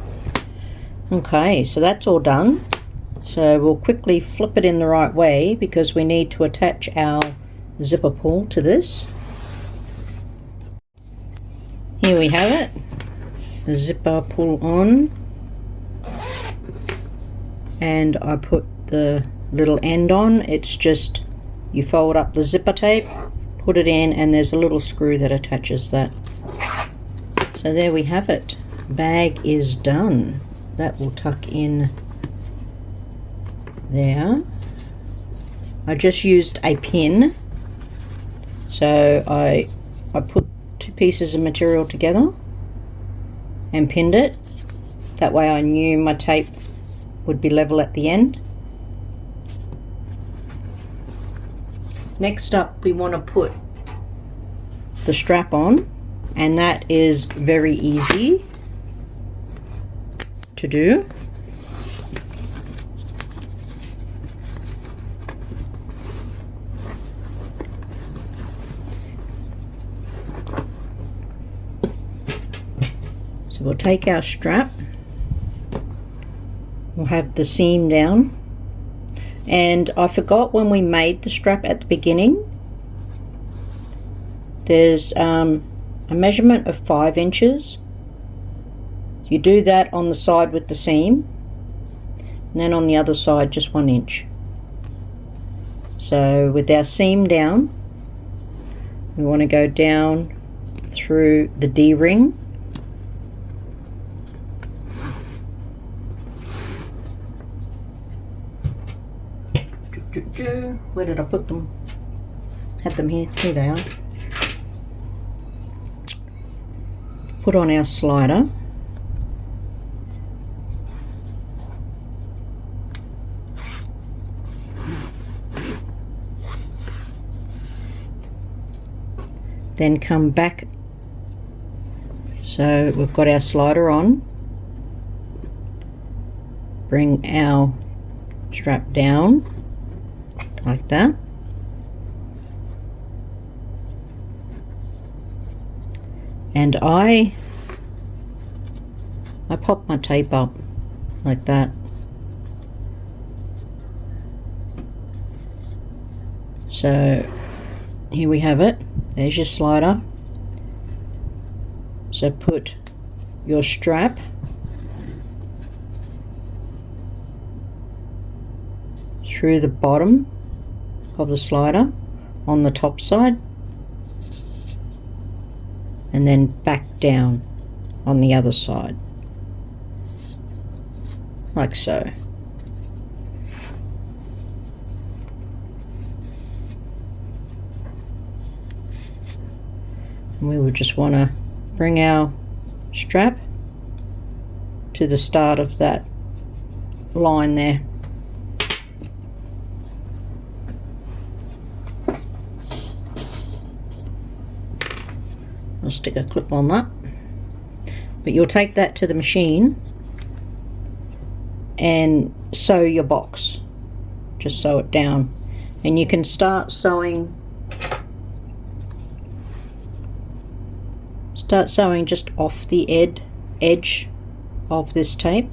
Okay, so that's all done. So we'll quickly flip it in the right way because we need to attach our zipper pull to this. Here we have it, the zipper pull on, and I put the little end on. It's just, you fold up the zipper tape, put it in, and there's a little screw that attaches that. So there we have it. Bag is done. That will tuck in there. I just used a pin, so I put two pieces of material together and pinned it. That way I knew my tape would be level at the end. Next up, we want to put the strap on, and that is very easy to do. So we'll take our strap, we'll have the seam down, and I forgot when we made the strap at the beginning, there's a measurement of 5 inches. You do that on the side with the seam, and then on the other side just 1 inch. So with our seam down, we want to go down through the D-ring, where did I put them? Had them here. Here they are. Put on our slider. Then come back. So we've got our slider on. Bring our strap down like that. And I pop my tape up like that. So here we have it. There's your slider. So put your strap through the bottom of the slider on the top side, and then back down on the other side, like so. And we would just want to bring our strap to the start of that line there. I'll stick a clip on that. But you'll take that to the machine and sew your box. Just sew it down. And you can start sewing just off the edge of this tape,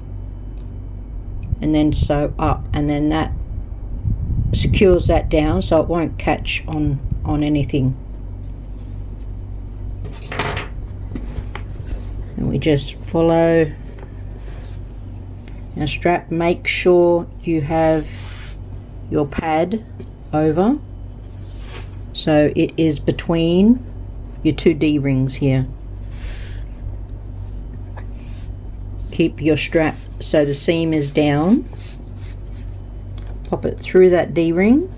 and then sew up, and then that secures that down so it won't catch on anything. And we just follow our strap. Make sure you have your pad over so it is between your two D-rings here. Keep your strap so the seam is down. Pop it through that D-ring.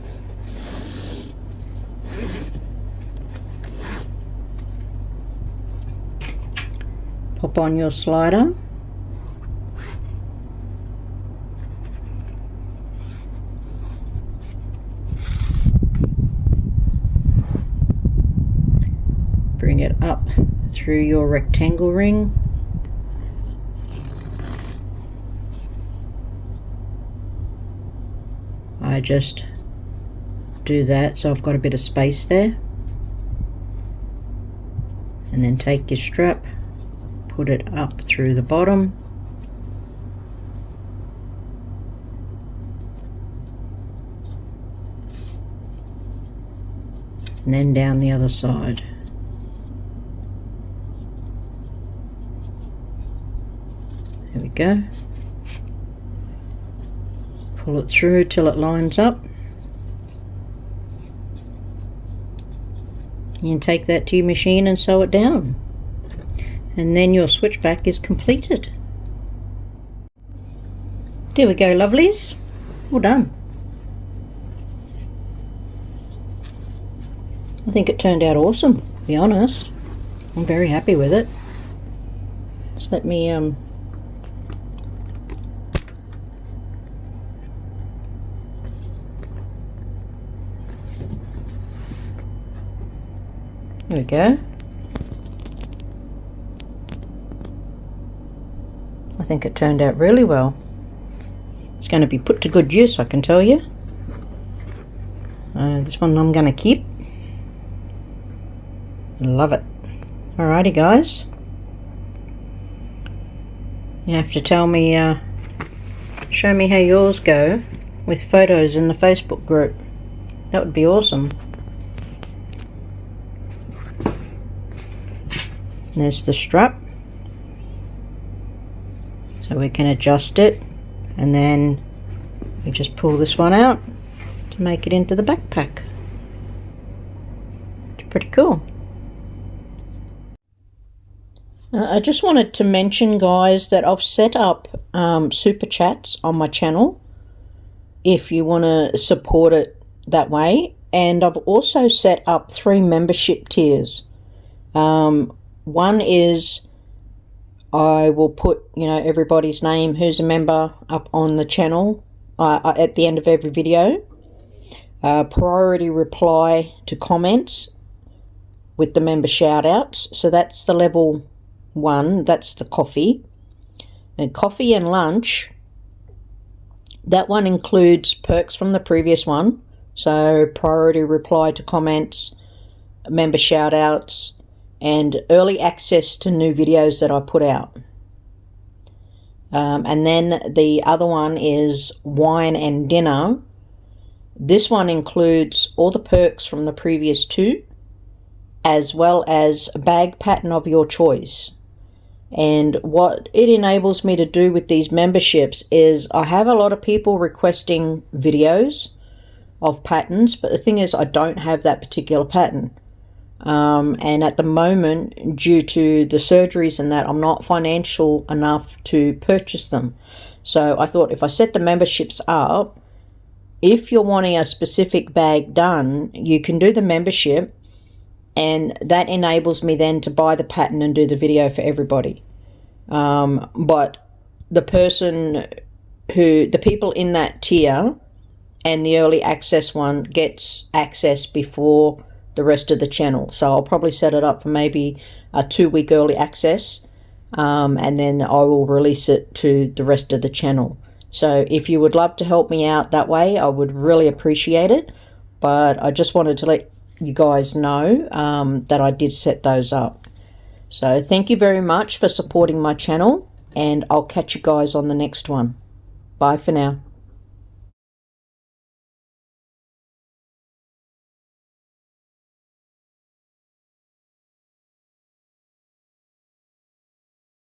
Pop on your slider. Bring it up through your rectangle ring. I just do that so I've got a bit of space there, and then take your strap, put it up through the bottom, and then down the other side. There we go. Pull it through till it lines up. You can take that to your machine and sew it down. And then your switchback is completed. There we go, lovelies. All done. I think it turned out awesome, to be honest. I'm very happy with it. Just let me there we go. I think it turned out really well. It's going to be put to good use, I can tell you. This one I'm going to keep. Love it. Alrighty, guys. You have to tell me, show me how yours go with photos in the Facebook group. That would be awesome. There's the strap, so we can adjust it, and then we just pull this one out to make it into the backpack. It's pretty cool. I just wanted to mention, guys, that I've set up super chats on my channel if you want to support it that way, and I've also set up 3 membership tiers. One is I will put, you know, everybody's name who's a member up on the channel at the end of every video. Priority reply to comments with the member shout outs. So that's the level 1, that's the coffee. And coffee and lunch, that one includes perks from the previous one. So priority reply to comments, member shout outs, and early access to new videos that I put out. And then the other one is wine and dinner. This one includes all the perks from the previous 2, as well as a bag pattern of your choice. And what it enables me to do with these memberships is I have a lot of people requesting videos of patterns, but the thing is I don't have that particular pattern. And at the moment, due to the surgeries and that, I'm not financial enough to purchase them. So I thought if I set the memberships up, if you're wanting a specific bag done, you can do the membership, and that enables me then to buy the pattern and do the video for everybody. But the person the people in that tier and the early access one gets access before the rest of the channel. So I'll probably set it up for maybe a 2-week early access, and then I will release it to the rest of the channel. So if you would love to help me out that way, I would really appreciate it. But I just wanted to let you guys know that I did set those up. So thank you very much for supporting my channel, and I'll catch you guys on the next one. Bye for now.